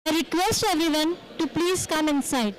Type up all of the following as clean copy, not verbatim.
I request everyone to please come inside.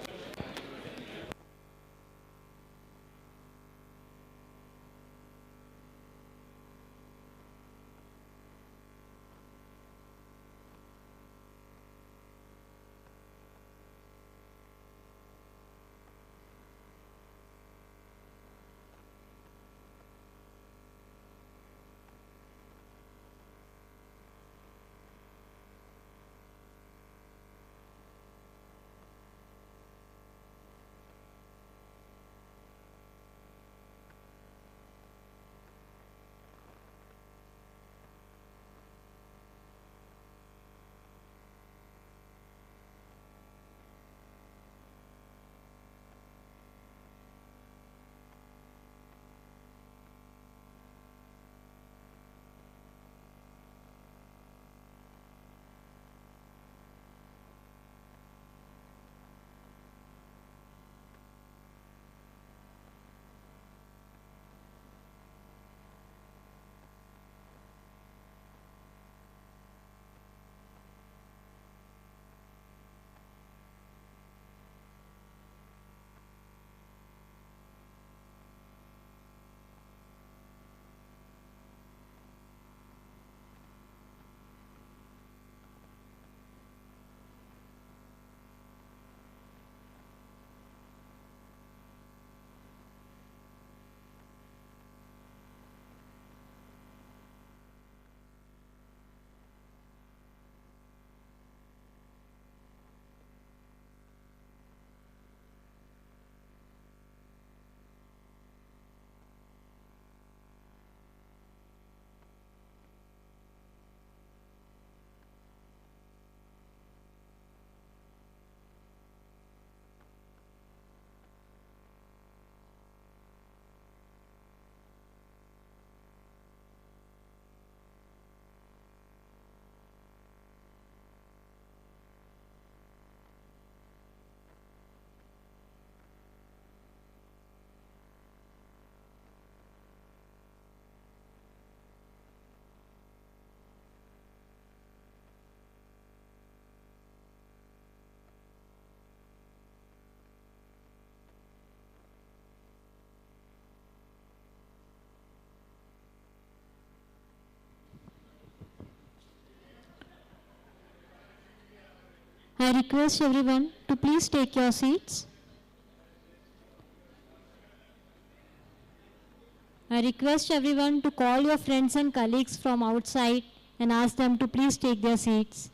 I request everyone to please take your seats. I request everyone to call your friends and colleagues from outside and ask them to please take their seats.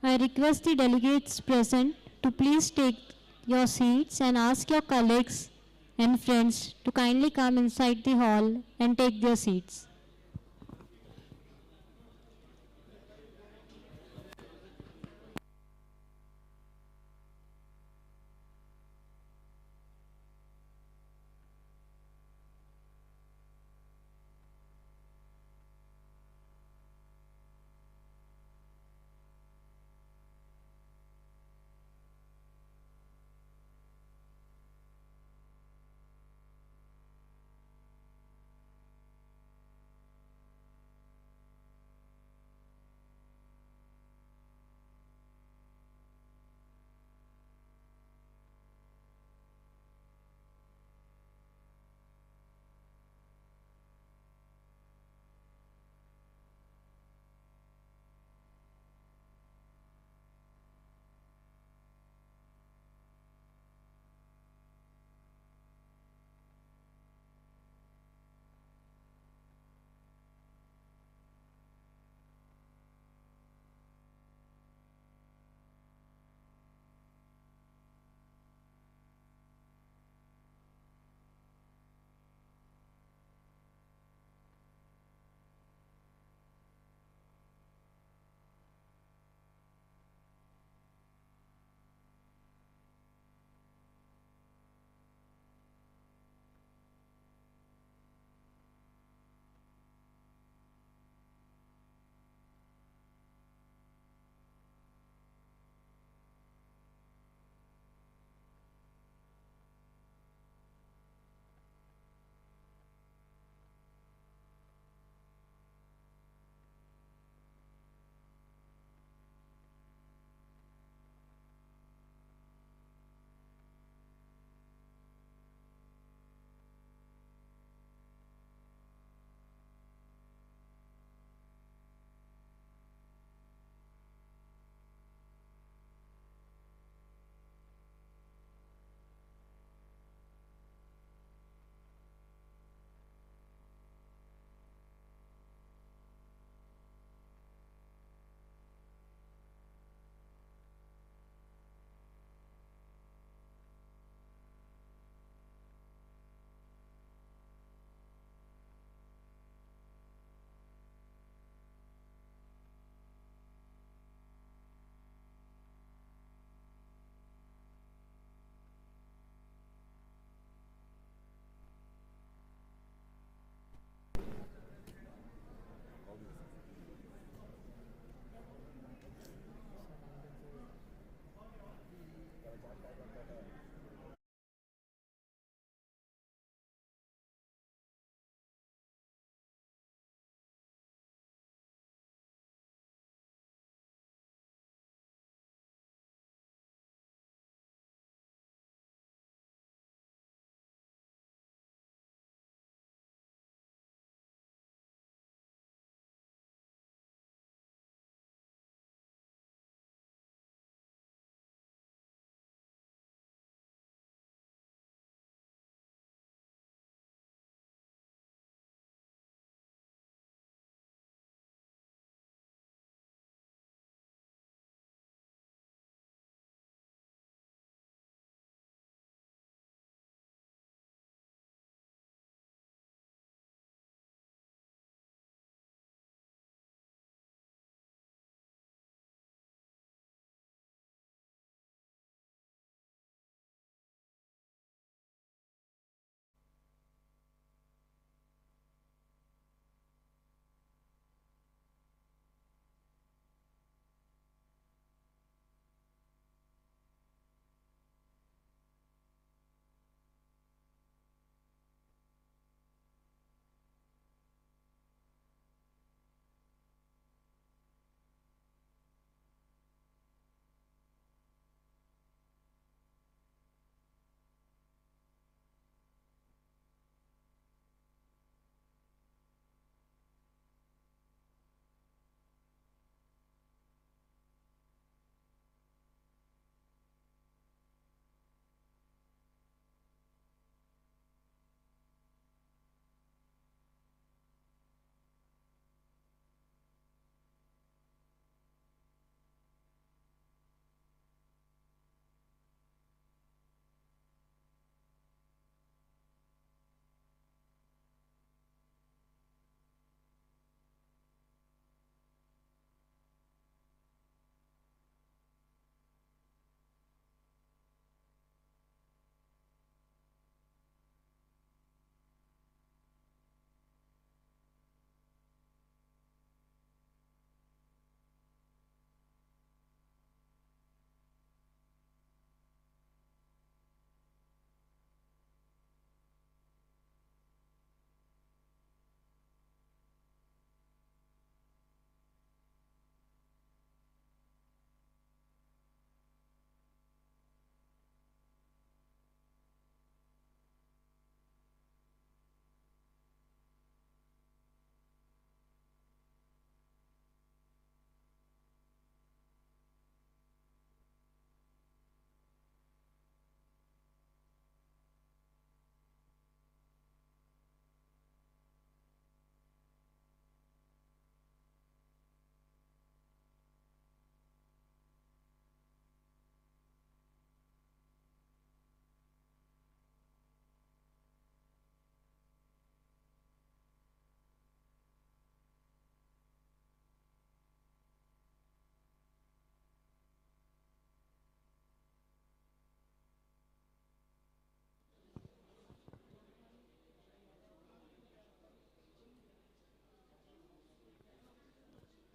I request the delegates present to please take your seats and ask your colleagues and friends to kindly come inside the hall and take their seats.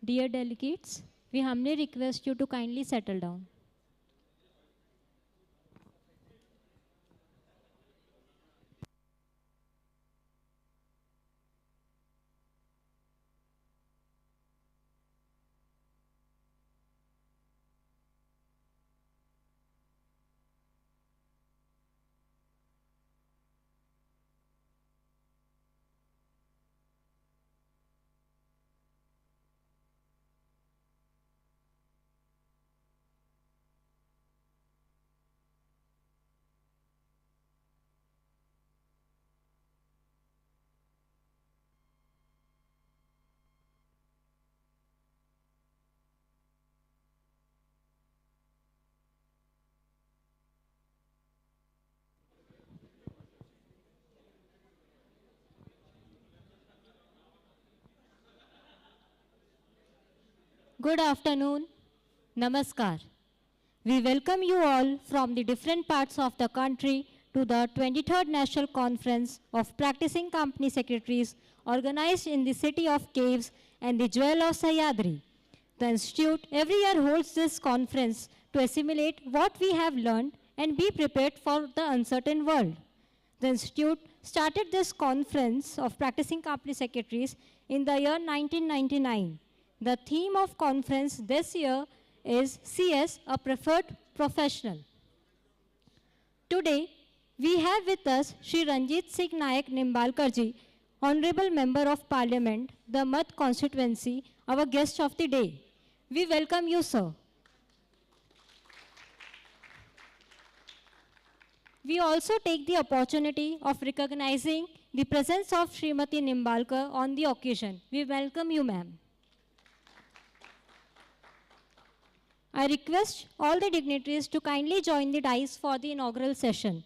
Dear delegates, we humbly request you to kindly settle down. Good afternoon. Namaskar. We welcome you all from the different parts of the country to the 23rd National Conference of Practicing Company Secretaries organized in the city of Caves and the Jewel of Sahyadri. The Institute every year holds this conference to assimilate what we have learned and be prepared for the uncertain world. The Institute started this conference of practicing company secretaries in the year 1999. The theme of conference this year is CS, a preferred professional. Today, we have with us Shri Ranjit Singh Nayak Nimbalkarji, Honorable Member of Parliament, the Madh constituency, our guest of the day. We welcome you, sir. We also take the opportunity of recognizing the presence of Srimati Nimbalkar on the occasion. We welcome you, ma'am. I request all the dignitaries to kindly join the dais for the inaugural session.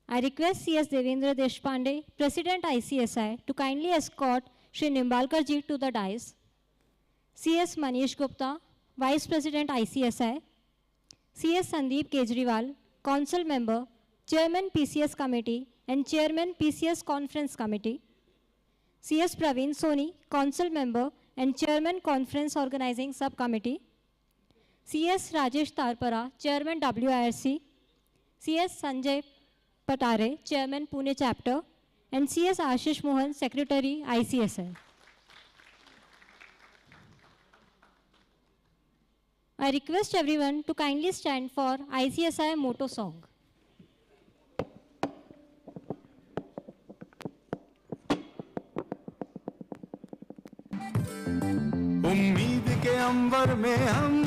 I request C.S. Devendra Deshpande, President ICSI, to kindly escort Shri Nimbalkar ji to the dais. C.S. Manish Gupta, Vice President ICSI. C.S. Sandeep Kejriwal, Council Member, Chairman PCS Committee and Chairman PCS Conference Committee. C.S. Praveen Soni, Council Member and Chairman Conference Organizing Subcommittee. C.S. Rajesh Tarpara, Chairman WIRC, C.S. Sanjay Patare, Chairman Pune Chapter, and C.S. Ashish Mohan, Secretary ICSI. I request everyone to kindly stand for ICSI motto song. उम्मीद के अंबर में हम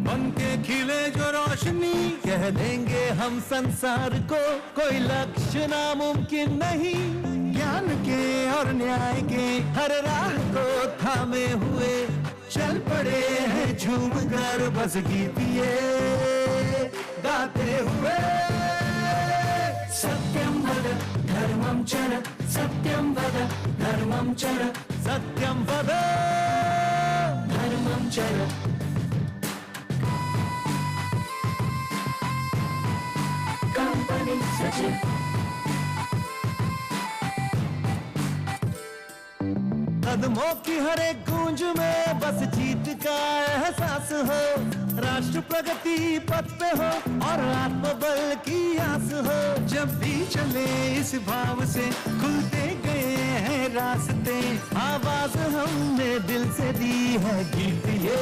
बन के खिले जो रोशनी, कह देंगे हम संसार को कोई लक्ष्य नामुमकिन नहीं। ज्ञान के और न्याय के हर राह को थामे हुए चल पड़े हैं झूम कर बस गीत ये गाते हुए। सत्यम वद धर्मम चर, सत्यम वद धर्मम चर, सत्यम वद धर्मम चर। कंपनी सचिव कदमों की हर एक गूंज में बस जीत का एहसास हो। राष्ट्र प्रगति पथ पे हो और आत्मबल की आस हो। जब भी चले इस भाव से खुलते गए हैं रास्ते। आवाज हमने दिल से दी है गीत ये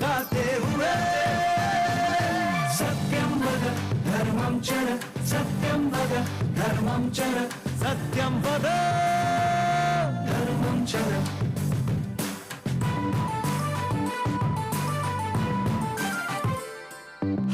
गाते हुए। सत्यम वद धर्मम चर, सत्यम वद धर्मम चर, सत्यम वद धर्मम चर।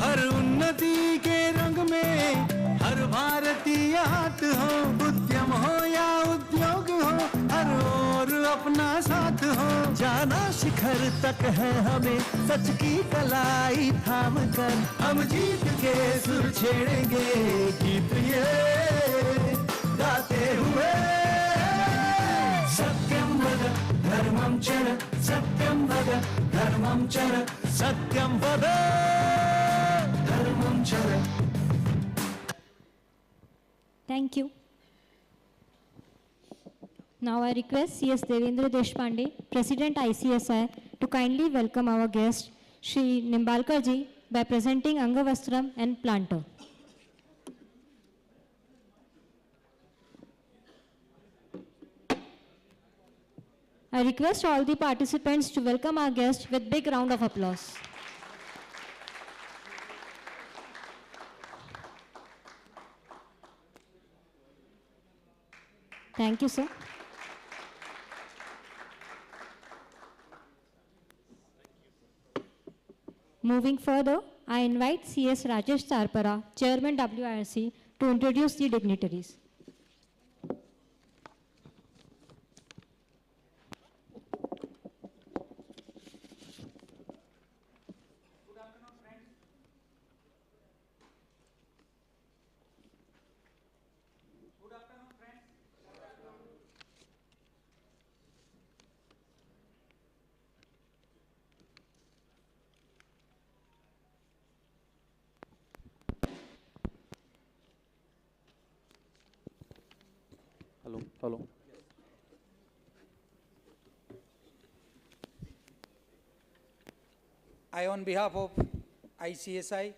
हर उन्नति के रंग में हर भारतीय हाथ हो। उद्यम हो या उद्योग हो, हर ओर अपना साथ हो। जाना शिखर तक है हमें सच की कलाई थाम कर। हम जीत के सुर छेड़ेंगे गीत ये गाते हुए। सत्यम वद धर्मम चर, सत्यम वद धर्मम चर, सत्यम वद धर्मम चर। Thank you. Now I request CS Devendra Deshpande, President ICSI, to kindly welcome our guest, Shri Nimbalkar ji, by presenting Angavastram and Planter. I request all the participants to welcome our guest with big round of applause. Thank you, sir. Moving further, I invite CS Rajesh Tarpara, Chairman WIRC, to introduce the dignitaries. Hello. I, on behalf of ICSI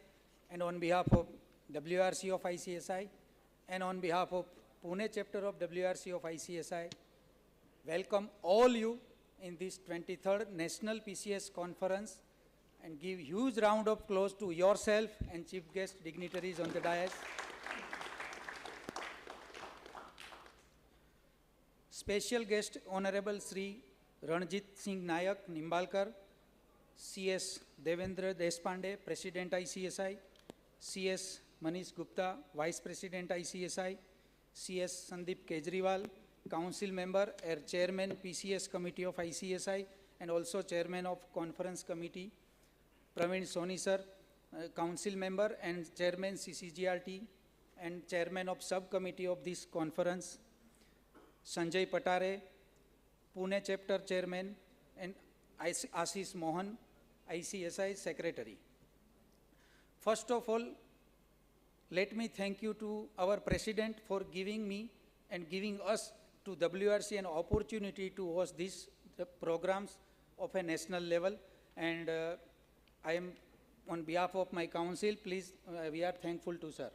and on behalf of WRC of ICSI and on behalf of Pune chapter of WRC of ICSI, welcome all you in this 23rd National PCS Conference and give huge round of applause to yourself and chief guest dignitaries on the dais. Special guest Honorable Sri Ranjit Singh Nayak Nimbalkar, CS Devendra Deshpande, President ICSI, CS Manish Gupta, Vice President ICSI, CS Sandeep Kejriwal, Council Member and Chairman PCS Committee of ICSI and also Chairman of Conference Committee, Praveen Soni sir, Council Member and Chairman CCGRT and Chairman of Subcommittee of this conference, Sanjay Patare, Pune Chapter Chairman and Ashish Mohan, ICSI Secretary. First of all, let me thank you to our President for giving me and giving us to WRC an opportunity to host these programs of a national level. And I am, on behalf of my council, please, we are thankful to sir.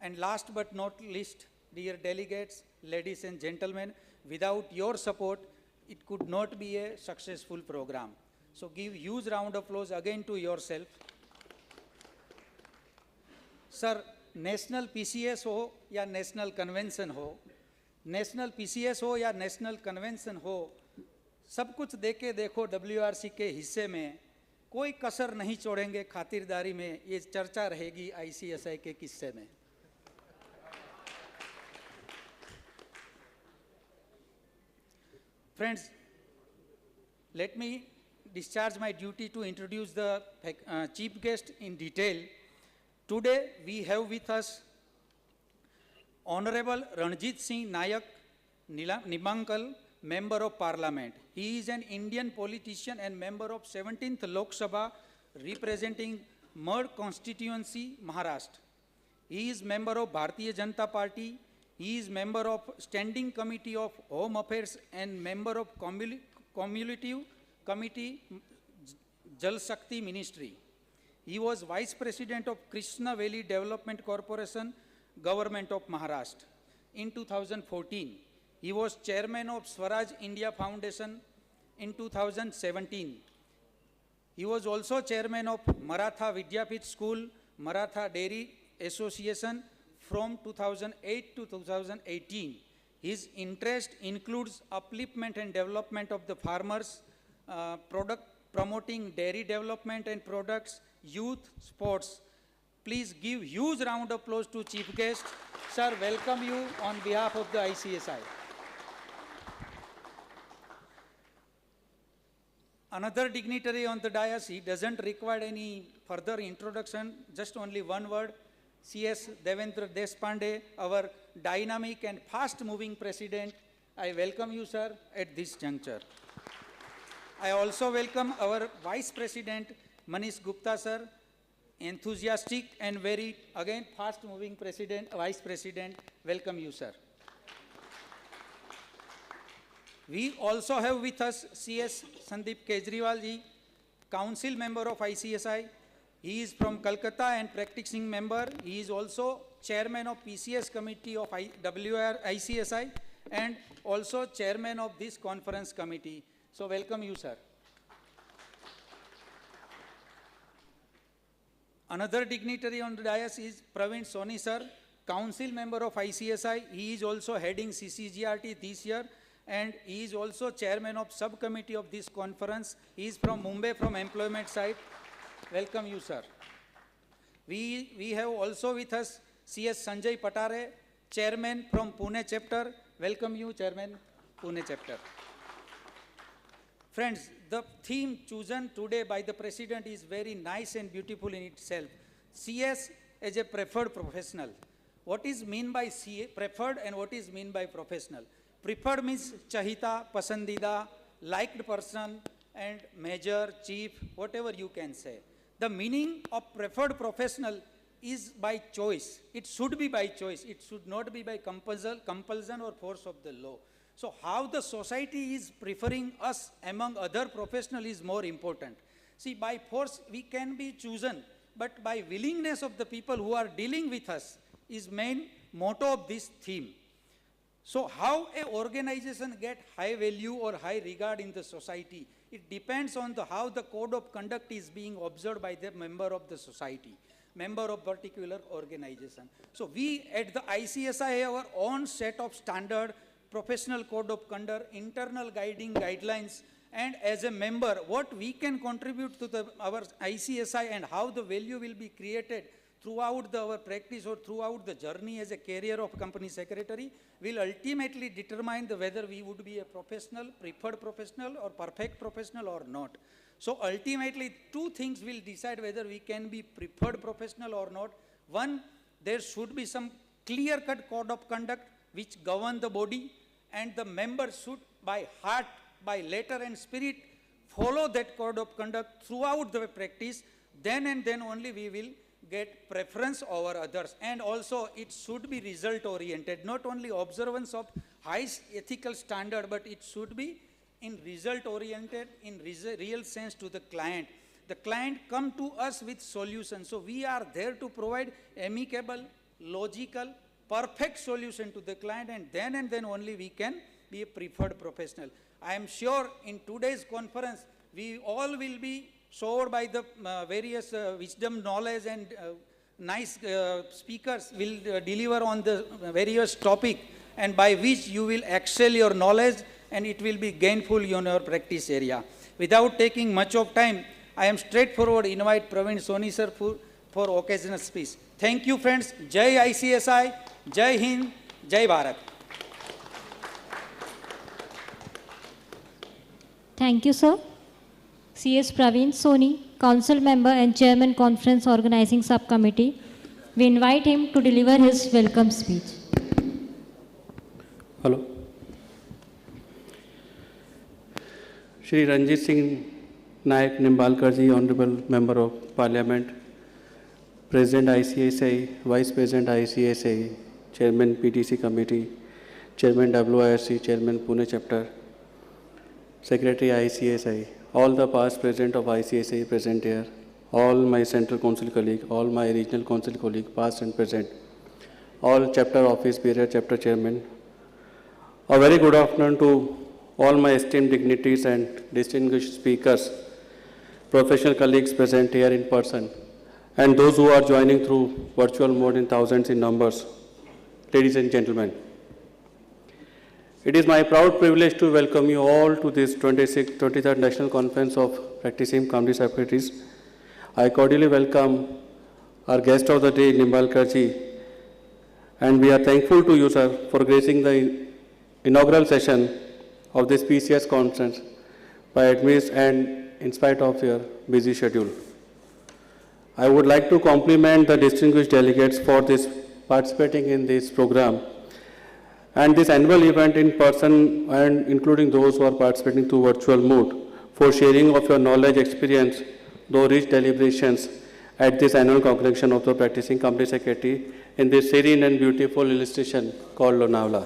And last but not least, dear delegates, ladies and gentlemen, without your support, it could not be a successful program. So give huge round of applause again to yourself. Sir, National PCS हो या National Convention हो, National PCS हो या National Convention हो, सब कुछ देके देखो WRC के हिस्से में, कोई कसर नहीं छोड़ेंगे खातिरदारी में, ये चर्चा रहेगी ICSI के किस्से में. Friends, let me discharge my duty to introduce the chief guest in detail. Today we have with us Honorable Ranjit Singh Nayak Nimbalkar, Member of Parliament. He is an Indian politician and member of 17th Lok Sabha representing Mud constituency, Maharashtra. He is member of Bharatiya Janata Party. He is member of Standing Committee of Home Affairs and member of Cumulative Committee Jal Shakti Ministry. He was Vice President of Krishna Valley Development Corporation, Government of Maharashtra. In 2014, he was Chairman of Swaraj India Foundation in 2017. He was also Chairman of Maratha Vidyapith School, Maratha Dairy Association from 2008 to 2018. His interest includes upliftment and development of the farmers, promoting dairy development and products, youth, sports. Please give huge round of applause to Chief Guest. Sir, welcome you on behalf of the ICSI. Another dignitary on the dais, he doesn't require any further introduction, just only one word. CS Devendra Deshpande, our dynamic and fast-moving president. I welcome you, sir, at this juncture. I also welcome our Vice President, Manish Gupta, sir. enthusiastic and very, again, fast-moving Vice President. Welcome you, sir. We also have with us CS Sandeep Kejriwal ji, Council Member of ICSI. He is from Calcutta and practicing member. He is also Chairman of PCS Committee of ICSI and also Chairman of this conference committee. So welcome you, sir. Another dignitary on the dais is Praveen Soni, sir, Council Member of ICSI. He is also heading CCGRT this year, and he is also Chairman of subcommittee of this conference. He is from Mumbai, from employment side. Welcome you, sir. We have also with us CS Sanjay Patare, Chairman from Pune chapter. Welcome you, Chairman, Pune chapter. Friends, the theme chosen today by the President is very nice and beautiful in itself. CS as a preferred professional. What is mean by preferred and what is mean by professional? Preferred means chahita, pasandida, liked person, and major, chief, whatever you can say. The meaning of preferred professional is by choice. It should be by choice. It should not be by compulsion or force of the law. So how the society is preferring us among other professionals is more important. See, by force we can be chosen, but by willingness of the people who are dealing with us is main motto of this theme. So how an organization get high value or high regard in the society, it depends on how the code of conduct is being observed by the member of the society, member of particular organization. So we at the ICSI have our own set of standard, professional code of conduct, internal guiding guidelines, and as a member, what we can contribute to our ICSI and how the value will be created throughout our practice or throughout the journey as a career of company secretary will ultimately determine whether we would be a professional, preferred professional or perfect professional or not. So ultimately, two things will decide whether we can be preferred professional or not. One, there should be some clear-cut code of conduct which govern the body, and the members should by heart, by letter and spirit follow that code of conduct throughout the practice. Then and then only we will get preference over others. And also it should be result oriented, not only observance of high ethical standard, but it should be in result oriented, in real sense to the client. The client come to us with solutions. So we are there to provide amicable, logical, perfect solution to the client, and then only we can be a preferred professional. I am sure in today's conference, we all will be showered by the various wisdom, knowledge, and nice speakers will deliver on the various topic, and by which you will excel your knowledge and it will be gainful in your practice area. Without taking much of time, I am straightforward invite Praveen Soni sir for occasional speech. Thank you, friends. Jai ICSI, Jai Hind, Jai Bharat. Thank you, sir. CS Praveen Soni, Council Member and Chairman Conference Organizing Subcommittee. We invite him to deliver his welcome speech. Hello. Shri Ranjit Singh Nayak Nimbalkar ji, Honorable Member of Parliament, President ICSI, Vice President ICSI, Chairman PTC Committee, Chairman WIRC, Chairman Pune Chapter, Secretary ICSI, all the past president of ICSI present here, all my central council colleagues, all my regional council colleagues, past and present, all chapter office bearer, chapter chairman. A very good afternoon to all my esteemed dignitaries and distinguished speakers, professional colleagues present here in person, and those who are joining through virtual mode in thousands in numbers. Ladies and gentlemen, it is my proud privilege to welcome you all to this 23rd National Conference of Practicing Company Secretaries. I cordially welcome our guest of the day, Nimbalkar ji, and we are thankful to you, sir, for gracing the inaugural session of this PCS conference by admittance and in spite of your busy schedule. I would like to compliment the distinguished delegates for participating in this program and this annual event in person, and including those who are participating through virtual mode, for sharing of your knowledge, experience, those rich deliberations, at this annual congregation of the practicing company secretary in this serene and beautiful hill station called Lonavala.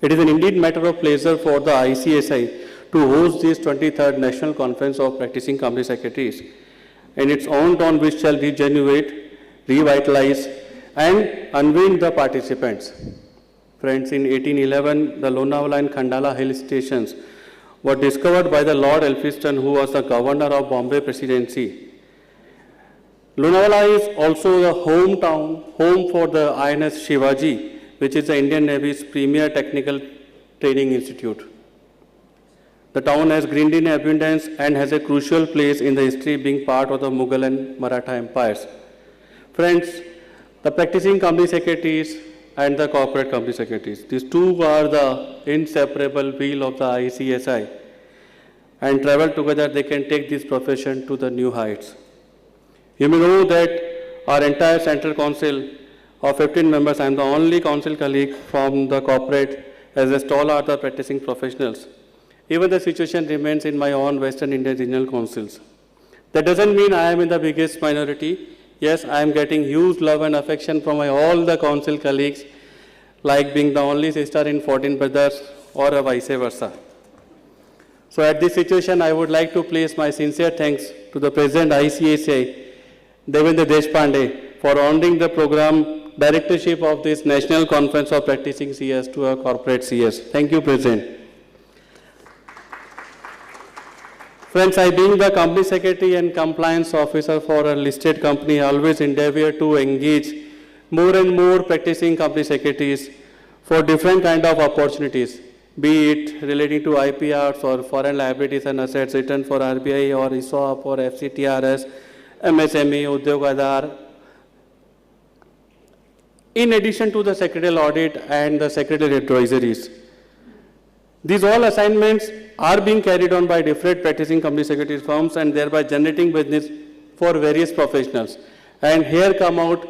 It is an indeed matter of pleasure for the ICSI to host this 23rd National Conference of Practicing Company Secretaries in its own town, which shall regenerate, revitalize, and unwind the participants. Friends, in 1811, the Lonavala and Khandala hill stations were discovered by the Lord Elphinstone, who was the governor of Bombay Presidency. Lonavala is also the home for the INS Shivaji, which is the Indian Navy's premier technical training institute. The town has greenery in abundance and has a crucial place in the history, being part of the Mughal and Maratha empires. Friends, the practicing company secretaries and the corporate company secretaries, these two are the inseparable wheel of the ICSI, and travel together they can take this profession to the new heights. You may know that our entire Central Council of 15 members, I am the only council colleague from the corporate, as rest all are the practicing professionals. Even the situation remains in my own Western Indian regional councils. That doesn't mean I am in the biggest minority. Yes, I am getting huge love and affection from all the council colleagues, like being the only sister in 14 brothers or vice versa. So at this situation, I would like to place my sincere thanks to the President ICSI, Devendra Deshpande, for honoring the program directorship of this National Conference of Practicing CS to a corporate CS. Thank you, President. Friends, I being the company secretary and compliance officer for a listed company, always endeavor to engage more and more practicing company secretaries for different kind of opportunities, be it relating to IPRs or foreign liabilities and assets written for RBI or ESOP or FCTRS, MSME, Udyog Aadhar. In addition to the secretarial audit and the secretarial advisories, these all assignments are being carried on by different practicing company secretary firms and thereby generating business for various professionals. And here come out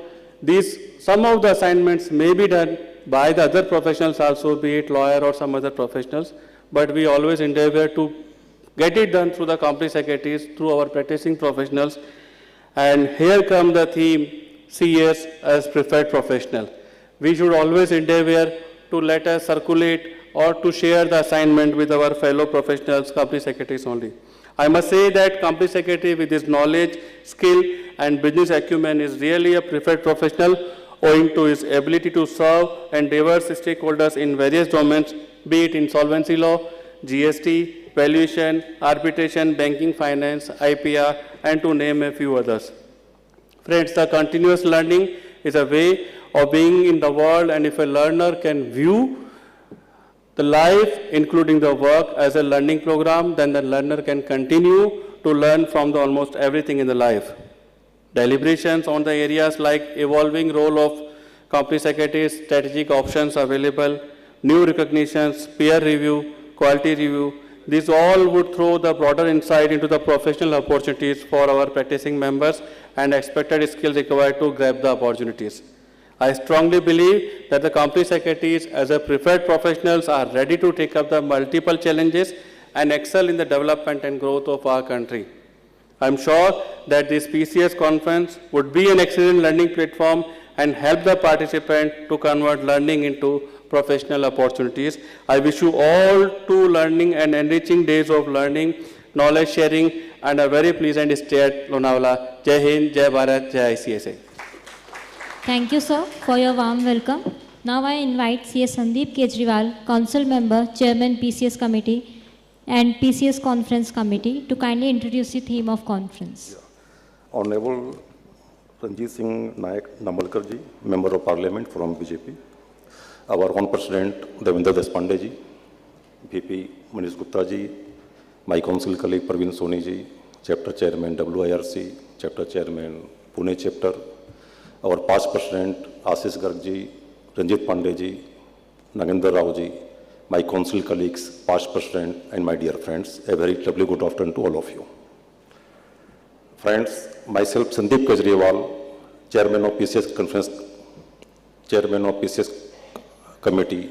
some of the assignments may be done by the other professionals also, be it lawyer or some other professionals, but we always endeavor to get it done through the company secretaries, through our practicing professionals. And here come the theme, CS as preferred professional. We should always endeavor to let us circulate or to share the assignment with our fellow professionals, company secretaries only. I must say that company secretary with his knowledge, skill and business acumen is really a preferred professional owing to his ability to serve and diverse stakeholders in various domains, be it insolvency law, GST, valuation, arbitration, banking, finance, IPR, and to name a few others. Friends, the continuous learning is a way of being in the world, and if a learner can view the life, including the work, as a learning program, then the learner can continue to learn from almost everything in the life. Deliberations on the areas like evolving role of company secretaries, strategic options available, new recognitions, peer review, quality review, these all would throw the broader insight into the professional opportunities for our practicing members and expected skills required to grab the opportunities. I strongly believe that the company secretaries as a preferred professionals are ready to take up the multiple challenges and excel in the development and growth of our country. I am sure that this PCS conference would be an excellent learning platform and help the participant to convert learning into professional opportunities. I wish you all two learning and enriching days of learning, knowledge sharing, and a very pleasant stay at Lonavala. Jai Hind, Jai Bharat, Jai ICSI. Thank you, sir, for your warm welcome. Now I invite CS Sandeep Kejriwal, Council Member, Chairman PCS Committee and PCS Conference Committee, to kindly introduce the theme of conference. Honorable Ranjit Singh Nayak Nimbalkar ji, Member of Parliament from BJP. Our own President Devendra Deshpande ji, VP Manish Gupta ji, my council colleague Praveen Soni ji, Chapter Chairman WIRC, Chapter Chairman Pune Chapter, our past President Ashish Garg ji, Ranjit Pandey ji, Nagendra Rao ji, my council colleagues, past President and my dear friends, a very lovely good afternoon to all of you. Friends, myself Sandeep Kejriwal, Chairman of PCS Conference, Chairman of PCS Committee,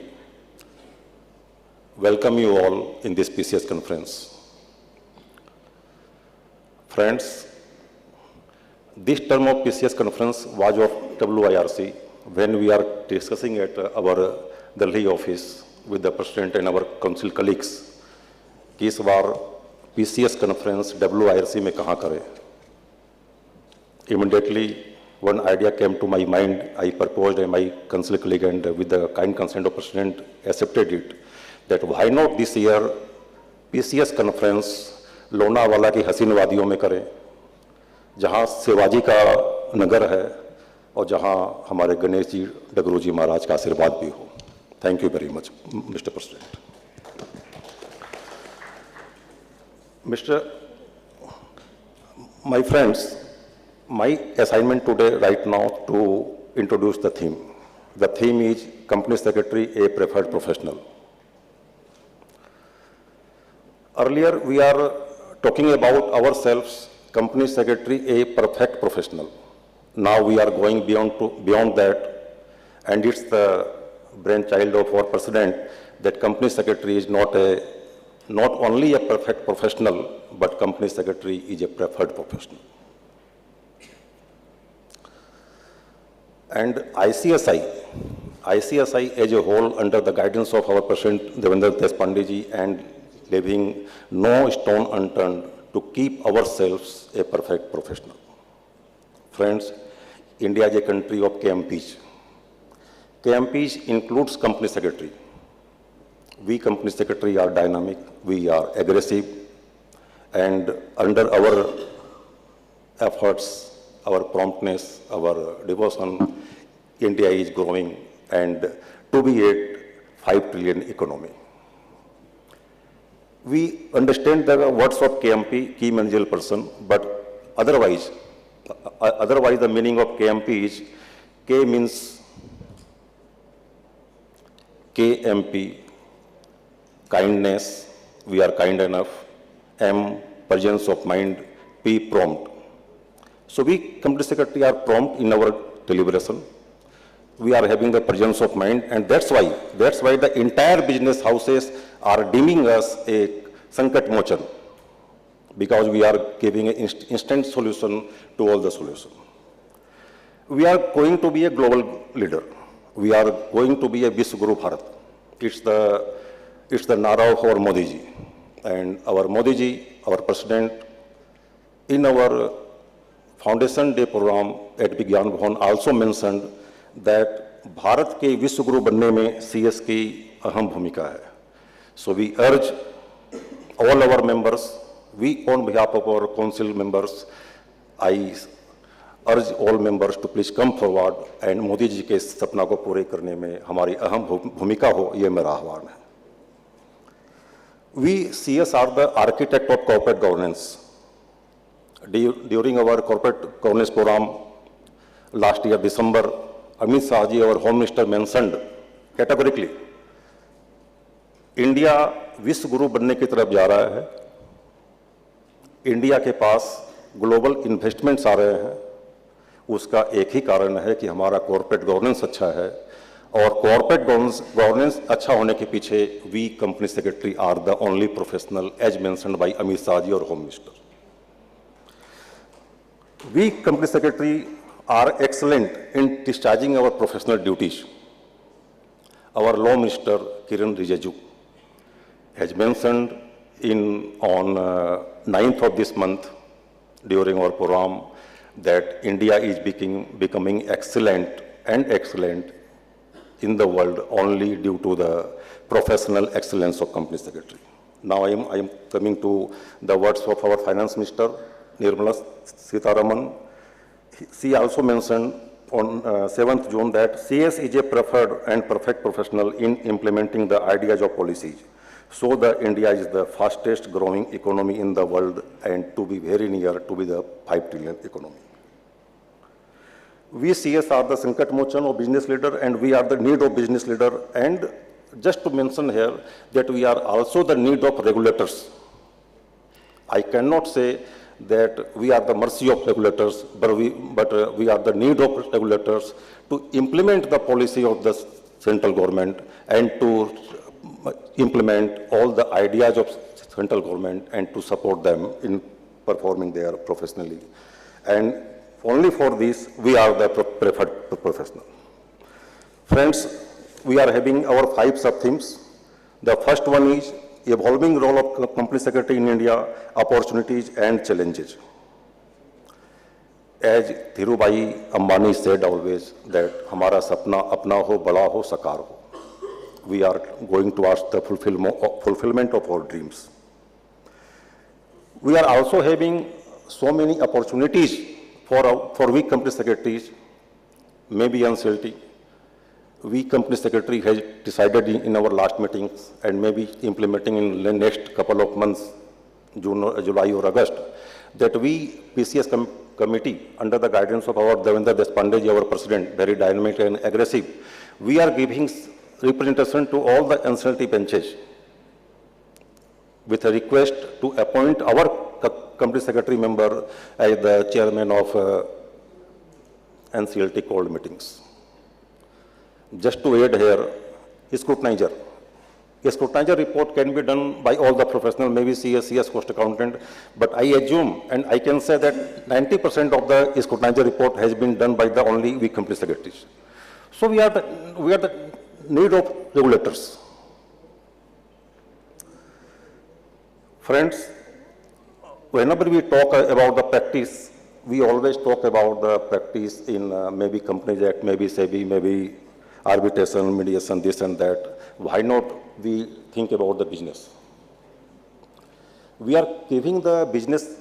welcome you all in this PCS conference. Friends, This term of PCS conference was of WIRC when we are discussing at our Delhi office with the President and our council colleagues कि इस बार PCS conference WIRC में कहाँ करें. Immediately, one idea came to my mind. I proposed, and my council colleague, and with the kind consent of President, accepted it. That why not this year PCS conference Lonavala की हसीन वादियों में करें, जहाँ शिवाजी का नगर है और जहाँ हमारे गणेश जी डगरू जी महाराज का आशीर्वाद भी हो. Thank you very much, Mr. President. My friends, my assignment today, right now, to introduce the theme. The theme is Company Secretary, a Preferred Professional. Earlier, we are talking about ourselves, Company Secretary, a perfect professional. Now we are going beyond that, and it's the brainchild of our President that Company Secretary is not only a perfect professional, but Company Secretary is a preferred professional. And ICSI as a whole, under the guidance of our President Devendra Deshpande ji, and leaving no stone unturned to keep ourselves a perfect professional. Friends, India is a country of KMPs. KMPs includes Company Secretary. We Company Secretary are dynamic, we are aggressive, and under our efforts, our promptness, our devotion, India is growing and to be a 5 trillion economy. We understand the words of KMP, key managerial person, but otherwise the meaning of KMP is, K means KMP, kindness, we are kind enough, M, presence of mind, P, prompt. So we, Company Secretary, are prompt in our deliberation. We are having the presence of mind, and that's why the entire business houses are deeming us a Sankat Mochan, because we are giving an instant solution to all the solutions. We are going to be a global leader. We are going to be a Vishwaguru Bharat. It's the Nara of our Modi ji. And our Modi ji, our President, in our Foundation Day program at Vigyan Bhavan also mentioned that Bharat के विश्वगुरु बनने में CS की अहम भूमिका है. So we urge all our members, we on behalf of our council members, I urge all members to please come forward and Modi जी के सपना को पूरे करने में हमारी अहम भूमिका हो, ये मेरा आह्वान है. We CS are the architect of corporate governance. During our corporate governance program last year, December, Amit Shah ji, our Home Minister, mentioned categorically, India विश्व गुरु बनने की तरफ जा रहा है. इंडिया के पास ग्लोबल इन्वेस्टमेंट्स आ रहे हैं. उसका एक ही कारण है कि हमारा कॉर्पोरेट गवर्नेंस अच्छा है, और कॉर्पोरेट गवर्नेंस अच्छा होने के पीछे we company secretary are the only professional, as mentioned by Amit Shah ji और home minister. We company secretary are excellent in discharging our professional duties. Our Law Minister, Kiran Rijiju, has mentioned on 9th of this month during our program that India is becoming excellent in the world only due to the professional excellence of Company Secretary. Now I am coming to the words of our Finance Minister, Nirmala Sitharaman. She also mentioned on 7th June that CS is a preferred and perfect professional in implementing the ideas of policies. So the India is the fastest growing economy in the world and to be very near to be the 5 trillion economy. We CS are the Sankat Mochan of business leader, and we are the need of business leader. And just to mention here that we are also the need of regulators. I cannot say that we are the mercy of regulators, but we are the need of regulators to implement the policy of the central government and to implement all the ideas of central government and to support them in performing their professionally. And only for this we are the preferred professional. Friends, we are having our 5 sub-themes. The first one is evolving role of company secretary in India, opportunities and challenges. As Dhirubhai Ambani said always that हमारा सपना अपना हो, बड़ा हो, साकार हो. We are going towards the fulfillment of our dreams. We are also having so many opportunities for we company secretaries, maybe uncertainty. We company secretary has decided in our last meetings and maybe implementing in the next couple of months, June, July or August, that we PCS committee under the guidance of our Devendra Deshpande, our president, very dynamic and aggressive, we are giving representation to all the NCLT benches with a request to appoint our company secretary member as the chairman of NCLT called meetings. Just to add here, scrutinizer. A scrutinizer report can be done by all the professionals, maybe CS, cost accountant, but I assume and I can say that 90% of the scrutinizer report has been done by the only we company secretaries. So we are the need of regulators. Friends, whenever we talk about the practice, we always talk about the practice in maybe Companies Act, maybe SEBI, maybe arbitration, mediation, this and that. Why not we think about the business? We are giving the business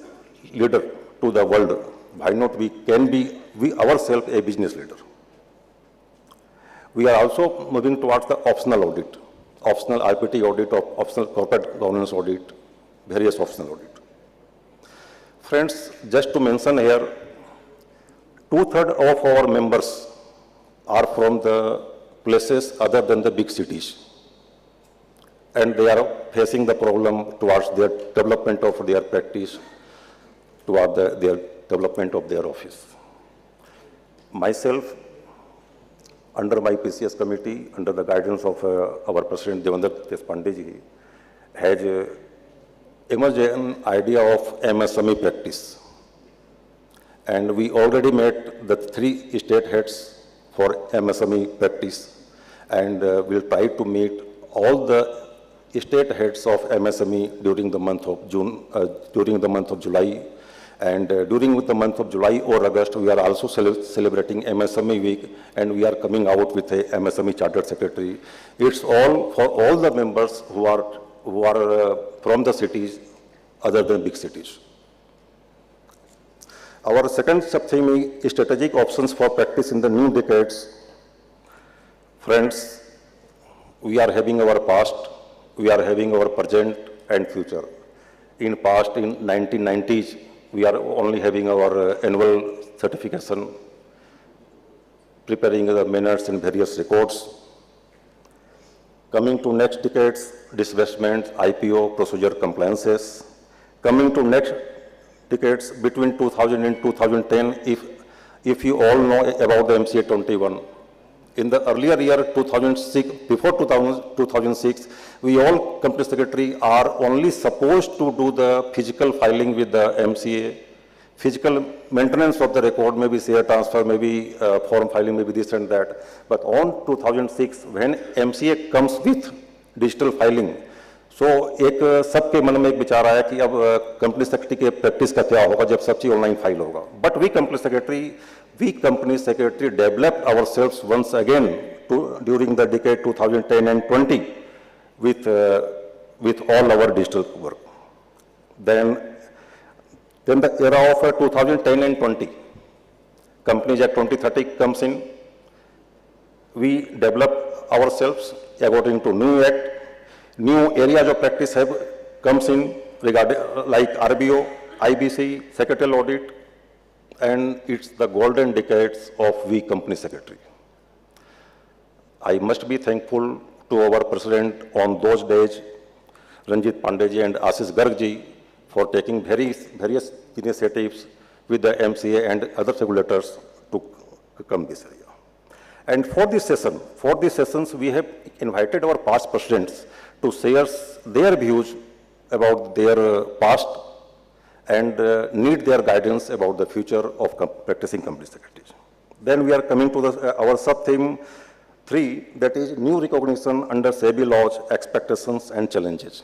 leader to the world. Why not we ourselves a business leader? We are also moving towards the optional audit, optional RPT audit, optional corporate governance audit, various optional audit. Friends, just to mention here, 2/3 of our members are from the places other than the big cities. And they are facing the problem towards their development of their practice, toward their development of their office. Myself, under my PCS committee, under the guidance of our President Devendra Deshpande ji, has emerged an idea of MSME practice. And we already met the 3 state heads for MSME practice, and we'll try to meet all the state heads of MSME during the month of July. And during the month of July or August, we are also celebrating MSME week, and we are coming out with a MSME chartered secretary. It's all for all the members who are from the cities other than big cities. Our second sub-theme is strategic options for practice in the new decades. Friends, we are having our past, we are having our present and future. In past, in 1990s, we are only having our annual certification, preparing the minutes and various records. Coming to next decades, disbursements, IPO, procedure compliances. Coming to next decades, between 2000 and 2010, if you all know about the MCA 21. In the earlier year, 2006, before 2006, we all company secretary are only supposed to do the physical filing with the MCA, physical maintenance of the record, maybe share transfer, maybe form filing, maybe this and that. But on 2006, when MCA comes with digital filing, so एक सबके मन में एक विचार आया कि अब company secretary के प्रैक्टिस का क्या होगा जब सब चीज ऑनलाइन फाइल होगा. But we company secretary developed ourselves once again during the decade 2010 and 20 with all our digital work. Then the era of 2010 and 20, Companies Act 2030 comes in. We develop ourselves according to new act. New areas of practice comes in regarding like RBO, IBC, secretarial audit, and it's the golden decades of we company secretary. I must be thankful to our president on those days, Ranjit Pandey and Ashish Garg for taking various initiatives with the MCA and other regulators to come this area. And for this sessions, we have invited our past presidents to share their views about their past and need their guidance about the future of practicing company secretaries. Then we are coming to our sub-theme 3, that is new recognition under SEBI laws, expectations and challenges.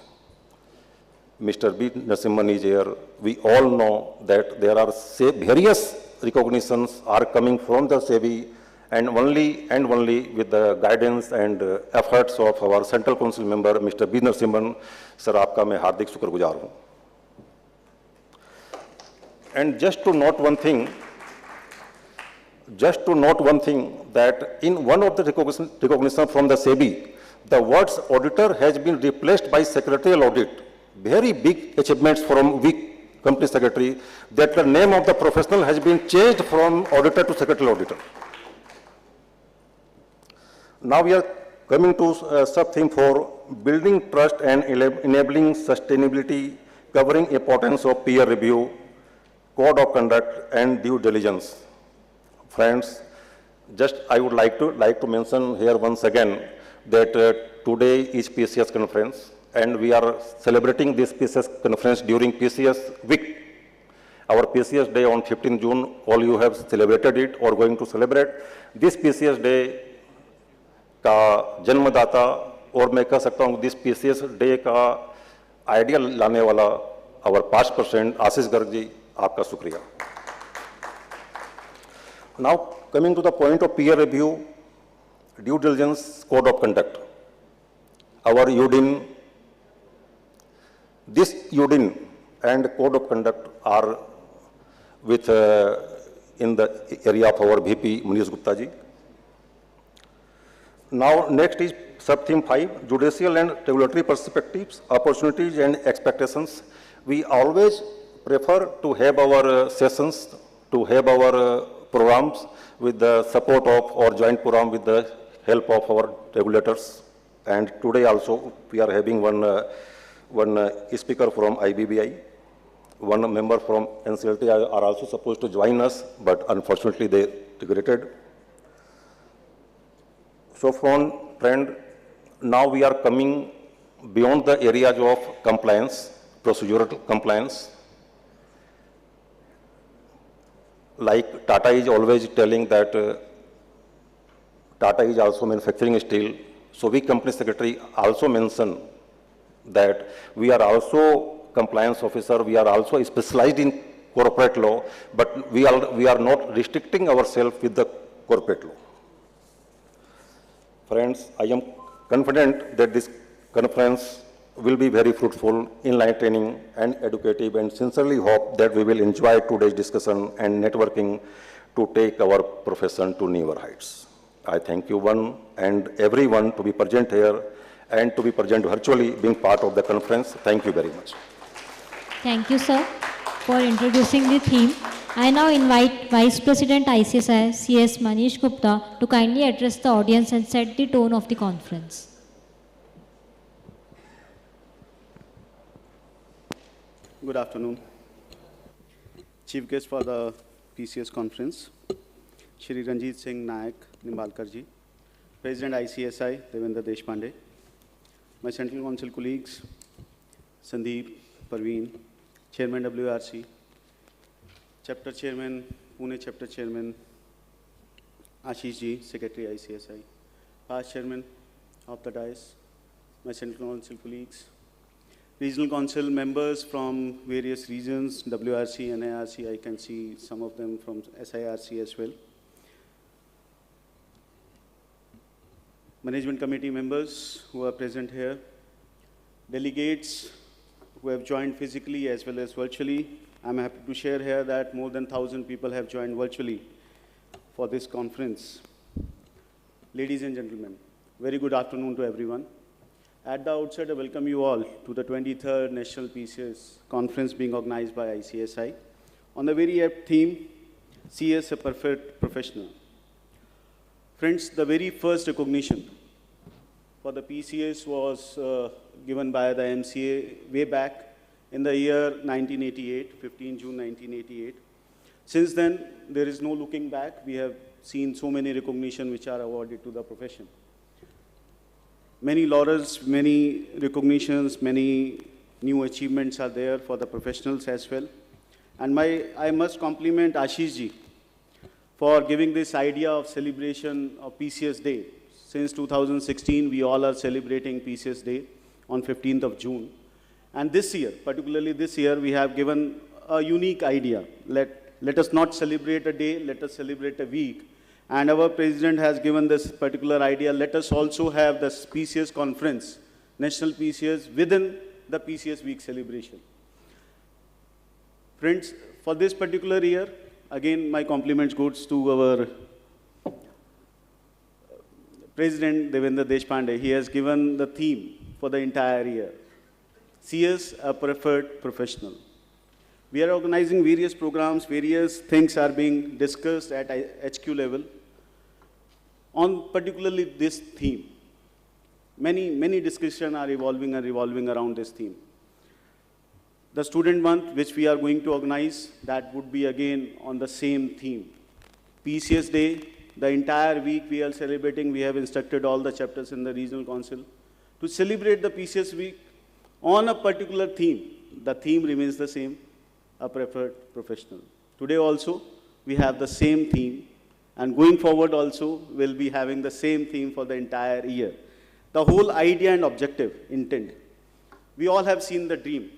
Mr. B. Narasimhan is here. We all know that there are various recognitions are coming from the SEBI, and only with the guidance and efforts of our Central Council member, Mr. B. Narasimhan, sir, आपका मैं हार्दिक शुक्रगुजार हूँ. And just to note one thing, that in one of the recognition from the SEBI, the words auditor has been replaced by secretarial audit. Very big achievements from weak company secretary, that the name of the professional has been changed from auditor to secretarial auditor. Now we are coming to sub-theme 4, building trust and enabling sustainability, covering importance of peer review, code of conduct and due diligence. Friends, just I would like to mention here once again that today is PCS conference, and we are celebrating this PCS conference during PCS week. Our PCS day on 15 June, all you have celebrated it or going to celebrate. This PCS day का जन्मदाता और मैं कह सकता हूँ this PCS day का idea लाने वाला our past president आशीष गर्ग जी, आपका शुक्रिया. Now coming to the point of peer review, due diligence, code of conduct. Our UDIN, this UDIN and code of conduct are with in the area of our VP Manish Gupta ji. Now next is sub-theme 5, judicial and regulatory perspectives, opportunities and expectations. We always prefer to have our sessions, to have our programs with the support of or joint program with the help of our regulators. And today also we are having one speaker from IBBI, one member from NCLT are also supposed to join us, but unfortunately they regretted. So friend, now we are coming beyond the areas of compliance, procedural compliance. Like Tata is always telling that Tata is also manufacturing steel. So we company secretary also mention that we are also compliance officer, we are also specialized in corporate law, but we are not restricting ourselves with the corporate law. Friends, I am confident that this conference will be very fruitful, enlightening and educative, and sincerely hope that we will enjoy today's discussion and networking to take our profession to newer heights. I thank you one and everyone to be present here and to be present virtually being part of the conference. Thank you very much. Thank you, sir, for introducing the theme. I now invite Vice President ICSI, CS Manish Gupta, to kindly address the audience and set the tone of the conference. Good afternoon. Chief guest for the PCS conference, Shri Ranjit Singh Nayak Nimbalkar ji, President ICSI, Devendra Deshpande, my Central Council colleagues, Sandeep, Parveen, Chairman WRC, Chapter Chairman, Pune Chapter Chairman, Ashish ji, Secretary ICSI, past Chairman of the DICE, my Central Council colleagues, Regional Council members from various regions, WRC and ARC, I can see some of them from SIRC as well. Management committee members who are present here, delegates who have joined physically as well as virtually. I'm happy to share here that more than 1,000 people have joined virtually for this conference. Ladies and gentlemen, very good afternoon to everyone. At the outset, I welcome you all to the 23rd National PCS Conference being organized by ICSI on the very apt theme, CS a Perfect Professional. Friends, the very first recognition for the PCS was given by the MCA way back in the year 1988, 15 June 1988. Since then, there is no looking back. We have seen so many recognitions which are awarded to the profession. Many laurels, many recognitions, many new achievements are there for the professionals as well. And I must compliment Ashish ji for giving this idea of celebration of PCS Day. Since 2016, we all are celebrating PCS Day on 15th of June. And this year, particularly this year, we have given a unique idea. Let us not celebrate a day, let us celebrate a week. And our president has given this particular idea. Let us also have the PCS conference, National PCS, within the PCS week celebration. Friends, for this particular year, again, my compliments goes to our President Devendra Deshpande. He has given the theme for the entire year. CS, a preferred professional. We are organizing various programs, various things are being discussed at HQ level on particularly this theme. Many discussions are evolving and revolving around this theme. The student month, which we are going to organize, that would be again on the same theme. PCS Day, the entire week we are celebrating, we have instructed all the chapters in the regional council to celebrate the PCS week on a particular theme. The theme remains the same, a preferred professional. Today also, we have the same theme, and going forward also, we'll be having the same theme for the entire year. The whole idea and objective, intent. We all have seen the dream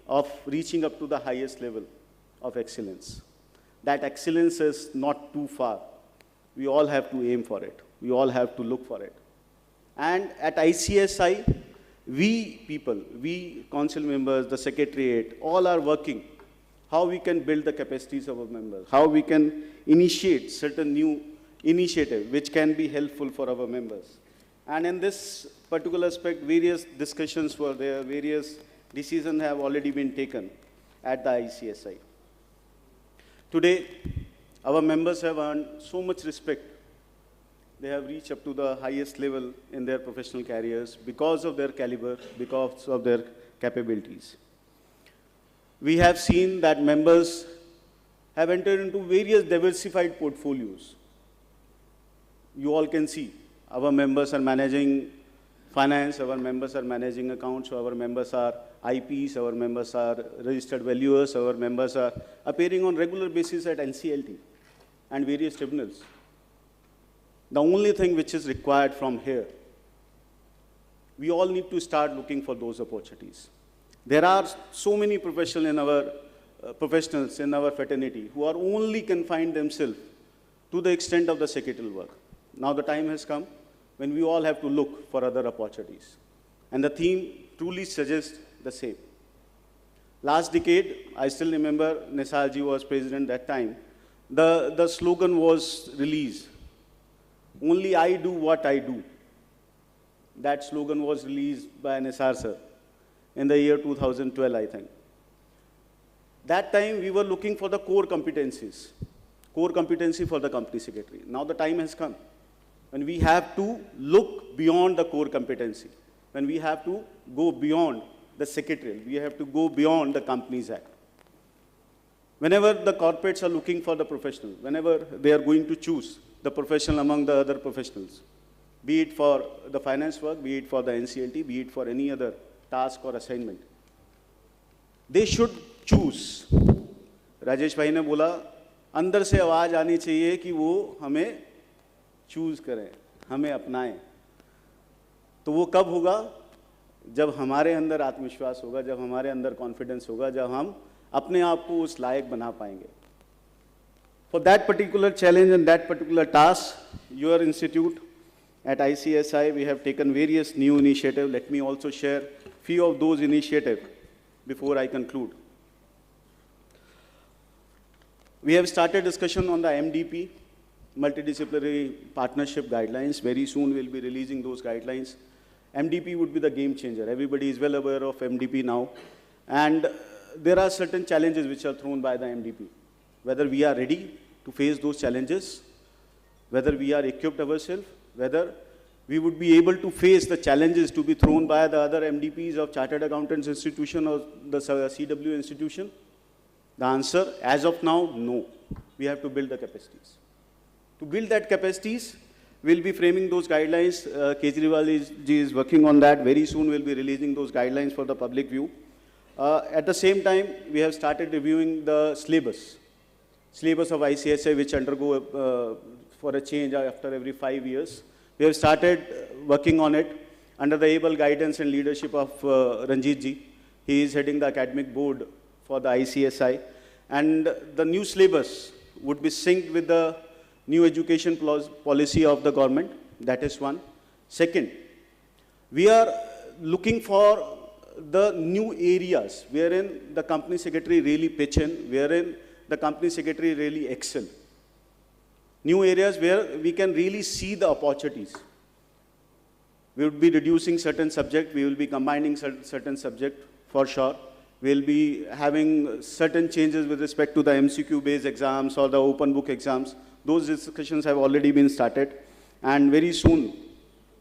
of reaching up to the highest level of excellence. That excellence is not too far. We all have to aim for it. We all have to look for it. And at ICSI, we people, we council members, the secretariat, all are working how we can build the capacities of our members, how we can initiate certain new initiative which can be helpful for our members. And in this particular aspect, various discussions were there, various decisions have already been taken at the ICSI. Today, our members have earned so much respect. They have reached up to the highest level in their professional careers because of their caliber, because of their capabilities. We have seen that members have entered into various diversified portfolios. You all can see our members are managing finance, our members are managing accounts, our members are IPs, our members are registered valuers, our members are appearing on regular basis at NCLT and various tribunals. The only thing which is required from here, we all need to start looking for those opportunities. There are so many professionals in our fraternity who are only confined themselves to the extent of the secretarial work. Now the time has come when we all have to look for other opportunities. And the theme truly suggests the same. Last decade, I still remember Nisarji was president that time. The slogan was released, "Only I do what I do." That slogan was released by Nisar sir in the year 2012, I think. That time we were looking for the core competencies, core competency for the company secretary. Now the time has come when we have to look beyond the core competency, when we have to go beyond the secretarial, we have to go beyond the Companies Act. Whenever the corporates are looking for the professional, whenever they are going to choose the professional among the other professionals, be it for the finance work, be it for the NCLT, be it for any other task or assignment, they should choose. Rajesh भाई ने बोला, अंदर से आवाज आनी चाहिए कि वो हमें चूज करें, हमें अपनाएं. तो वो कब होगा? जब हमारे अंदर आत्मविश्वास होगा, जब हमारे अंदर कॉन्फिडेंस होगा, जब हम अपने आप को उस लायक बना पाएंगे. For that particular challenge and that particular task, your institute at ICSI, we have taken various new initiatives. Let me also share few of those initiatives before I conclude. We have started discussion on the MDP, multidisciplinary partnership guidelines. Very soon we'll be releasing those guidelines. MDP would be the game changer. Everybody is well aware of MDP now. And there are certain challenges which are thrown by the MDP. Whether we are ready to face those challenges, whether we are equipped ourselves, whether we would be able to face the challenges to be thrown by the other MDPs of Chartered Accountants Institution or the CW institution. The answer, as of now, no. We have to build the capacities. To build that capacities, we'll be framing those guidelines. Kejriwal ji is working on that. Very soon we'll be releasing those guidelines for the public view. At the same time, we have started reviewing the syllabus of ICSI, which undergo for a change after every 5 years. We have started working on it under the able guidance and leadership of Ranjit ji. He is heading the academic board for the ICSI. And the new syllabus would be synced with the new education policy of the government. That is one. Second, we are looking for the new areas wherein the company secretary really pitch in, wherein the company secretary really excel. New areas where we can really see the opportunities. We would be reducing certain subject, we will be combining certain subject for sure. We'll be having certain changes with respect to the MCQ-based exams or the open book exams. Those discussions have already been started. And very soon,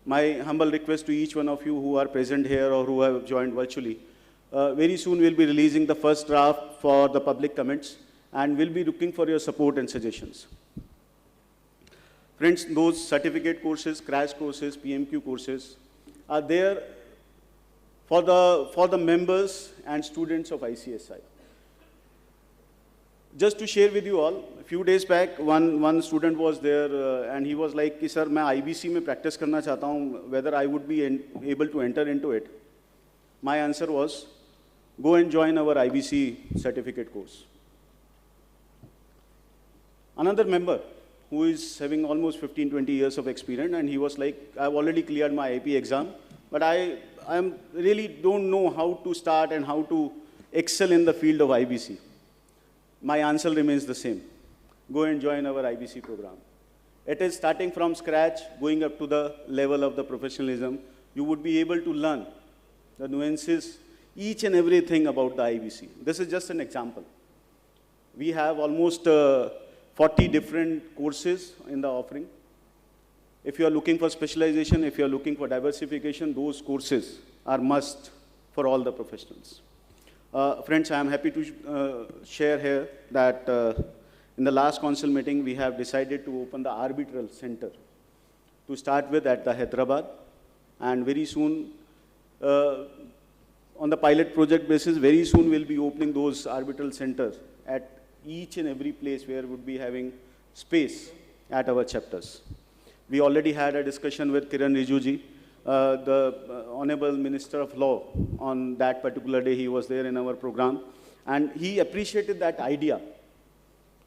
my humble request to each one of you who are present here or who have joined virtually, very soon we'll be releasing the first draft for the public comments, and we'll be looking for your support and suggestions. Friends, those certificate courses, crash courses, PMQ courses are there for the members and students of ICSI. Just to share with you all, a few days back, one student was there and he was like, sir, मैं IBC में practice करना चाहता हूँ, whether I would be able to enter into it. My answer was, go and join our IBC certificate course. Another member who is having almost 15-20 years of experience, and he was like, I've already cleared my IP exam, but I really don't know how to start and how to excel in the field of IBC. My answer remains the same. Go and join our IBC program. It is starting from scratch, going up to the level of the professionalism. You would be able to learn the nuances, each and everything about the IBC. This is just an example. We have almost 40 different courses in the offering. If you are looking for specialization, if you are looking for diversification, those courses are must for all the professionals. Friends, I am happy to share here that in the last council meeting, we have decided to open the arbitral center to start with at the Hyderabad. And very soon, on the pilot project basis, very soon we'll be opening those arbitral centers at each and every place where we would be having space at our chapters. We already had a discussion with Kiran Rijuji, the Honorable Minister of Law. On that particular day, he was there in our program. And he appreciated that idea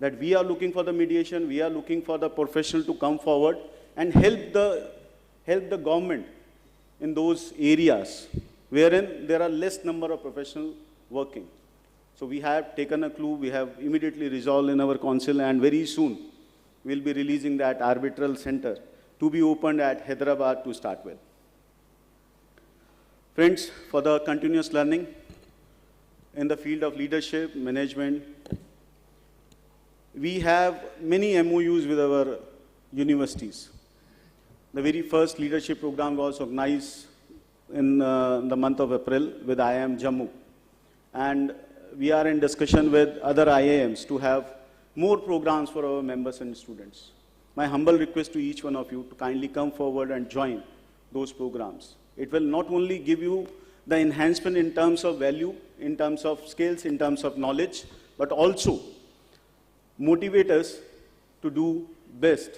that we are looking for the mediation, we are looking for the professional to come forward and help the government in those areas wherein there are less number of professionals working. So we have taken a clue, we have immediately resolved in our council, and very soon we'll be releasing that arbitral center to be opened at Hyderabad to start with. Friends, for the continuous learning in the field of leadership, management, we have many MOUs with our universities. The very first leadership program was organized in the month of April with IIM Jammu. And we are in discussion with other IIMs to have more programs for our members and students. My humble request to each one of you to kindly come forward and join those programs. It will not only give you the enhancement in terms of value, in terms of skills, in terms of knowledge, but also motivate us to do best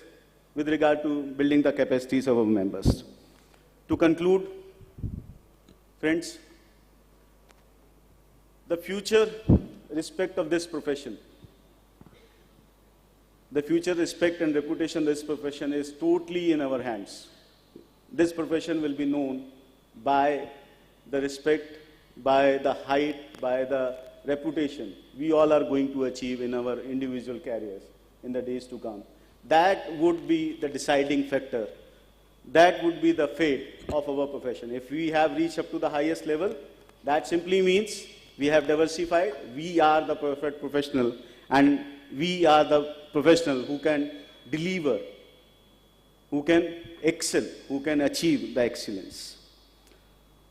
with regard to building the capacities of our members. To conclude, friends, the future respect of this profession, the future respect and reputation of this profession is totally in our hands. This profession will be known by the respect, by the height, by the reputation we all are going to achieve in our individual careers in the days to come. That would be the deciding factor. That would be the fate of our profession. If we have reached up to the highest level, that simply means we have diversified, we are the perfect professional, and we are the professional who can deliver, who can excel, who can achieve the excellence.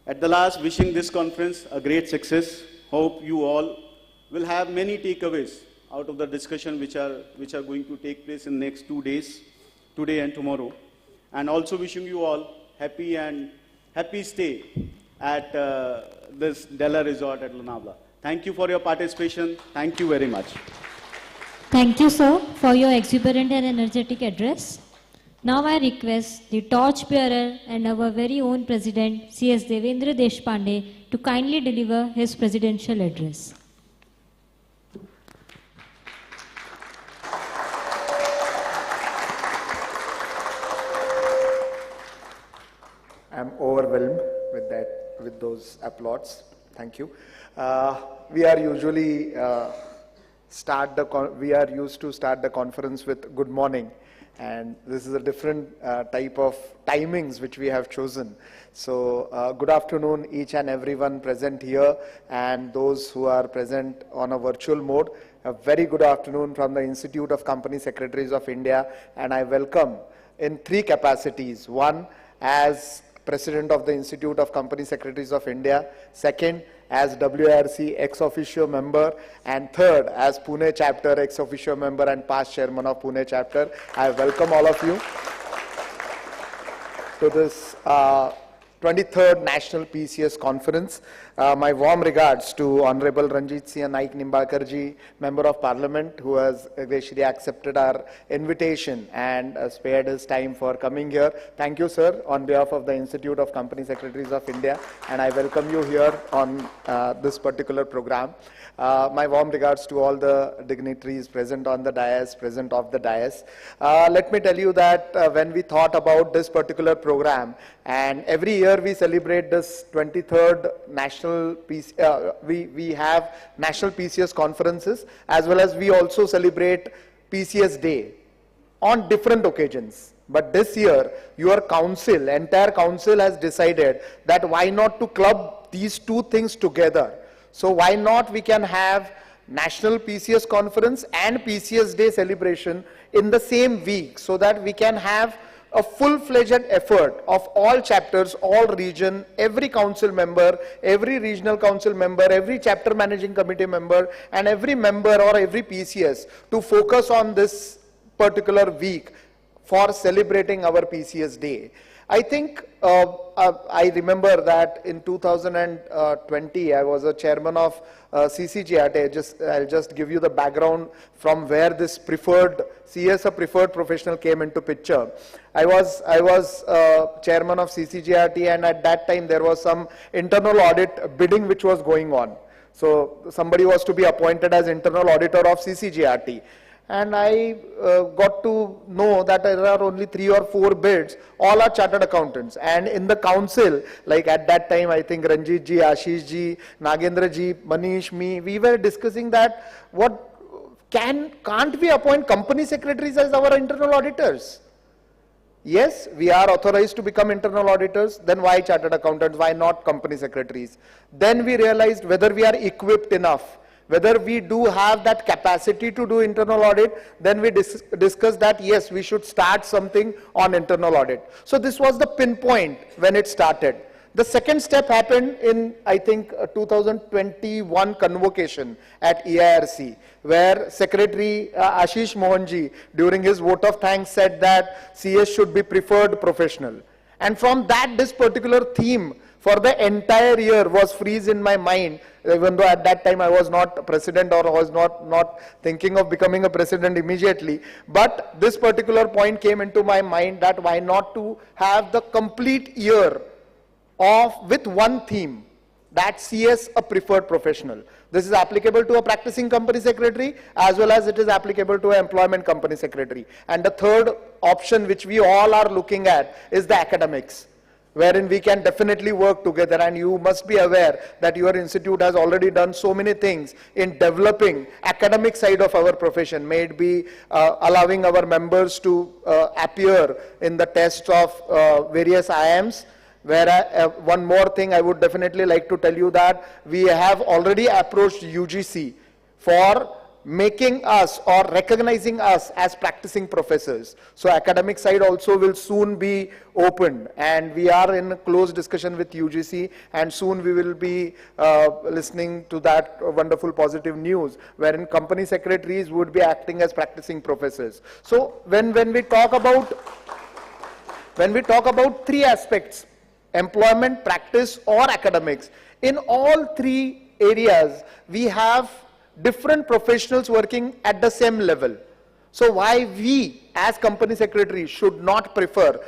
At the last, wishing this conference a great success. Hope you all will have many takeaways out of the discussion which are going to take place in the next 2 days, today and tomorrow. And also wishing you all happy stay at this Della Resort at Lonavala. Thank you for your participation. Thank you very much. Thank you, sir, for your exuberant and energetic address. Now I request the torchbearer and our very own President, C.S. Devendra Deshpande, to kindly deliver his presidential address. I'm overwhelmed with those applauds. Thank you. We are usually we are used to start the conference with good morning, and this is a different type of timings which we have chosen. So good afternoon each and everyone present here, and those who are present on a virtual mode. A very good afternoon from the Institute of Company Secretaries of India, and I welcome in three capacities. One, as President of the Institute of Company Secretaries of India. Second, as WIRC ex officio member. And third, as Pune chapter ex officio member and past chairman of Pune chapter. I welcome all of you to this 23rd National PCS Conference. My warm regards to Honorable Ranjit Singh Naik Nimbalkar ji, Member of Parliament, who has graciously accepted our invitation and spared his time for coming here. Thank you, sir, on behalf of the Institute of Company Secretaries of India, and I welcome you here on this particular program. My warm regards to all the dignitaries present on the dais, present off the dais. Let me tell you that when we thought about this particular program, and every year we celebrate this 23rd National we have National PCS conferences, as well as we also celebrate PCS Day on different occasions. But this year, your council, entire council has decided that why not to club these two things together. So why not we can have National PCS Conference and PCS Day celebration in the same week, so that we can have a full-fledged effort of all chapters, all region, every council member, every regional council member, every chapter managing committee member, and every member or every PCS to focus on this particular week for celebrating our PCS Day. I think I remember that in 2020 I was a chairman of CCGRT. I'll just give you the background from where this CS, a preferred professional, came into picture. I was chairman of CCGRT, and at that time there was some internal audit bidding which was going on. So somebody was to be appointed as internal auditor of CCGRT. And I got to know that there are only 3 or 4 bids, all are chartered accountants. And in the council, like at that time, I think Ranjit ji, Ashish ji, Nagendra ji, Manish, me, we were discussing that can't we appoint company secretaries as our internal auditors? Yes, we are authorized to become internal auditors, then why chartered accountants, why not company secretaries? Then we realized whether we are equipped enough, whether we do have that capacity to do internal audit. Then we discussed that yes, we should start something on internal audit. So this was the pinpoint when it started. The second step happened in, I think, 2021 convocation at EIRC, where Secretary Ashish Mohanji, during his vote of thanks, said that CS should be preferred professional. And from that, this particular theme for the entire year was freeze in my mind, even though at that time I was not president or was not thinking of becoming a president immediately. But this particular point came into my mind, that why not to have the complete year with one theme, that CS, a preferred professional. This is applicable to a practicing company secretary as well as it is applicable to an employment company secretary. And the third option which we all are looking at is the academics, wherein we can definitely work together. And you must be aware that your institute has already done so many things in developing academic side of our profession, may it be allowing our members to appear in the tests of various IIMs. Where one more thing I would definitely like to tell you, that we have already approached UGC for making us or recognizing us as practicing professors. So academic side also will soon be opened, and we are in close discussion with UGC, and soon we will be listening to that wonderful positive news, wherein company secretaries would be acting as practicing professors. So when we talk about 3 aspects, employment, practice, or academics. In all three areas, we have different professionals working at the same level. So why we as company secretary should not prefer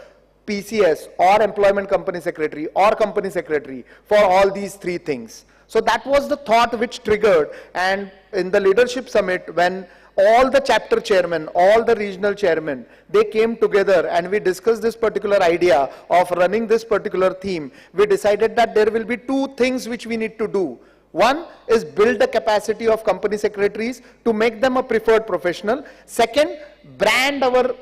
PCS or employment company secretary or company secretary for all these three things. So that was the thought which triggered, and in the leadership summit, when all the chapter chairmen, all the regional chairmen, they came together and we discussed this particular idea of running this particular theme. We decided that there will be two things which we need to do. One is build the capacity of company secretaries to make them a preferred professional. Second, brand our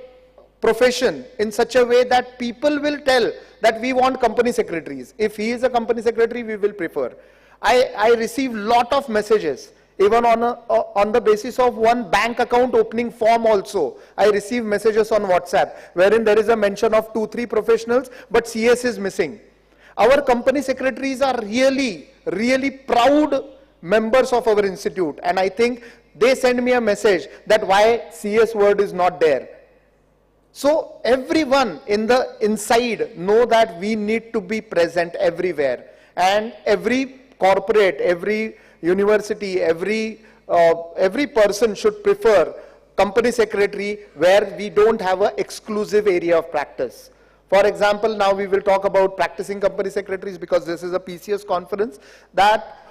profession in such a way that people will tell that we want company secretaries. If he is a company secretary, we will prefer. I received lot of messages, even on the basis of one bank account opening form also. I received messages on WhatsApp wherein there is a mention of 2-3 professionals, but CS is missing. Our company secretaries are really, really proud members of our institute, and I think they send me a message that why CS word is not there. So everyone in the inside know that we need to be present everywhere, and every corporate, every university, every person should prefer company secretary where we don't have an exclusive area of practice. For example, now we will talk about practicing company secretaries because this is a PCS conference. That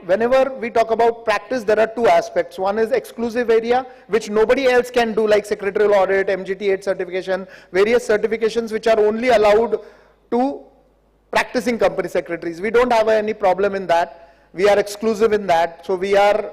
whenever we talk about practice, there are two aspects. One is exclusive area, which nobody else can do, like secretarial audit, MGT8 certification, various certifications which are only allowed to practicing company secretaries. We don't have any problem in that. We are exclusive in that. So we are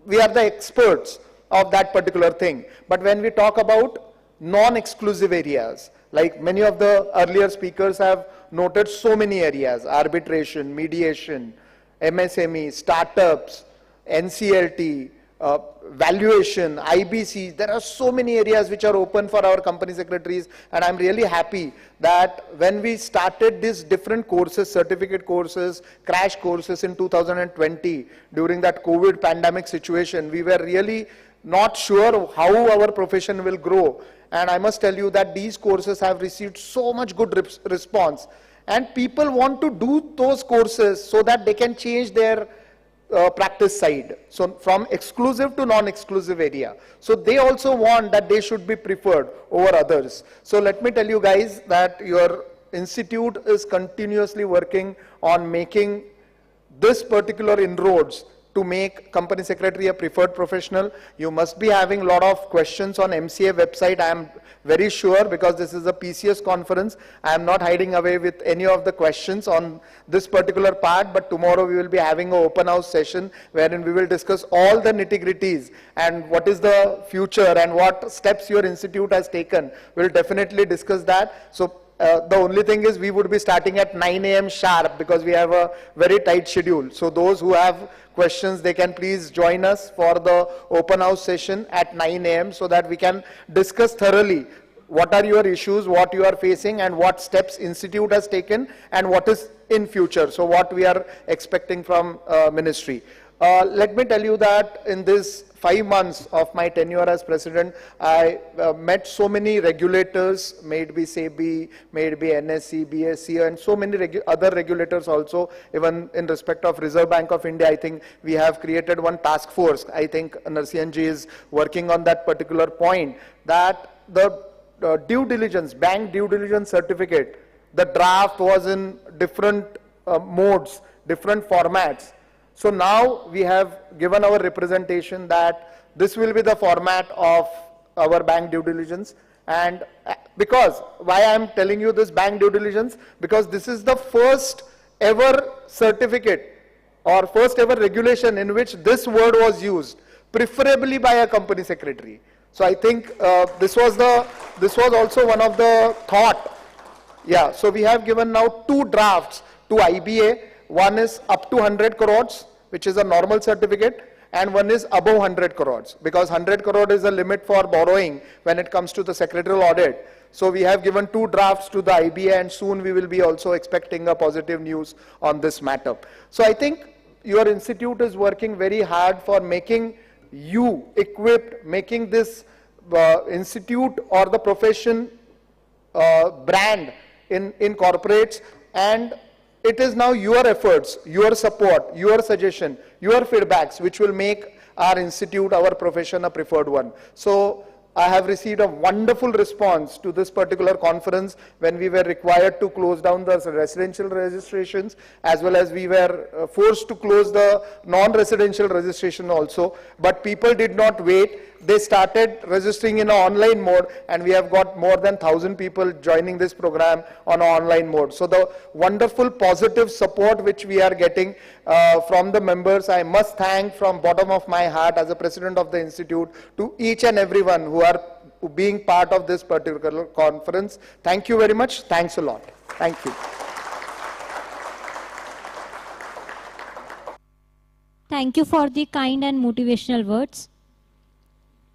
the experts of that particular thing. But when we talk about non-exclusive areas, like many of the earlier speakers have noted so many areas: arbitration, mediation, MSME, startups, NCLT, valuation, IBC. There are so many areas which are open for our company secretaries, and I'm really happy that when we started these different courses, certificate courses, crash courses in 2020, during that COVID pandemic situation, we were really not sure how our profession will grow. And I must tell you that these courses have received so much good response. And people want to do those courses so that they can change their practice side. So from exclusive to non-exclusive area. So they also want that they should be preferred over others. So let me tell you guys that your institute is continuously working on making this particular inroads to make company secretary a preferred professional. You must be having a lot of questions on MCA website. I am very sure, because this is a PCS conference. I am not hiding away with any of the questions on this particular part, but tomorrow we will be having an open house session wherein we will discuss all the nitty-gritties and what is the future and what steps your institute has taken. We will definitely discuss that. So the only thing is we would be starting at 9 a.m. sharp because we have a very tight schedule. So those who have questions, they can please join us for the open house session at 9 a.m. so that we can discuss thoroughly what are your issues, what you are facing, and what steps institute has taken and what is in future. So what we are expecting from ministry. Let me tell you that in this 5 months of my tenure as president, I met so many regulators, may it be SEBI, may it be NSE, BSE, and so many other regulators also. Even in respect of Reserve Bank of India, I think we have created one task force. I think Narsihanji is working on that particular point, that the due diligence, bank due diligence certificate, the draft was in different modes, different formats. So now we have given our representation that this will be the format of our bank due diligence. And because, why I am telling you this bank due diligence, because this is the first ever certificate or first ever regulation in which this word was used, preferably by a company secretary. So I think this was also one of the thought. Yeah, so we have given now 2 drafts to IBA. One is up to 100 crores, which is a normal certificate, and one is above 100 crores, because 100 crore is a limit for borrowing when it comes to the secretarial audit. So we have given 2 drafts to the IBA, and soon we will be also expecting a positive news on this matter. So I think your institute is working very hard for making you equipped, making this institute or the profession brand in corporates, And it is now your efforts, your support, your suggestion, your feedbacks which will make our institute, our profession a preferred one. So I have received a wonderful response to this particular conference when we were required to close down the residential registrations, as well as we were forced to close the non-residential registration also. But people did not wait. They started registering in an online mode, and we have got more than 1,000 people joining this program on an online mode. So the wonderful positive support which we are getting from the members, I must thank from bottom of my heart as a president of the institute to each and everyone who are being part of this particular conference. Thank you very much. Thanks a lot. Thank you. Thank you for the kind and motivational words.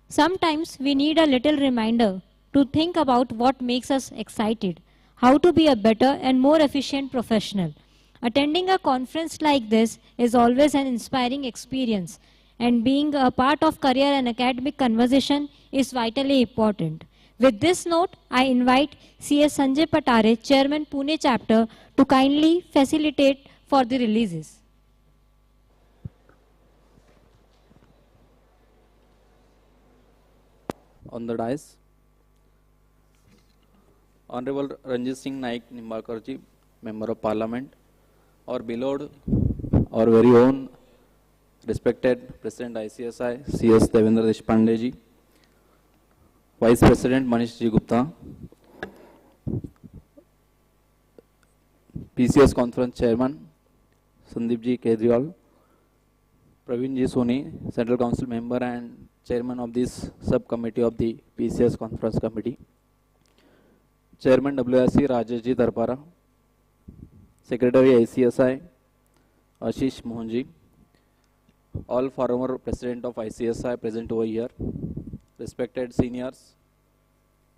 Sometimes we need a little reminder to think about what makes us excited, how to be a better and more efficient professional. Attending a conference like this is always an inspiring experience, and being a part of career and academic conversation is vitally important. With this note, I invite CS Sanjay Patare, Chairman Pune Chapter, to kindly facilitate for the releases. On the dais, Honorable Ranjit Singh Naik Nimbalkarji, Member of Parliament, our beloved, our very own respected President ICSI, CS Devendra Deshpande ji, Vice President Manish Ji Gupta, PCS Conference Chairman Sandeep Ji Kedriwal, Praveen Ji Soni, Central Council Member and Chairman of this subcommittee of the PCS Conference Committee, Chairman WRC Rajesh Ji Tarpara, Secretary ICSI Ashish Mohanji, all former President of ICSI present over here, respected seniors,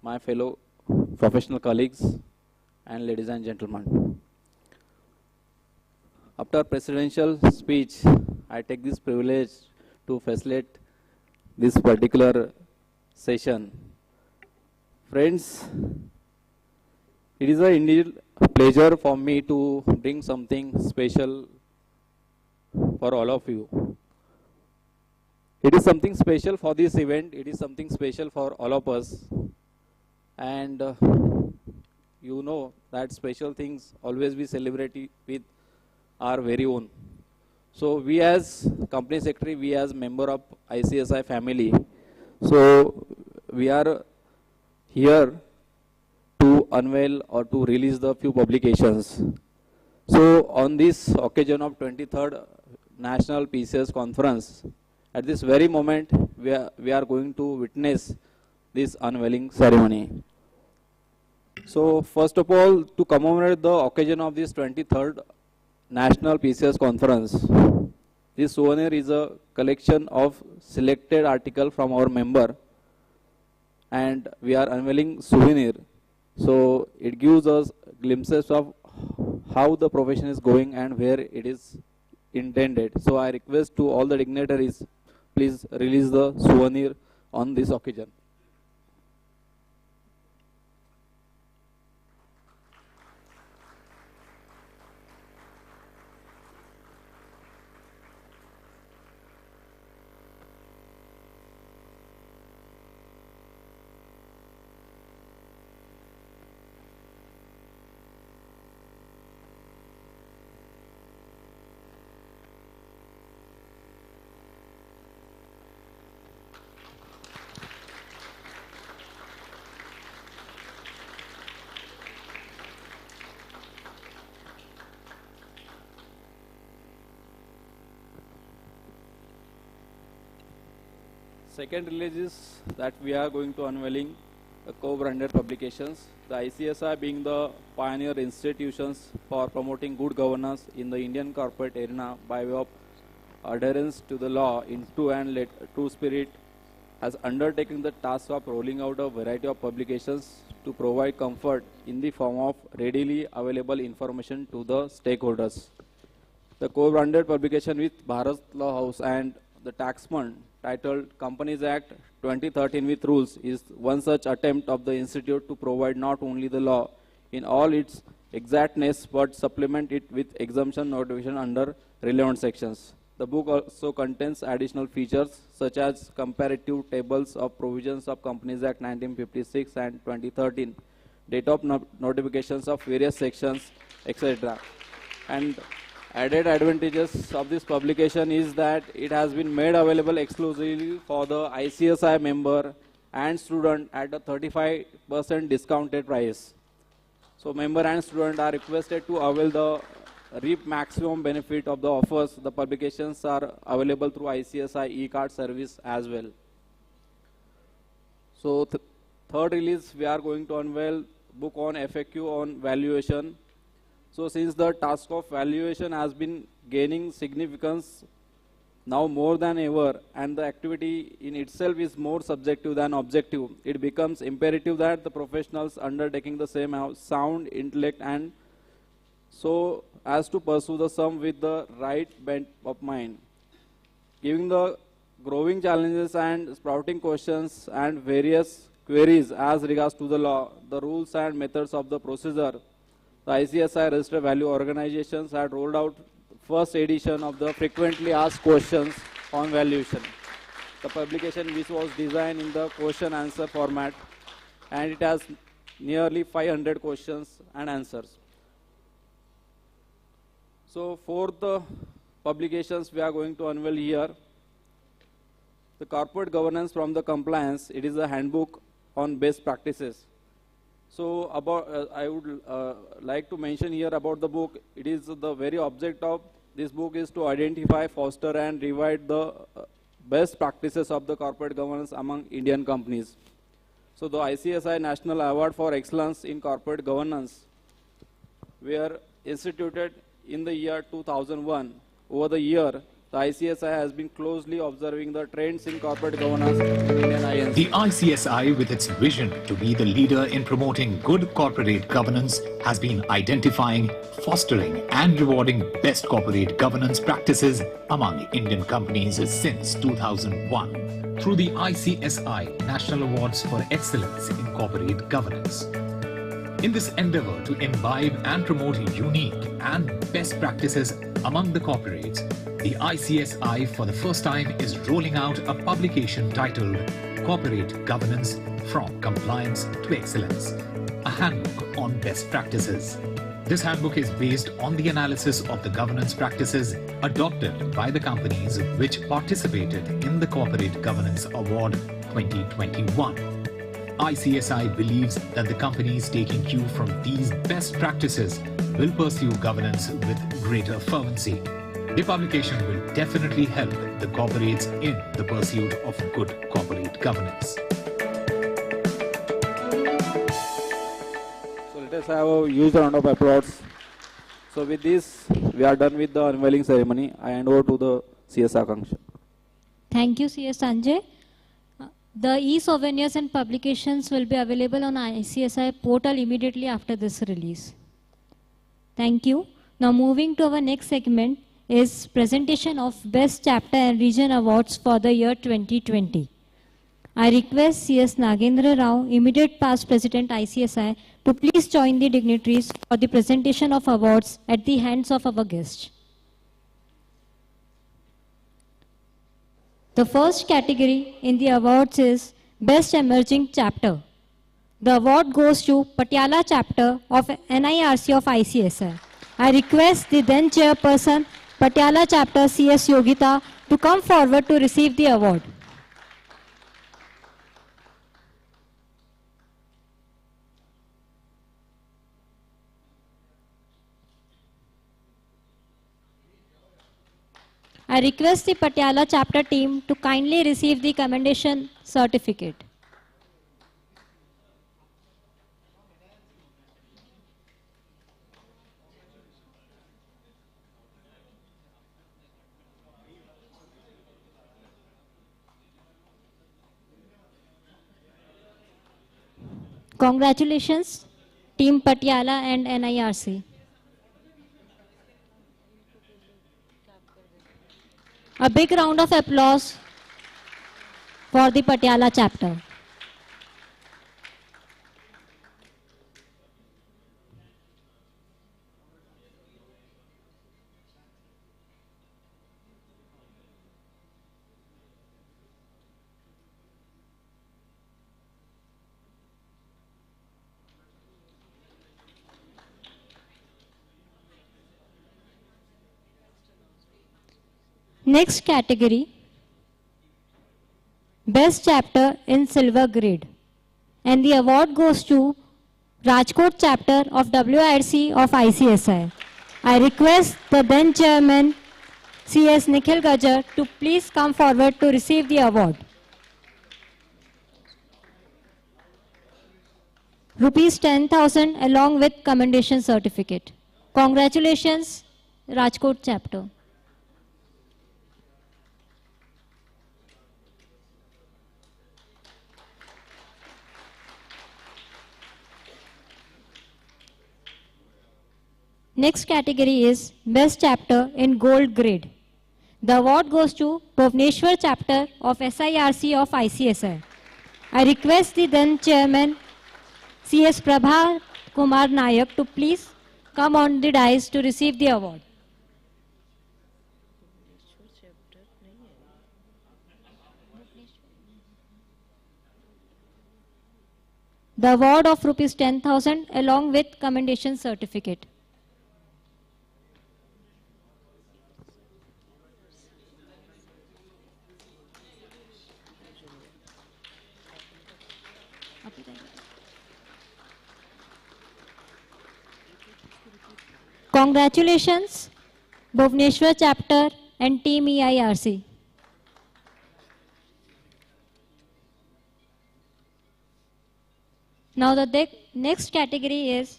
my fellow professional colleagues, and ladies and gentlemen. After presidential speech, I take this privilege to facilitate this particular session. Friends, it is indeed a pleasure for me to bring something special for all of you. It is something special for this event, it is something special for all of us. And you know that special things always we celebrate with our very own. So we as company secretary, we as member of ICSI family, so we are here to unveil or to release the few publications. So on this occasion of 23rd National PCS Conference, at this very moment, we are going to witness this unveiling ceremony. So first of all, to commemorate the occasion of this 23rd National PCS Conference, this souvenir is a collection of selected articles from our member, and we are unveiling souvenir. So it gives us glimpses of how the profession is going and where it is intended. So I request to all the dignitaries, please release the souvenir on this occasion. Second release is that we are going to unveiling co-branded publications. The ICSI being the pioneer institutions for promoting good governance in the Indian corporate arena by way of adherence to the law in true and true spirit, has undertaken the task of rolling out a variety of publications to provide comfort in the form of readily available information to the stakeholders. The co-branded publication with Bharat Law House and the Taxman titled Companies Act 2013 with Rules is one such attempt of the Institute to provide not only the law in all its exactness but supplement it with exemption notification under relevant sections. The book also contains additional features such as comparative tables of provisions of Companies Act 1956 and 2013, date of notifications of various sections, etc. And added advantages of this publication is that it has been made available exclusively for the ICSI member and student at a 35% discounted price. So member and student are requested to avail the reap maximum benefit of the offers. The publications are available through ICSI e-card service as well. So third release, we are going to unveil book on FAQ on valuation. So since the task of valuation has been gaining significance now more than ever, and the activity in itself is more subjective than objective, it becomes imperative that the professionals undertaking the same have sound intellect and so as to pursue the sum with the right bent of mind. Given the growing challenges and sprouting questions and various queries as regards to the law, the rules and methods of the procedure, the ICSI Registered Value Organizations had rolled out first edition of the frequently asked questions on valuation. The publication, which was designed in the question answer format, and it has nearly 500 questions and answers. So fourth publications we are going to unveil here. The corporate governance from the compliance, it is a handbook on best practices. So about, I would like to mention here about the book. It is the very object of this book is to identify, foster and revive the best practices of the corporate governance among Indian companies. So the ICSI National Award for Excellence in Corporate Governance were instituted in the year 2001. Over the year, the ICSI has been closely observing the trends in corporate governance in Indian INC. The ICSI, with its vision to be the leader in promoting good corporate governance, has been identifying, fostering and rewarding best corporate governance practices among Indian companies since 2001 through the ICSI National Awards for Excellence in Corporate Governance. In this endeavor to imbibe and promote unique and best practices among the corporates, the ICSI for the first time is rolling out a publication titled Corporate Governance from Compliance to Excellence, a handbook on best practices. This handbook is based on the analysis of the governance practices adopted by the companies which participated in the Corporate Governance Award 2021. ICSI believes that the companies taking cue from these best practices will pursue governance with greater fervency. The publication will definitely help the corporates in the pursuit of good corporate governance. So let us have a huge round of applause. So with this, we are done with the unveiling ceremony. I hand over to the CS Akanksha. Thank you, CS Sanjay. The e-souvenirs and publications will be available on ICSI portal immediately after this release. Thank you. Now moving to our next segment is presentation of Best Chapter and Region Awards for the year 2020. I request CS Nagendra Rao, immediate past President ICSI, to please join the dignitaries for the presentation of awards at the hands of our guests. The first category in the awards is Best Emerging Chapter. The award goes to Patiala chapter of NIRC of ICSI. I request the then chairperson, Patiala chapter CS Yogita, to come forward to receive the award. I request the Patiala chapter team to kindly receive the commendation certificate. Congratulations, Team Patiala and NIRC. A big round of applause for the Patiala chapter. Next category, Best Chapter in Silver Grade. And the award goes to Rajkot chapter of WIRC of ICSI. I request the then chairman CS Nikhil Gajar to please come forward to receive the award. Rupees 10,000 along with commendation certificate. Congratulations, Rajkot chapter. Next category is Best Chapter in Gold Grade. The award goes to Bhubaneswar chapter of SIRC of ICSI. I request the then chairman CS Prabha Kumar Nayak to please come on the dais to receive the award. The award of rupees 10,000 along with commendation certificate. Congratulations, Bhubaneswar chapter and team EIRC. Now the next category is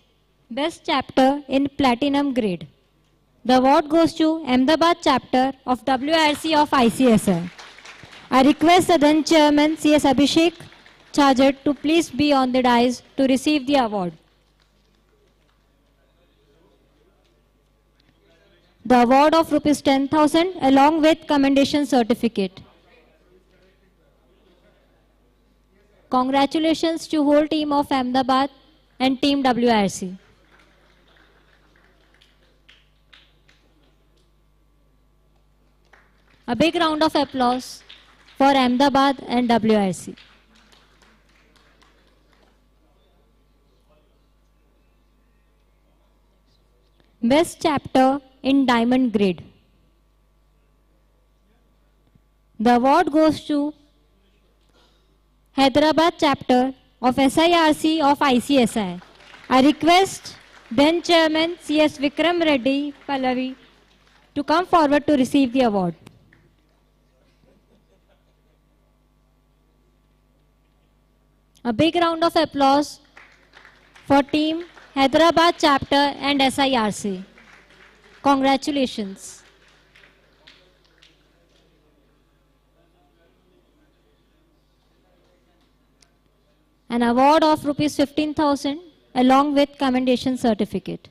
Best Chapter in Platinum Grade. The award goes to Ahmedabad chapter of WIRC of ICSI. I request the then chairman CS Abhishek Chajat to please be on the dais to receive the award. The award of rupees 10,000 along with commendation certificate. Congratulations to whole team of Ahmedabad and team WIRC. A big round of applause for Ahmedabad and WIRC. Best Chapter in Diamond Grade. The award goes to Hyderabad chapter of SIRC of ICSI. I request then Chairman CS Vikram Reddy Pallavi to come forward to receive the award. A big round of applause for team Hyderabad chapter and SIRC. Congratulations. An award of rupees 15,000 along with commendation certificate.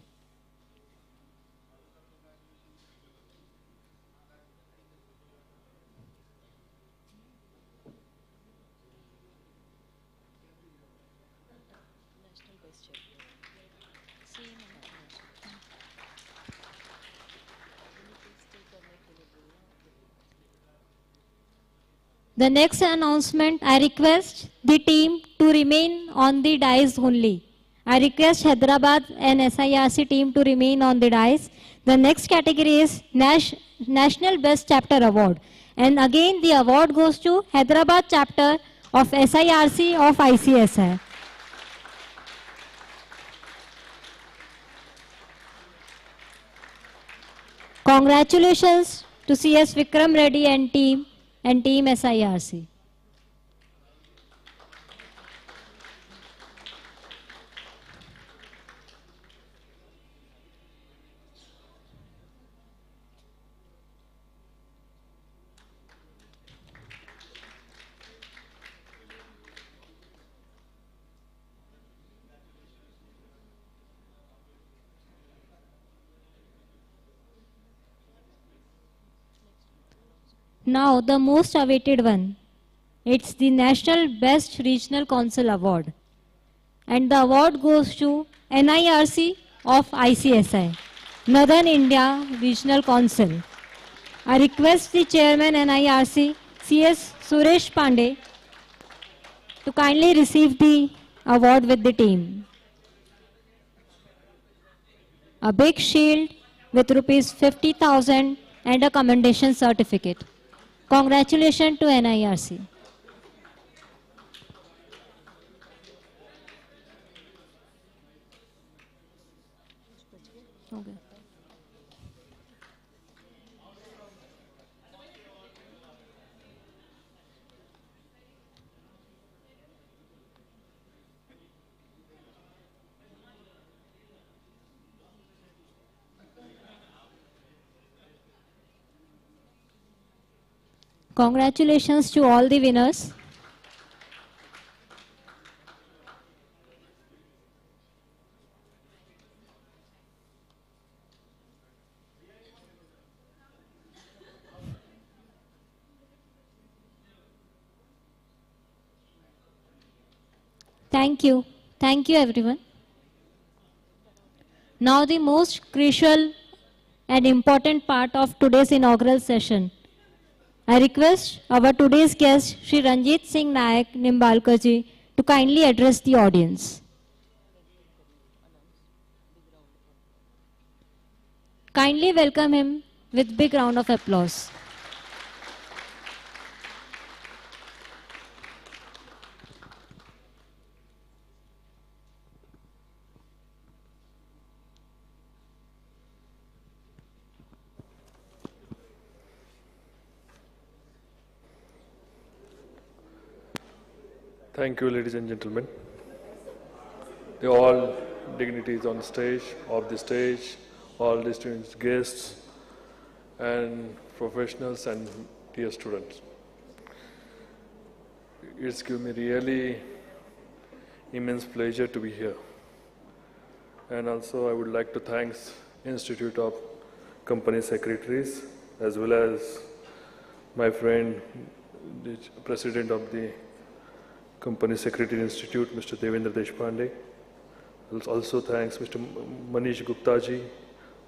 The next announcement, I request the team to remain on the dais only. I request Hyderabad and SIRC team to remain on the dais. The next category is National Best Chapter Award. And again, the award goes to Hyderabad chapter of SIRC of ICSI. Congratulations to CS Vikram Reddy and team SIRC. Now the most awaited one. It's the National Best Regional Council Award. And the award goes to NIRC of ICSI, Northern India Regional Council. I request the Chairman NIRC, CS Suresh Pandey, to kindly receive the award with the team. A big shield with rupees 50,000 and a commendation certificate. Congratulations to NIRC. Okay. Congratulations to all the winners. Thank you. Thank you, everyone. Now the most crucial and important part of today's inaugural session. I request our today's guest, Shri Ranjit Singh Nayak Nimbalkar ji, to kindly address the audience. Kindly welcome him with big round of applause. Thank you, ladies and gentlemen. All dignitaries on stage, off the stage, all distinguished guests, and professionals and dear students. It's given me really immense pleasure to be here. And also I would like to thank Institute of Company Secretaries as well as my friend, the President of the Company Secretary Institute, Mr. Devendra Deshpande. Also thanks Mr. Manish Gupta ji,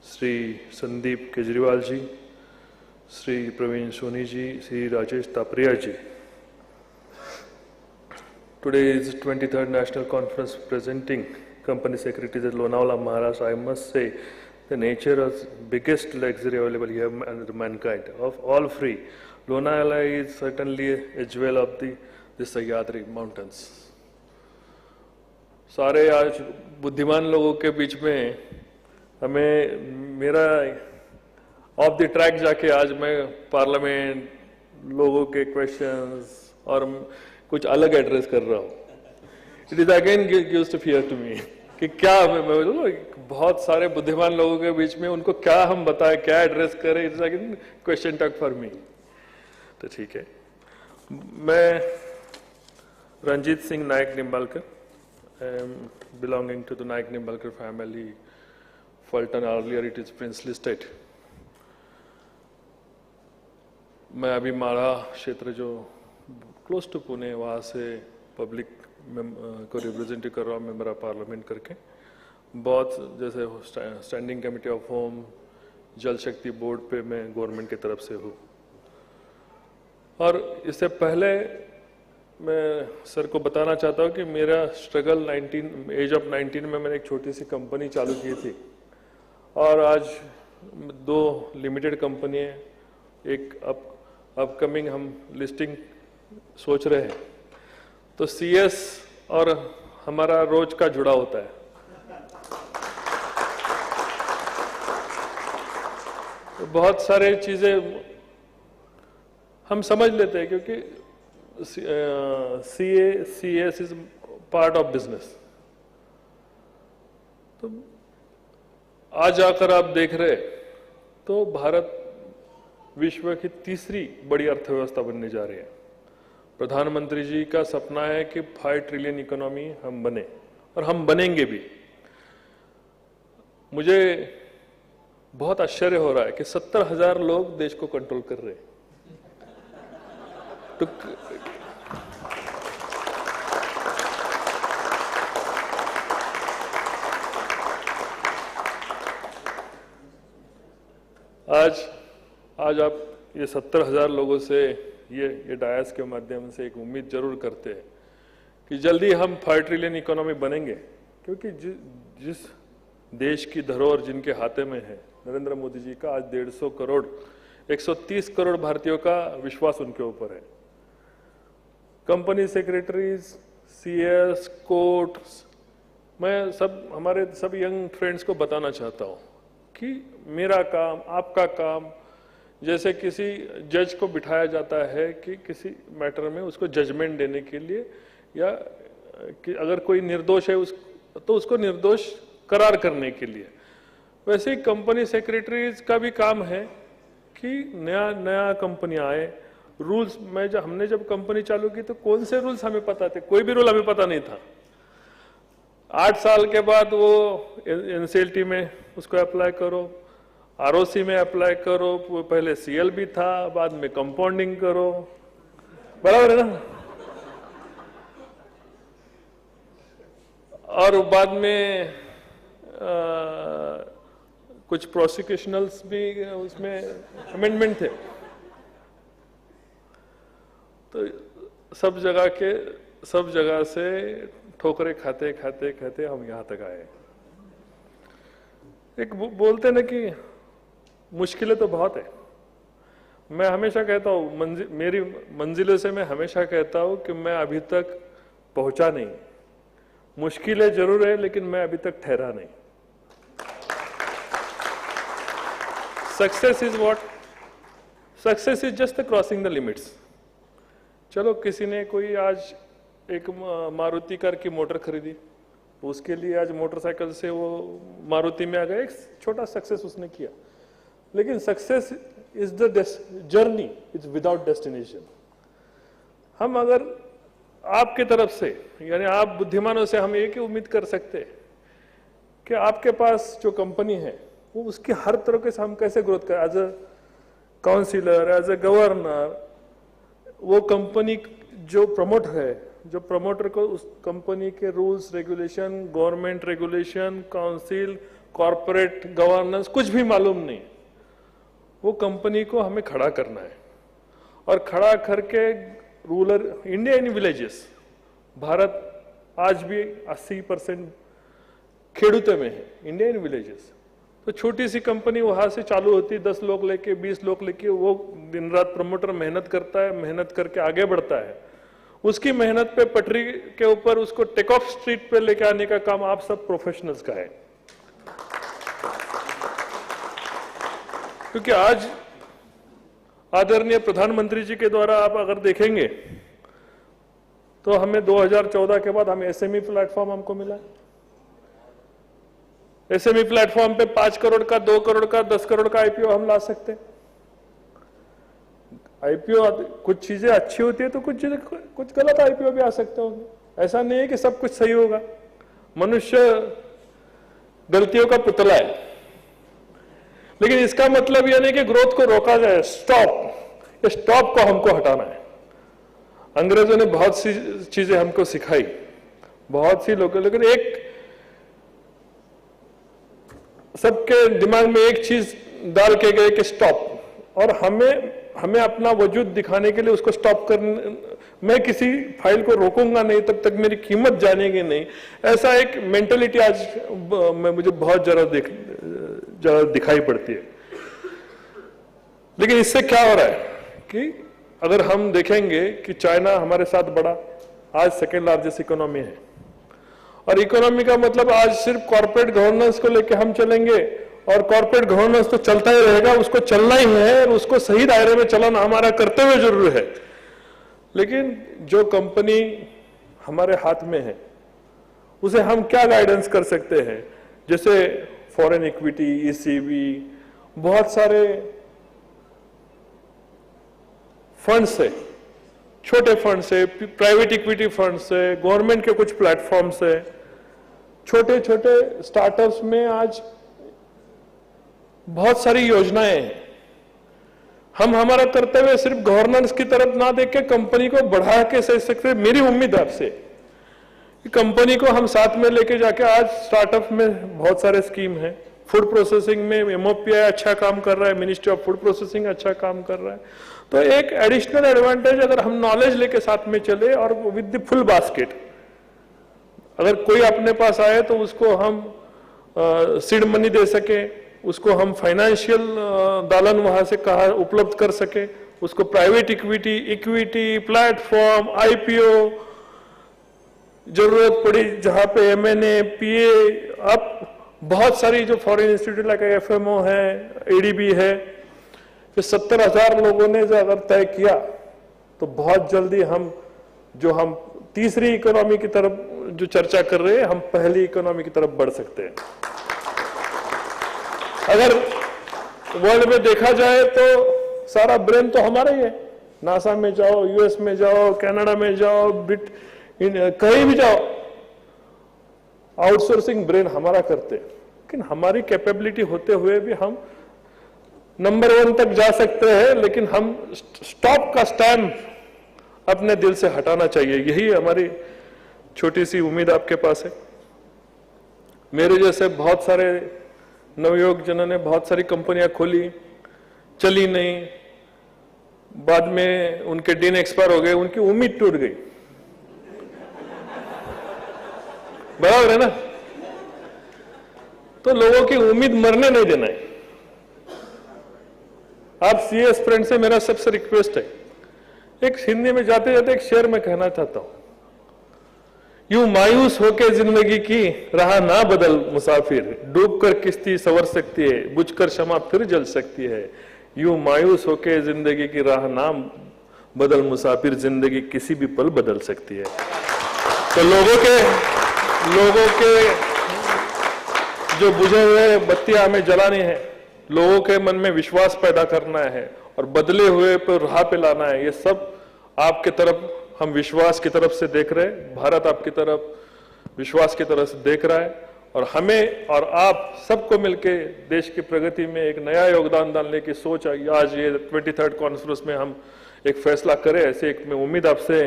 Sri Sandeep Kejriwal ji, Sri Praveen Soni ji, Sri Rajesh Tapriya ji. Today is 23rd National Conference presenting Company Secretaries at Lonavala, Maharashtra. I must say the nature of biggest luxury available here under mankind, of all free. Lonavala is certainly a jewel of the Sahyadri mountains. सारे आज बुद्धिमान लोगों के बीच में हमें मेरा of the track जाके आज मैं पार्लियामेंट लोगों के क्वेश्चंस और कुछ अलग एड्रेस कर रहा हूँ. It is again gives to fear to me कि क्या मैं बहुत सारे बुद्धिमान लोगों के बीच में उनको क्या हम बताएं, क्या एड्रेस करें. इट इज अगेन क्वेश्चन टक फॉर मी. तो ठीक है, मैं Ranjit Singh Nayak Nimbalkar. I am belonging to the Nayak Nimbalkar family. Fulton, earlier it is princely state. मैं अभी माड़ा क्षेत्र जो क्लोज टू पुणे वहाँ से पब्लिक को रिप्रेजेंट कर रहा हूँ, मेंबर ऑफ पार्लियामेंट करके. बहुत जैसे स्टैंडिंग कमेटी ऑफ होम, जल शक्ति बोर्ड पे मैं गवर्नमेंट की तरफ से हूँ. और इससे पहले मैं सर को बताना चाहता हूँ कि मेरा स्ट्रगल एज ऑफ 19 में मैंने एक छोटी सी कंपनी चालू की थी और आज 2 लिमिटेड कंपनी है. एक अपकमिंग हम लिस्टिंग सोच रहे हैं. तो सीएस और हमारा रोज का जुड़ा होता है. तो बहुत सारे चीजें हम समझ लेते हैं क्योंकि CS is part of business. तो आज आकर आप देख रहे तो भारत विश्व की तीसरी बड़ी अर्थव्यवस्था बनने जा रही है. प्रधानमंत्री जी का सपना है कि 5 ट्रिलियन इकोनॉमी हम बने और हम बनेंगे भी. मुझे बहुत आश्चर्य हो रहा है कि 70,000 लोग देश को कंट्रोल कर रहे हैं. तो आज आप ये 70,000 लोगों से ये डायस के माध्यम से एक उम्मीद जरूर करते हैं कि जल्दी हम 5 ट्रिलियन इकोनॉमी बनेंगे. क्योंकि जिस देश की धरोहर जिनके हाथे में है, नरेंद्र मोदी जी का आज 150 करोड़ 130 करोड़ भारतीयों का विश्वास उनके ऊपर है। कंपनी सेक्रेटरीज, सीएस, कोर्ट्स, मैं हमारे सब यंग फ्रेंड्स को बताना चाहता हूँ कि मेरा काम, आपका काम, जैसे किसी जज को बिठाया जाता है कि किसी मैटर में उसको जजमेंट देने के लिए, या कि अगर कोई निर्दोष है तो उसको निर्दोष करार करने के लिए, वैसे ही कंपनी सेक्रेटरीज का भी काम है कि नया नया कंपनी आए, रूल्स में हमने जब कंपनी चालू की तो कौन से रूल्स हमें पता थे? कोई भी रूल हमें पता नहीं था। 8 साल के बाद वो एनसीएलटी में उसको अप्लाई करो, आरओसी में अप्लाई करो, पहले सीएलबी था, बाद में कंपाउंडिंग करो, बराबर है ना? और बाद में कुछ प्रोसिक्यूशनल्स भी उसमें अमेंडमेंट थे। तो सब जगह से ठोकरे खाते खाते खाते हम यहां तक आए। एक बोलते ना कि मुश्किलें तो बहुत है। मैं हमेशा कहता हूं, मेरी मंजिलों से मैं हमेशा कहता हूं कि मैं अभी तक पहुंचा नहीं। मुश्किलें जरूर है, लेकिन मैं अभी तक ठहरा नहीं। Success is what? Success is just crossing the limits. चलो, किसी ने कोई आज एक मारुति कार की मोटर खरीदी, उसके लिए आज मोटरसाइकिल से वो मारुति में आ गया, एक छोटा सक्सेस उसने किया। लेकिन success is the journey, is without destination. हम अगर आपके तरफ से, यानी आप बुद्धिमानों से, हम एक ही उम्मीद कर सकते हैं कि आपके पास जो कंपनी है वो उसकी हर तरीके से हम कैसे ग्रोथ करें। As a councillor, as a governor, वो कंपनी जो प्रमोटर को उस कंपनी के rules regulation, government regulation, council, corporate governance कुछ भी मालूम नहीं। वो कंपनी को हमें खड़ा करना है, और खड़ा करके rural India in villages, Bharat आज भी 80% खेडूते में है, इंडिया इन विलेजेस। तो छोटी सी कंपनी वहां से चालू होती है, 10 लोग लेके, 20 लोग लेके, वो दिन रात प्रमोटर मेहनत करता है, मेहनत करके आगे बढ़ता है। उसकी मेहनत पे पटरी के ऊपर उसको टेक ऑफ स्ट्रीट पे लेके आने का काम आप सब प्रोफेशनल्स का है। क्योंकि आज आदरणीय प्रधानमंत्री जी के द्वारा आप अगर देखेंगे तो हमें 2014 के बाद हमें एसएमई प्लेटफॉर्म हमको मिला। एसएमई प्लेटफॉर्म पे 5 करोड़ का, 2 करोड़ का, 10 करोड़ का आईपीओ हम ला सकते हैं। आईपीओ, कुछ चीजें अच्छी होती है तो कुछ गलत आईपीओ भी आ सकते होंगे। ऐसा नहीं है कि सब कुछ सही होगा। मनुष्य गलतियों का पुतला है। लेकिन इसका मतलब यह नहीं कि ग्रोथ को रोका जाए। स्टॉप, इस स्टॉप को हमको हटाना है। अंग्रेजों ने बहुत सी चीजें हमको सिखाई, बहुत सी लोगों, लेकिन एक सबके दिमाग में एक चीज डाल के गए कि स्टॉप। और हमें अपना वजूद दिखाने के लिए उसको स्टॉप करने, मैं किसी फाइल को रोकूंगा नहीं तब तक मेरी कीमत जानेगी नहीं, ऐसा एक मेंटेलिटी आज मुझे बहुत ज्यादा दिखाई पड़ती है। लेकिन इससे क्या हो रहा है कि अगर हम देखेंगे कि चाइना हमारे साथ बड़ा, आज सेकेंड लार्जेस्ट इकोनॉमी है। और इकोनॉमी का मतलब आज सिर्फ कॉर्पोरेट गवर्नेंस को लेकर हम चलेंगे, और कॉर्पोरेट गवर्नेंस तो चलता ही रहेगा, उसको चलना ही है, और उसको सही दायरे में चलाना हमारा कर्तव्य जरूर है। लेकिन जो कंपनी हमारे हाथ में है उसे हम क्या गाइडेंस कर सकते हैं? जैसे फॉरेन इक्विटी, ईसीबी, बहुत सारे फंड्स है, छोटे फंड्स है, प्राइवेट इक्विटी फंड्स है, गवर्नमेंट के कुछ प्लेटफॉर्म्स है, छोटे छोटे स्टार्टअप्स में आज बहुत सारी योजनाएं हैं। हम हमारा कर्तव्य सिर्फ गवर्नेंस की तरफ ना देख के कंपनी को बढ़ा के सह सकते। मेरी उम्मीद आपसे कि कंपनी को हम साथ में लेके जाके, आज स्टार्टअप में बहुत सारे स्कीम है, फूड प्रोसेसिंग में एमओपीआई अच्छा काम कर रहा है, मिनिस्ट्री ऑफ फूड प्रोसेसिंग अच्छा काम कर रहा है। तो एक एडिशनल एडवांटेज अगर हम नॉलेज लेके साथ में चले और विद द फुल बास्केट, अगर कोई अपने पास आए तो उसको हम सीड मनी दे सके, उसको हम फाइनेंशियल दालन वहां से कहाँ उपलब्ध कर सके, उसको प्राइवेट इक्विटी प्लेटफॉर्म, आईपीओ, जरूरत पड़ी जहां पे एमएनए, पीए, अब बहुत सारी जो फॉरेन इंस्टीट्यूट लाइक एफएमओ है, एडीबी है, ये 70,000 लोगों ने जो अगर तय किया तो बहुत जल्दी हम तीसरी इकोनॉमी की तरफ जो चर्चा कर रहे हैं, हम पहली इकोनॉमी की तरफ बढ़ सकते हैं। अगर वर्ल्ड में देखा जाए तो सारा ब्रेन तो हमारा ही है। नासा में जाओ, यूएस में जाओ, कनाडा में जाओ, कहीं भी जाओ, आउटसोर्सिंग ब्रेन हमारा करते हैं। लेकिन हमारी कैपेबिलिटी होते हुए भी हम नंबर 1 तक जा सकते हैं, लेकिन हम स्टॉप का स्टैम्प अपने दिल से हटाना चाहिए। यही हमारी छोटी सी उम्मीद आपके पास है। मेरे जैसे बहुत सारे नवयुवक जनों ने बहुत सारी कंपनियां खोली, चली नहीं, बाद में उनके दिन एक्सपायर हो गए, उनकी उम्मीद टूट गई। बराबर है ना? तो लोगों की उम्मीद मरने नहीं देना है। आप सीएस फ्रेंड से मेरा सबसे रिक्वेस्ट है, एक हिंदी में जाते जाते एक शेर में कहना चाहता हूं, यूं मायूस होकर जिंदगी की राह ना बदल मुसाफिर, डूबकर किश्ती संवर सकती है, बुझकर शमा फिर जल सकती है। यूं मायूस होकर जिंदगी की राह ना बदल मुसाफिर, जिंदगी किसी भी पल बदल सकती है। तो लोगों के जो बुझे हुए बत्तियां हमें जलानी है, लोगों के मन में विश्वास पैदा करना है और बदले हुए पर राह पे लाना है। ये सब आपके तरफ, हम विश्वास की तरफ से देख रहे हैं, भारत आपकी तरफ विश्वास की तरफ से देख रहा है, और हमें और आप सबको मिलके देश की प्रगति में एक नया योगदान डालने की सोच आज ये 23rd कॉन्फ्रेंस में हम एक फैसला करें, ऐसे एक मैं उम्मीद आपसे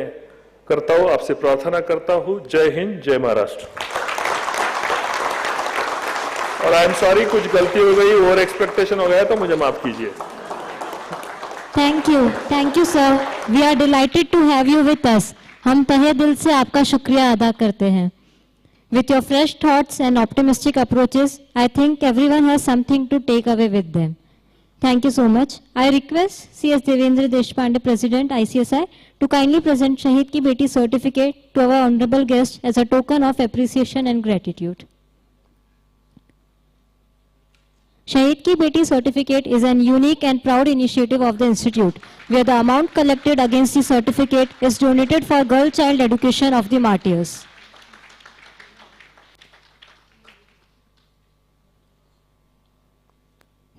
करता हूं, आपसे प्रार्थना करता हूं। जय हिंद, जय महाराष्ट्र। और आई एम सॉरी, कुछ गलती हो गई, ओवर एक्सपेक्टेशन हो गया तो मुझे माफ कीजिए। Thank you sir, we are delighted to have you with us. हम तहे दिल से आपका शुक्रिया अदा करते हैं। With your fresh thoughts and optimistic approaches, I think everyone has something to take away with them. Thank you so much. I request CS Devendra Deshpande, President ICSI, to kindly present Shahid Ki Beti certificate to our honorable guest as a token of appreciation and gratitude. Shahid Ki Beti certificate is an unique and proud initiative of the institute, where the amount collected against the certificate is donated for girl child education of the martyrs.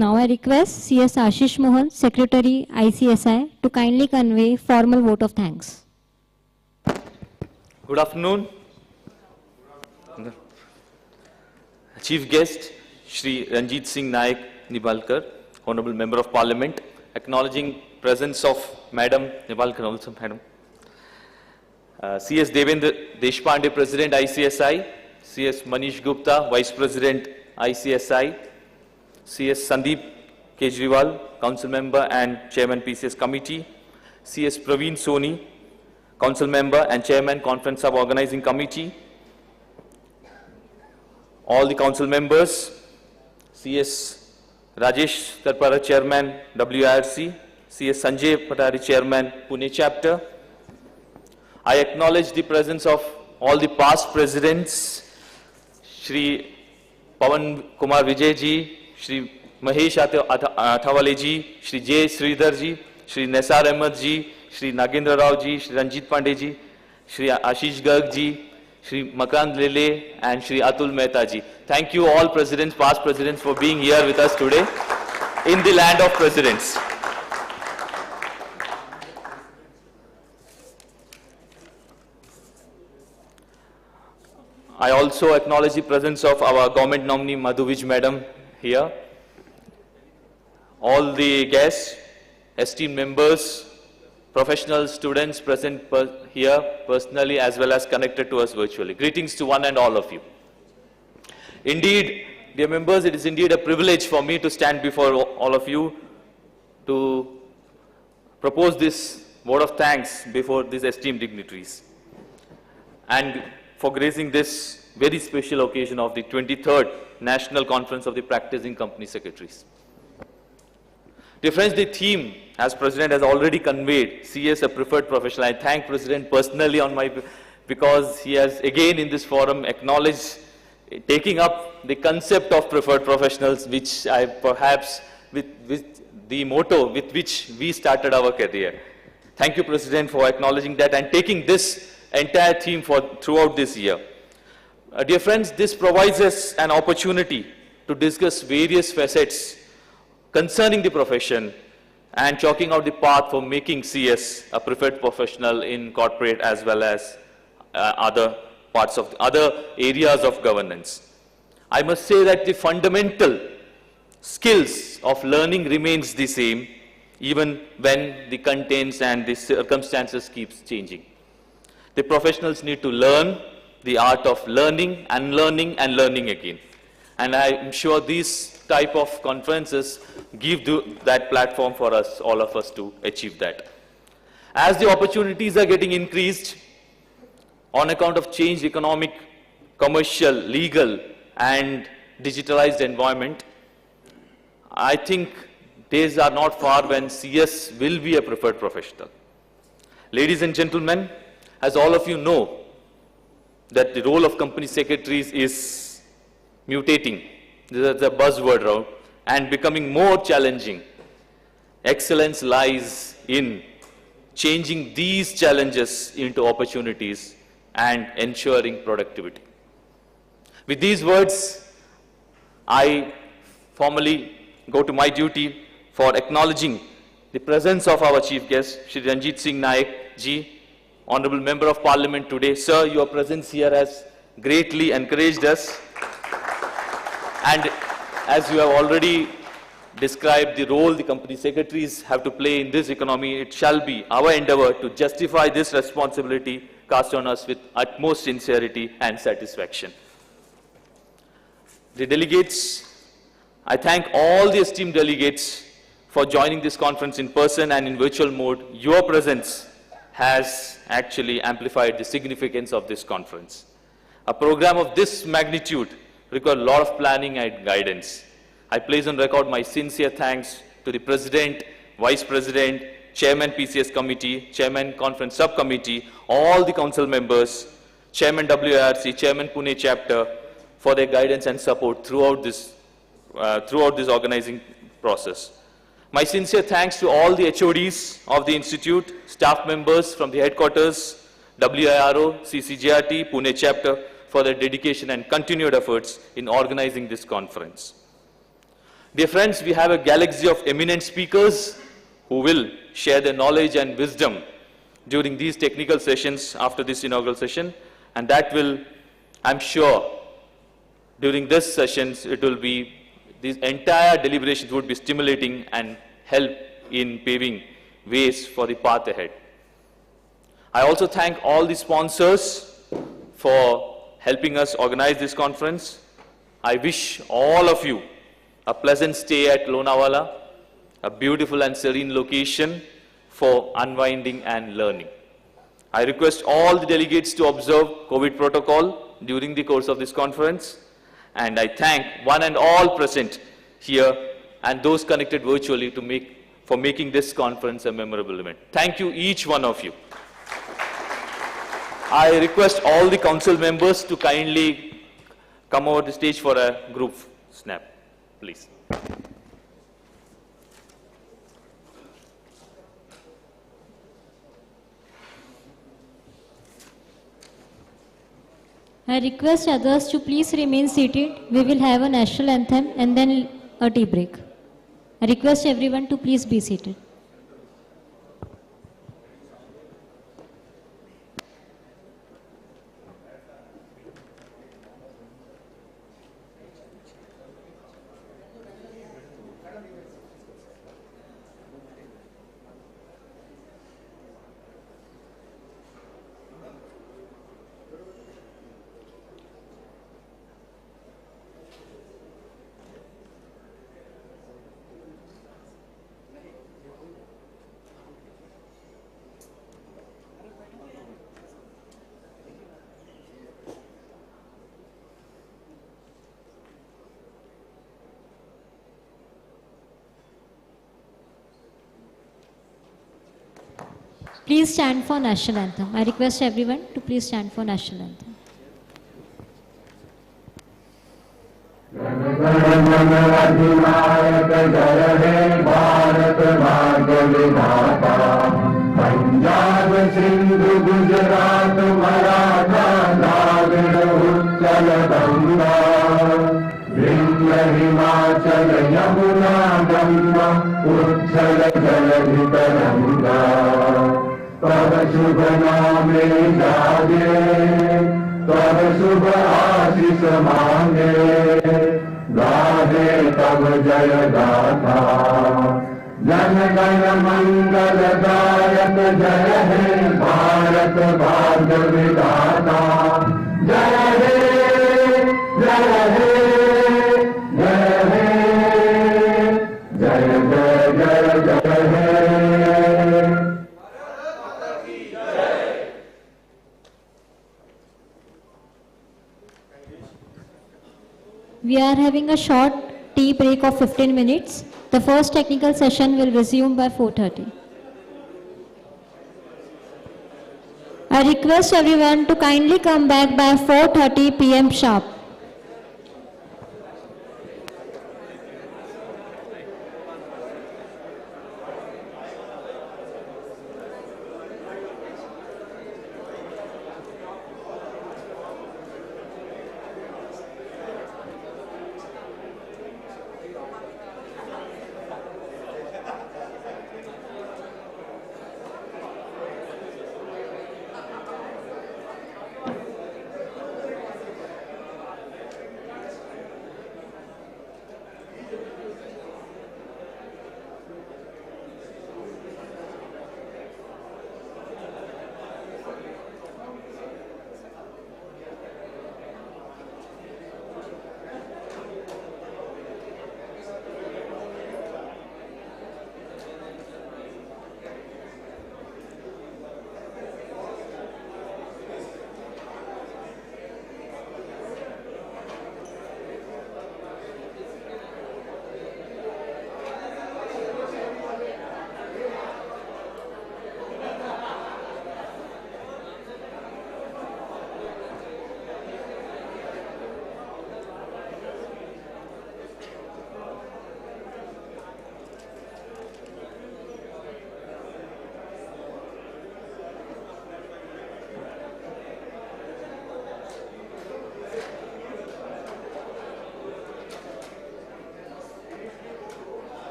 Now I request CS Ashish Mohan, Secretary ICSI, to kindly convey formal vote of thanks. Good afternoon. Chief guest, Shri Ranjit Singh Nayak Nimbalkar, Honorable Member of Parliament, acknowledging presence of Madam Nimbalkar, also Madam. CS Devendra Deshpande, President ICSI, CS Manish Gupta, Vice President ICSI, CS Sandeep Kejriwal, Council Member and Chairman PCS Committee, CS Praveen Soni, Council Member and Chairman Conference Sub Organizing Committee, all the Council Members, CS Rajesh Tarpara, Chairman WIRC, CS Sanjay Patari, Chairman Pune Chapter. I acknowledge the presence of all the past presidents, Shri Pawan Kumar Vijay ji, Shri Mahesh Athawale ji, Shri J. Sridhar ji, Shri Nesar Ahmed ji, Shri Nagendra Rao ji, Shri Ranjit Pandey ji, Shri Ashish Garg ji, Shri Makand Lele and Shri Atul Mehta ji. Thank you all presidents, past presidents, for being here with us today in the land of presidents. I also acknowledge the presence of our government nominee Madhu Vij Madam here. All the guests, esteemed members, professionals, students present here personally as well as connected to us virtually. Greetings to one and all of you. Indeed, dear members, it is indeed a privilege for me to stand before all of you to propose this vote of thanks before these esteemed dignitaries. And for gracing this very special occasion of the 23rd National Conference of the Practicing Company Secretaries. Dear friends, the theme, as President has already conveyed, CS a preferred professional. I thank President personally because he has again in this forum acknowledged taking up the concept of preferred professionals, which I perhaps with the motto with which we started our career. Thank you, President, for acknowledging that and taking this entire theme throughout this year. Dear friends, this provides us an opportunity to discuss various facets concerning the profession and chalking out the path for making CS a preferred professional in corporate as well as other areas of governance. I must say that the fundamental skills of learning remains the same even when the contents and the circumstances keeps changing. The professionals need to learn the art of learning and learning again. And I am sure these type of conferences give that platform for us, all of us, to achieve that. As the opportunities are getting increased on account of changed economic, commercial, legal, and digitalized environment, I think days are not far when CS will be a preferred professional. Ladies and gentlemen, as all of you know, that the role of company secretaries is mutating. This is the buzzword round, and becoming more challenging. Excellence lies in changing these challenges into opportunities and ensuring productivity. With these words, I formally go to my duty for acknowledging the presence of our chief guest, Shri Ranjit Singh Naik ji, Honorable Member of Parliament today. Sir, your presence here has greatly encouraged us. And as you have already described the role the company secretaries have to play in this economy, it shall be our endeavor to justify this responsibility cast on us with utmost sincerity and satisfaction. The delegates, I thank all the esteemed delegates for joining this conference in person and in virtual mode. Your presence has actually amplified the significance of this conference. A program of this magnitude requires a lot of planning and guidance. I place on record my sincere thanks to the President, Vice President, Chairman PCS Committee, Chairman Conference Subcommittee, all the Council members, Chairman WIRC, Chairman Pune Chapter, for their guidance and support throughout this organizing process. My sincere thanks to all the HODs of the Institute, staff members from the headquarters, WIRO, CCGRT, Pune Chapter, for their dedication and continued efforts in organizing this conference. Dear friends, we have a galaxy of eminent speakers who will share their knowledge and wisdom during these technical sessions after this inaugural session, and that will, I'm sure, during this sessions, these entire deliberations would be stimulating and help in paving ways for the path ahead. I also thank all the sponsors for helping us organize this conference. I wish all of you a pleasant stay at Lonavala, a beautiful and serene location for unwinding and learning. I request all the delegates to observe COVID protocol during the course of this conference, and I thank one and all present here and those connected virtually for making this conference a memorable event. Thank you, each one of you. I request all the council members to kindly come over the stage for a group snap, please. I request others to please remain seated. We will have a national anthem and then a tea break. I request everyone to please be seated. Please stand for national anthem. I request everyone to please stand for national anthem. अधिनायक जय हे भारत भाग्य विधाता पंजाब सिंधु गुजरात मराठा द्राविड़ उत्कल गंगा विंध्य हिमाचल यमुना गंगा उच्छल जलधि तरंगा तब शुभ नामे जागे तब शुभ आशीष मांगे गाहे तब जय गाथा जन गण मंगल दायक जय हे भारत भाग्य विधाता जय हे जय हे जय हे जय जय जय जय हे We are having a short tea break of 15 minutes. The first technical session will resume by 4:30. I request everyone to kindly come back by 4:30 p.m. sharp.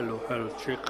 Hello, check.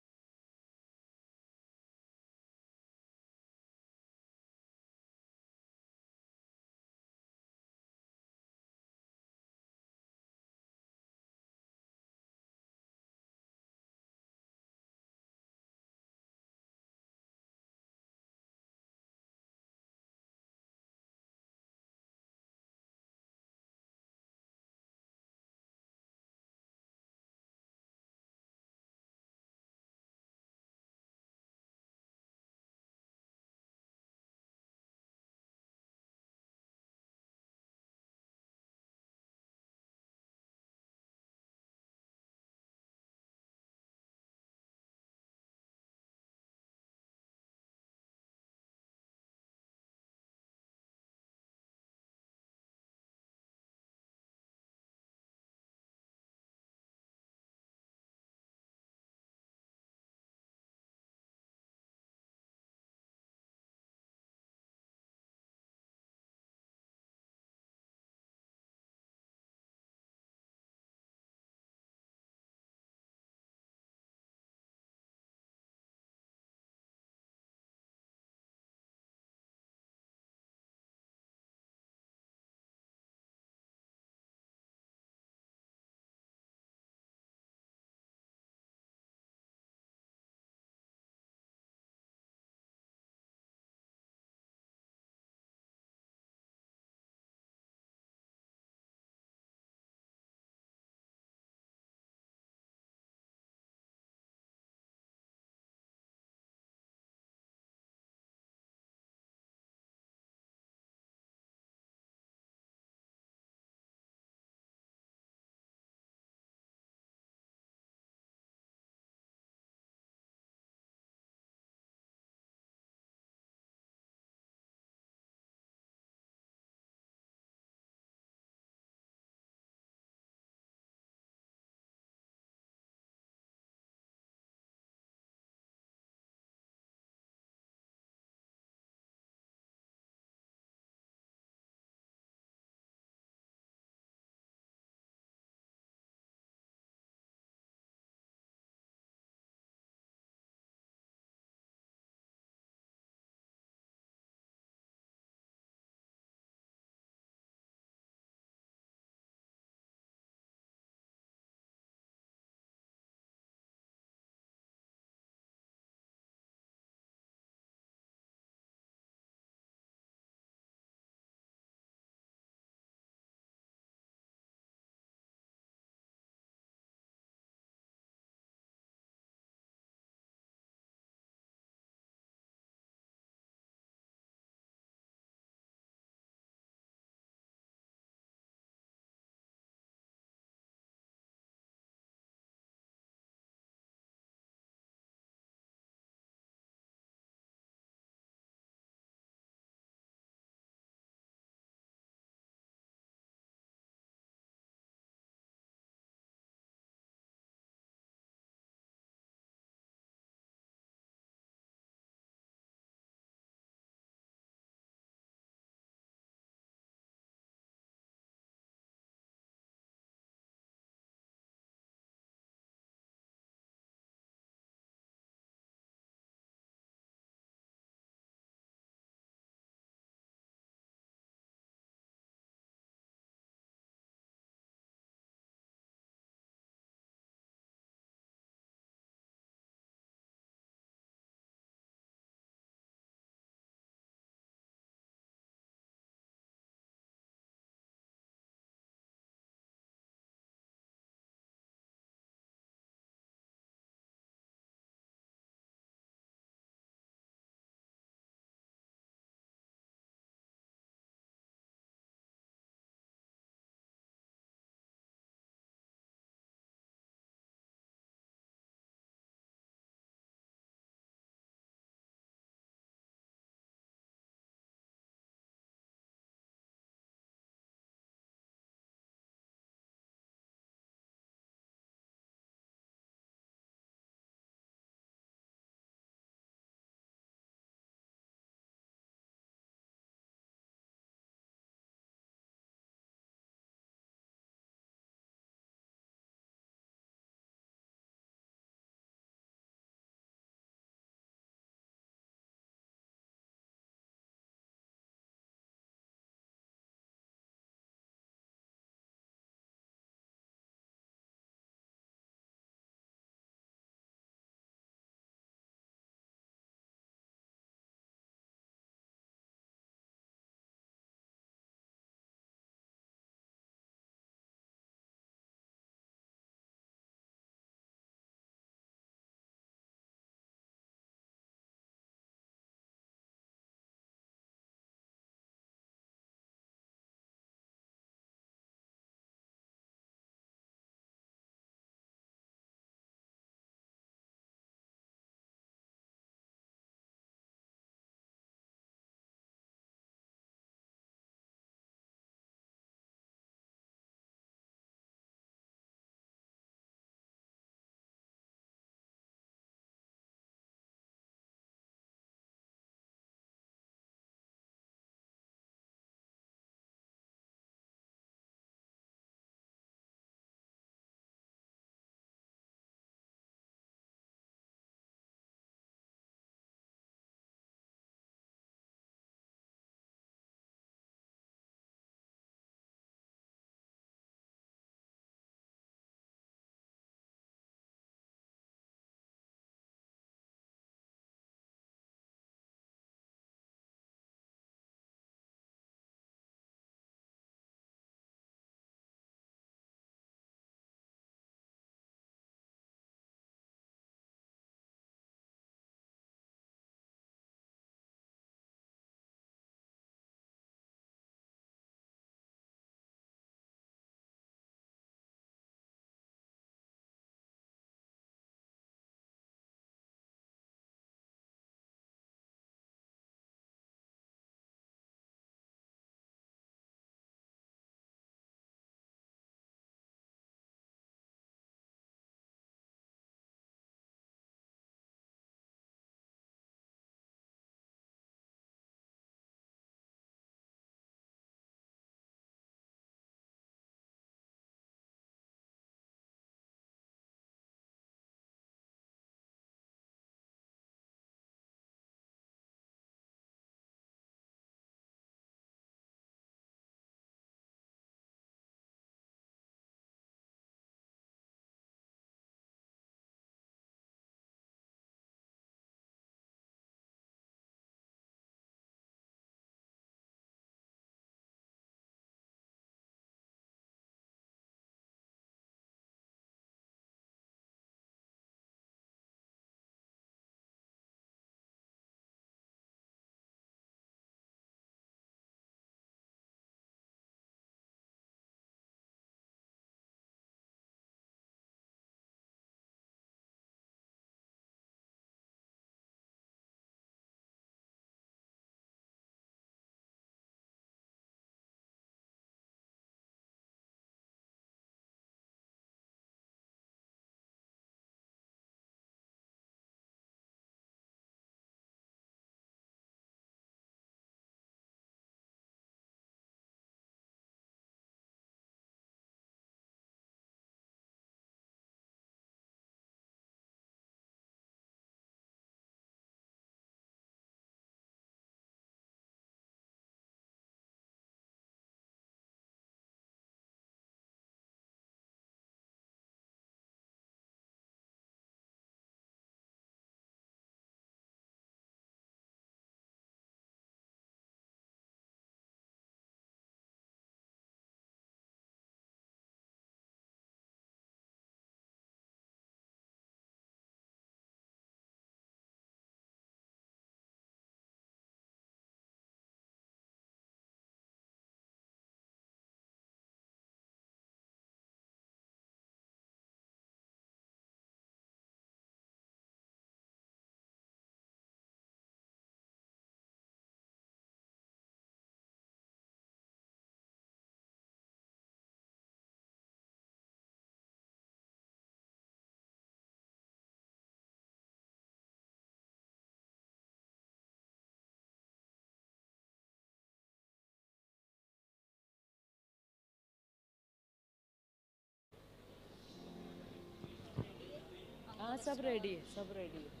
हाँ सब रेडी है, सब रेडी है।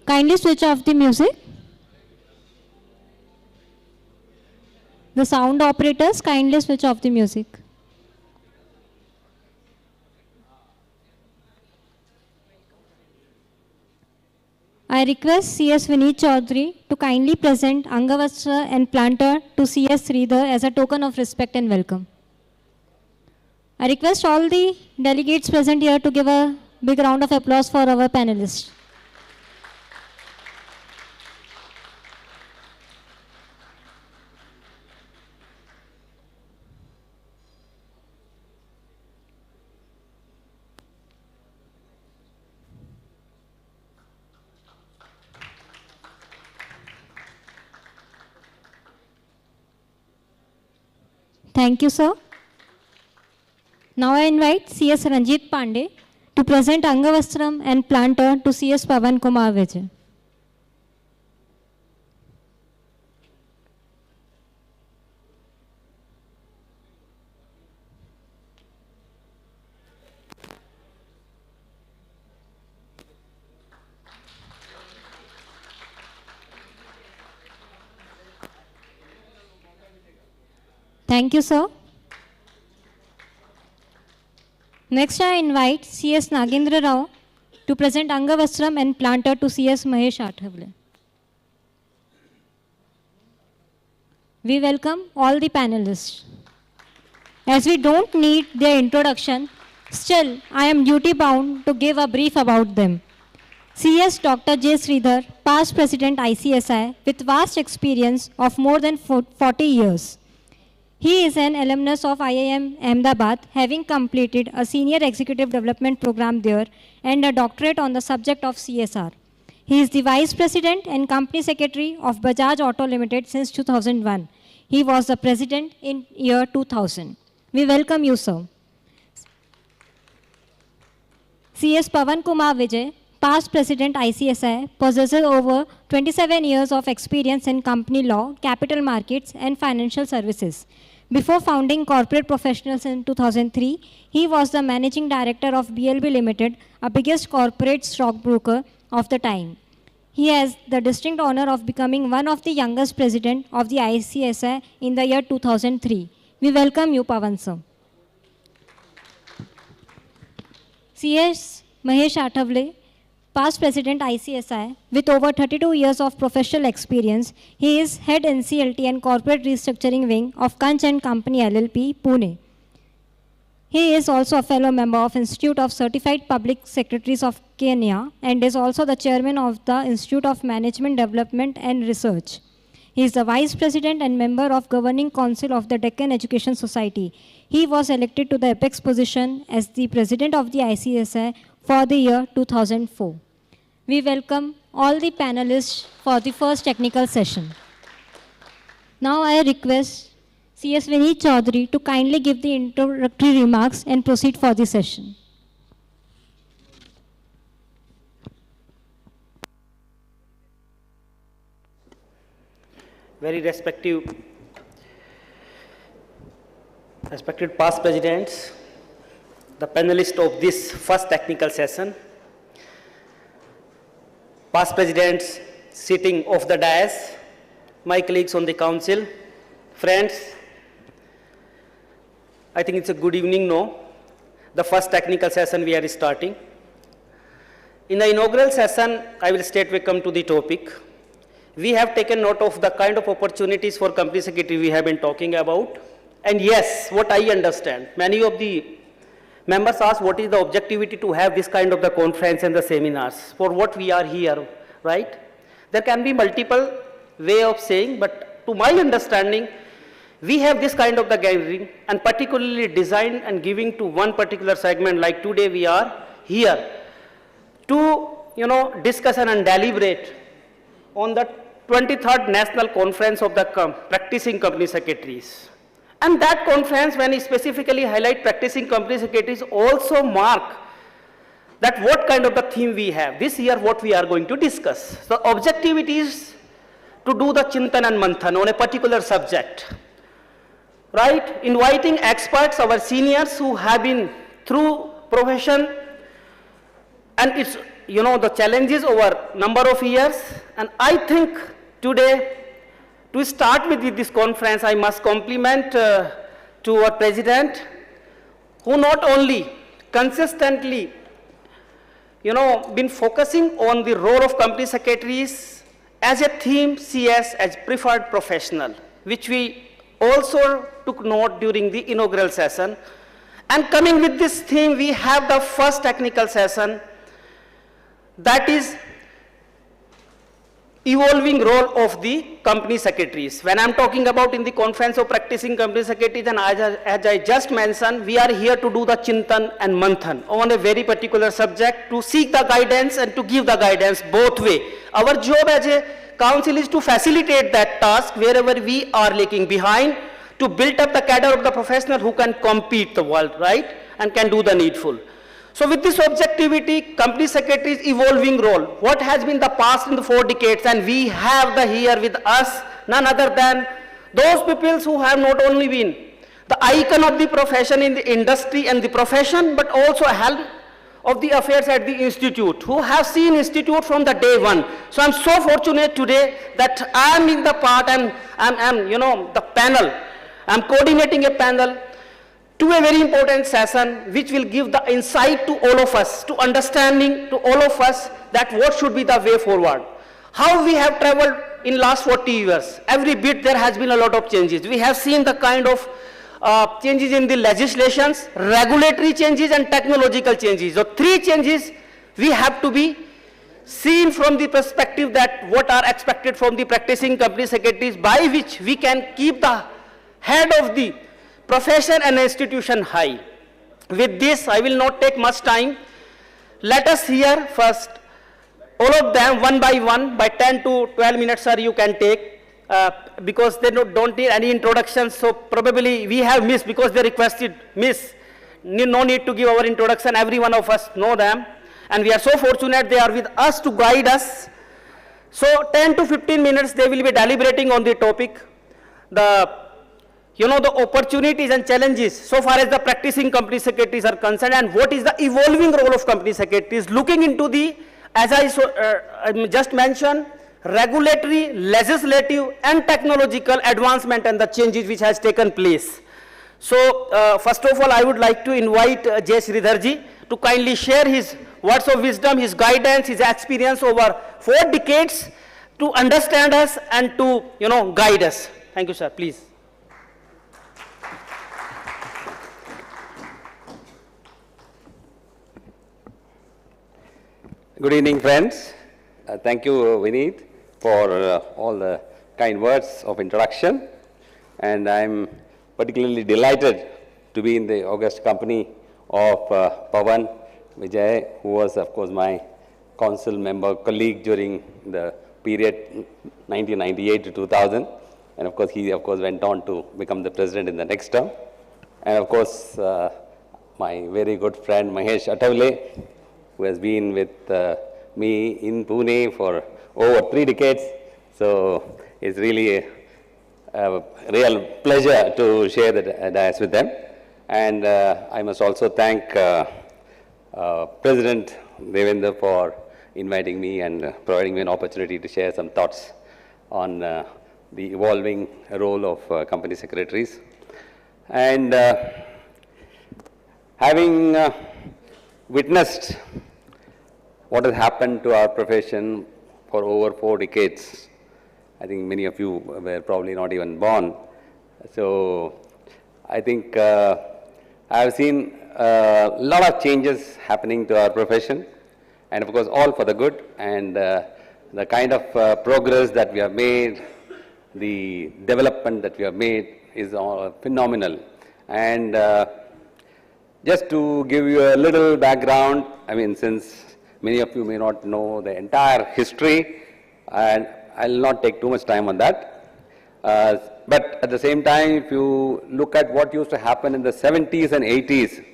Kindly switch off the music. The sound operators, kindly switch off the music. I request CS Vineet Chaudhary to kindly present Angavastra and Planter to CS Sridhar as a token of respect and welcome. I request all the delegates present here to give a big round of applause for our panelists. Thank you, sir. Now I invite CS Ranjit Pandey to present Angavastram and Planter to CS Pavan Kumar Vijay. Thank you, sir. Next, I invite CS Nagendra Rao to present Angavastram and Planter to CS Mahesh Athavale. We welcome all the panelists. As we don't need their introduction, still I am duty bound to give a brief about them. CS Dr. J. Sridhar, past President ICSI with vast experience of more than 40 years. He is an alumnus of IIM Ahmedabad, having completed a senior executive development program there and a doctorate on the subject of CSR. He is the Vice President and Company Secretary of Bajaj Auto Limited since 2001. He was the President in year 2000. We welcome you, sir. CS Pavan Kumar Vijay, past President ICSI, possesses over 27 years of experience in company law, capital markets, and financial services. Before founding Corporate Professionals in 2003, he was the Managing Director of BLB Limited, a biggest corporate stockbroker of the time. He has the distinct honor of becoming one of the youngest president of the ICSI in the year 2003. We welcome you, Pavan sir. CS Mahesh Athavale, past President ICSI, with over 32 years of professional experience. He is Head NCLT and Corporate Restructuring Wing of Kanch & Company LLP, Pune. He is also a fellow member of Institute of Certified Public Secretaries of Kenya and is also the chairman of the Institute of Management Development and Research. He is the Vice President and member of Governing Council of the Deccan Education Society. He was elected to the apex position as the President of the ICSI for the year 2004. We welcome all the panelists for the first technical session. Now I request CS Vineet Chaudhary to kindly give the introductory remarks and proceed for the session. Very respected past presidents, the panelists of this first technical session, past presidents sitting off the dais, my colleagues on the council, friends, I think it's a good evening now. The first technical session we are starting. In the inaugural session, I will straightway come to the topic. We have taken note of the kind of opportunities for company secretary we have been talking about. And yes, what I understand, many of the members ask what is the objectivity to have this kind of the conference and the seminars, for what we are here, right? There can be multiple way of saying, but to my understanding, we have this kind of the gathering and particularly designed and giving to one particular segment, like today we are here to, discuss and deliberate on the 23rd National Conference of the Practicing Company Secretaries. And that conference, when it specifically highlight practicing company secretaries, also mark that what kind of the theme we have. This year what we are going to discuss. The objective it is to do the Chintan and Manthan on a particular subject. Right? Inviting experts, our seniors who have been through profession and its, the challenges over number of years. And I think today, to start with this conference, I must compliment to our president, who not only consistently, been focusing on the role of company secretaries as a theme, CS as preferred professional, which we also took note during the inaugural session. And coming with this theme, we have the first technical session, that is evolving role of the company secretaries. When I'm talking about in the conference of practicing company secretaries, and as I just mentioned, we are here to do the Chintan and Manthan on a very particular subject, to seek the guidance and to give the guidance both way. Our job as a council is to facilitate that task wherever we are lagging behind, to build up the cadre of the professional who can compete the world, right, and can do the needful. So with this objectivity, company secretary's evolving role, what has been the past in the 4 decades, and we have here with us none other than those people who have not only been the icon of the profession in the industry and the profession, but also helm of the affairs at the institute, who have seen institute from the day one. So I'm so fortunate today that I'm in the part, and I'm the panel. I'm coordinating a panel to a very important session which will give the insight to all of us, to understanding to all of us that what should be the way forward. How we have traveled in last 40 years. Every bit there has been a lot of changes. We have seen the kind of changes in the legislations, regulatory changes and technological changes. So 3 changes we have to be seen from the perspective that what are expected from the practicing company secretaries, by which we can keep the head of the profession and institution high. With this, I will not take much time. Let us hear first all of them one by one, by 10 to 12 minutes, sir, you can take, because they don't need any introduction. So probably we have missed, because they requested miss. No need to give our introduction. Every one of us know them. And we are so fortunate they are with us to guide us. So 10 to 15 minutes they will be deliberating on the topic. The opportunities and challenges so far as the practicing company secretaries are concerned, and what is the evolving role of company secretaries, looking into the, as I just mentioned, regulatory, legislative and technological advancement and the changes which has taken place. So first of all, I would like to invite J. Sridharji to kindly share his words of wisdom, his guidance, his experience over 4 decades to understand us and to guide us. Thank you, sir. Please. Good evening, friends. Thank you, Vineet, for all the kind words of introduction. And I'm particularly delighted to be in the august company of Pawan Vijay, who was, of course, my council member colleague during the period 1998 to 2000. And of course, he, went on to become the president in the next term. And of course, my very good friend, Mahesh Atavale, who has been with me in Pune for over 3 decades. So it's really a real pleasure to share the dais with them. And I must also thank President Devendra for inviting me and providing me an opportunity to share some thoughts on the evolving role of company secretaries. And having witnessed what has happened to our profession for over 4 decades. I think many of you were probably not even born. So I think I have seen a lot of changes happening to our profession, and of course all for the good, and the kind of progress that we have made, the development that we have made is phenomenal. And just to give you a little background, I mean, since many of you may not know the entire history, and I'll not take too much time on that. But at the same time, if you look at what used to happen in the 70s and 80s,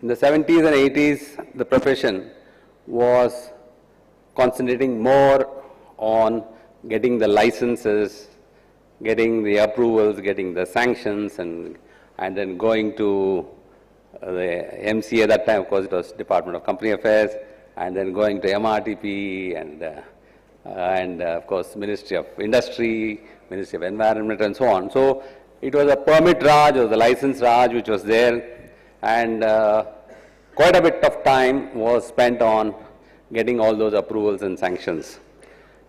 in the 70s and 80s, the profession was concentrating more on getting the licenses, getting the approvals, getting the sanctions, and then going to the MC at that time, of course, it was Department of Company Affairs, and then going to MRTP and of course, Ministry of Industry, Ministry of Environment, and so on. So it was a permit Raj, or the license Raj, which was there, and quite a bit of time was spent on getting all those approvals and sanctions,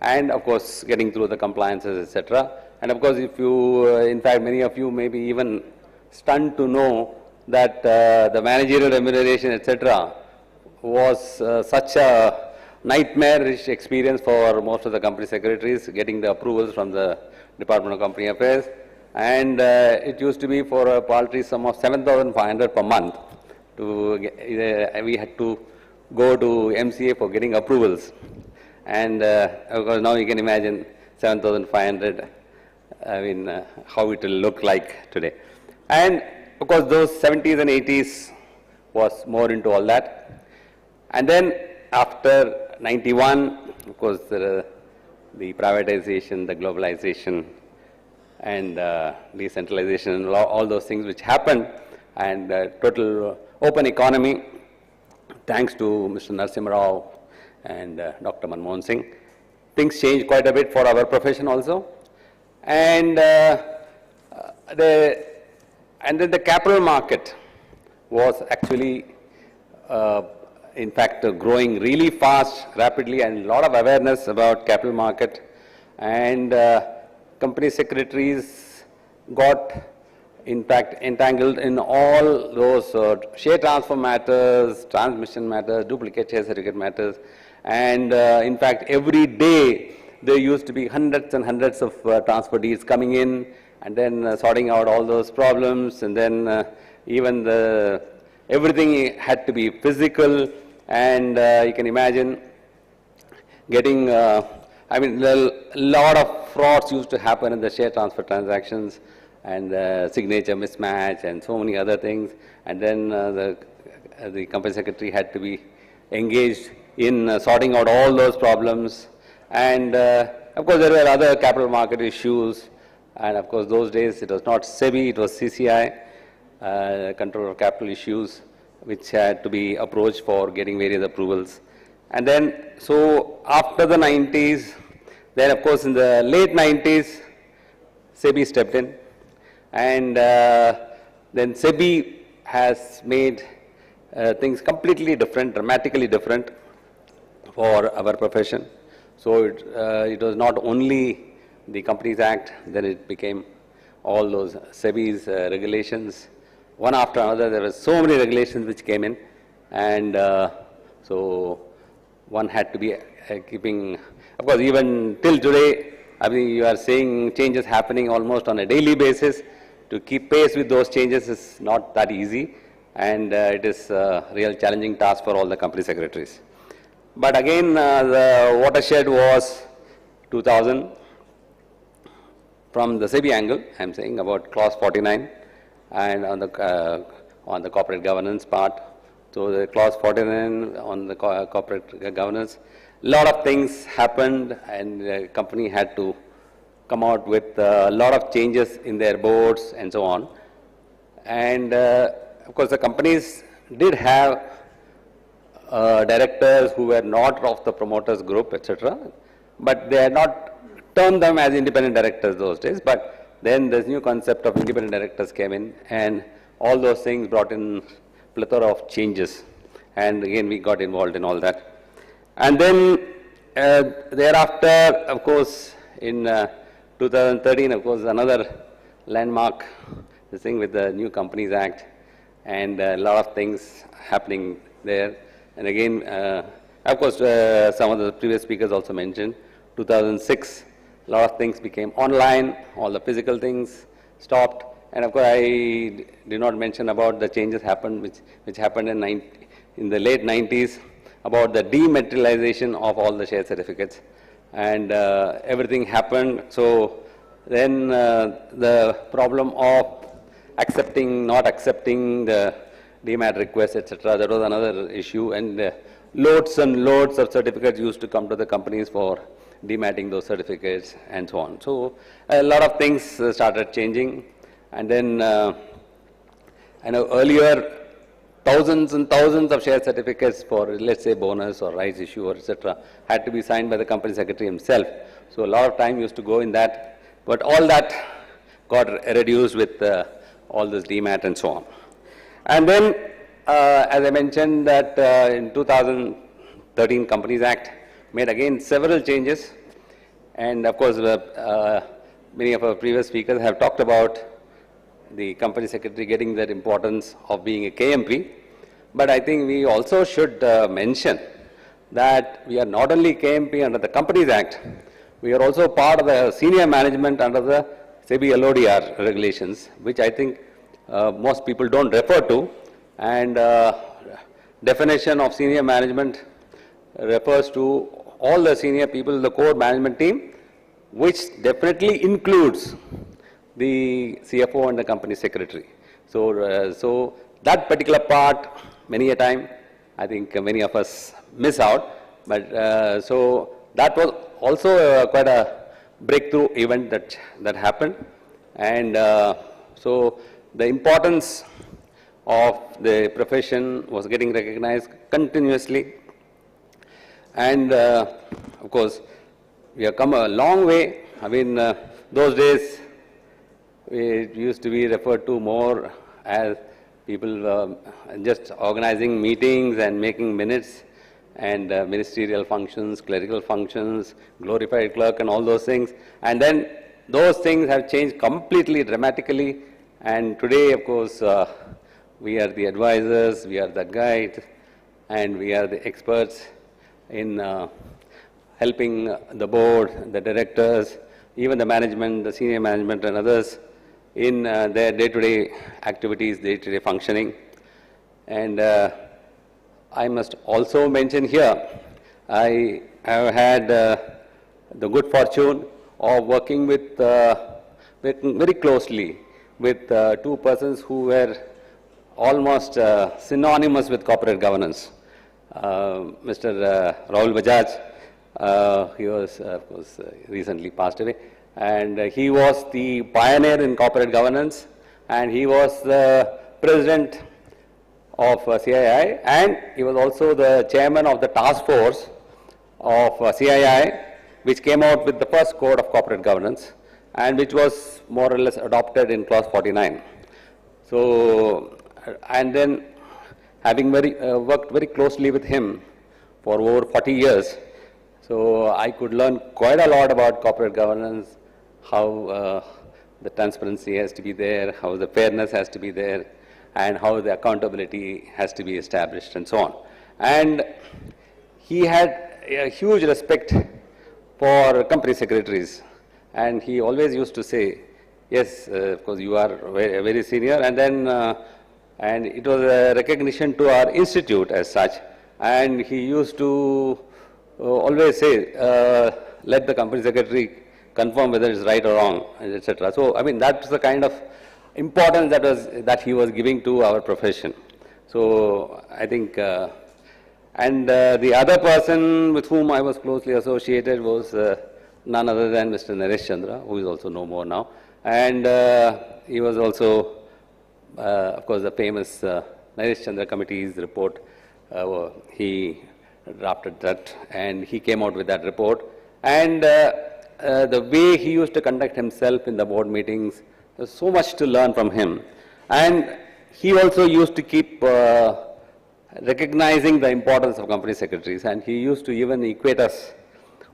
and of course, getting through the compliances, etc. And of course, if you, in fact, many of you may be even stunned to know that the managerial remuneration, etc., was such a nightmarish experience for most of the company secretaries, getting the approvals from the Department of Company Affairs. And it used to be for a paltry sum of 7,500 per month. We had to go to MCA for getting approvals. And of course, now you can imagine 7,500, I mean, how it will look like today. And of course, those 70s and 80s was more into all that. And then after 91, of course, the privatization, the globalization, and decentralization, and all those things which happened, and total open economy, thanks to Mr. Narasimha Rao and Dr. Manmohan Singh. Things changed quite a bit for our profession also. And then the capital market was actually, in fact, growing really fast, rapidly, and a lot of awareness about capital market. And company secretaries got, in fact, entangled in all those share transfer matters, transmission matters, duplicate share certificate matters. And in fact, every day there used to be hundreds and hundreds of transfer deeds coming in, and then sorting out all those problems, and then even everything had to be physical, and you can imagine getting, I mean, a lot of frauds used to happen in the share transfer transactions, and signature mismatch, and so many other things, and then the company secretary had to be engaged in sorting out all those problems, and of course there were other capital market issues. And of course, those days it was not SEBI, it was CCI, control of capital issues, which had to be approached for getting various approvals. And then, so after the 90s, then of course in the late 90s, SEBI stepped in. And then SEBI has made things completely different, dramatically different for our profession. So it was not only the Companies Act, then it became all those SEBI's regulations. One after another, there were so many regulations which came in, and so one had to be keeping, of course, even till today, I mean, you are seeing changes happening almost on a daily basis. To keep pace with those changes is not that easy, and it is a real challenging task for all the company secretaries. But again, the watershed was 2000. From the SEBI angle, I am saying about clause 49, and on the corporate governance part. So the clause 49 on the corporate governance, a lot of things happened, and the company had to come out with a lot of changes in their boards and so on. And of course, the companies did have directors who were not of the promoters group, etc., but they had not termed them as independent directors those days. But then this new concept of independent directors came in, and all those things brought in plethora of changes, and again we got involved in all that. And then thereafter, of course, in 2013, of course, another landmark, this thing with the new Companies Act, and a lot of things happening there. And again, of course, some of the previous speakers also mentioned 2006, a lot of things became online, all the physical things stopped. And of course, I did not mention about the changes happened, which happened in the late 90s, about the dematerialization of all the share certificates. And everything happened. So then the problem of accepting, not accepting the demat requests, etc. That was another issue, and loads and loads of certificates used to come to the companies for dematting those certificates and so on. So a lot of things started changing, and then I know earlier thousands and thousands of share certificates for, let's say, bonus or rights issue or etc. had to be signed by the company secretary himself. So a lot of time used to go in that, but all that got reduced with all this demat and so on. And then, as I mentioned, that in 2013 Companies Act made again several changes, and of course many of our previous speakers have talked about the company secretary getting that importance of being a KMP, but I think we also should mention that we are not only KMP under the Companies Act, we are also part of the senior management under the SEBI LODR regulations, which I think most people don't refer to, and definition of senior management refers to all the senior people in the core management team, which definitely includes the CFO and the company secretary. So, so that particular part, many a time, I think many of us miss out. But so that was also quite a breakthrough event that happened, and so the importance of the profession was getting recognized continuously, and of course we have come a long way. I mean, those days it used to be referred to more as people just organizing meetings and making minutes and ministerial functions, clerical functions, glorified clerk and all those things. And then those things have changed completely, dramatically. And today, of course, we are the advisors, we are the guide, and we are the experts in helping the board, the directors, even the management, the senior management and others in their day-to-day activities, day-to-day functioning. And I must also mention here, I have had the good fortune of working with very closely with two persons who were almost synonymous with corporate governance. Mr. Rahul Bajaj, he was, of course, recently passed away, and he was the pioneer in corporate governance, and he was the president of CII, and he was also the chairman of the task force of CII, which came out with the first code of corporate governance, and which was more or less adopted in clause 49. So, and then having worked very closely with him for over 40 years, so I could learn quite a lot about corporate governance, how the transparency has to be there, how the fairness has to be there, and how the accountability has to be established and so on. And he had a huge respect for company secretaries, and he always used to say, yes, of course you are very, very senior, and then and it was a recognition to our institute as such, and he used to always say, let the company secretary confirm whether it's right or wrong, etc. So, I mean, that's the kind of importance that he was giving to our profession. So, I think, and the other person with whom I was closely associated was none other than Mr. Naresh Chandra, who is also no more now, and he was also, of course, the famous Naresh Chandra Committee's report. He drafted that, and he came out with that report, and the way he used to conduct himself in the board meetings, there's so much to learn from him. And he also used to keep recognizing the importance of company secretaries, and he used to even equate us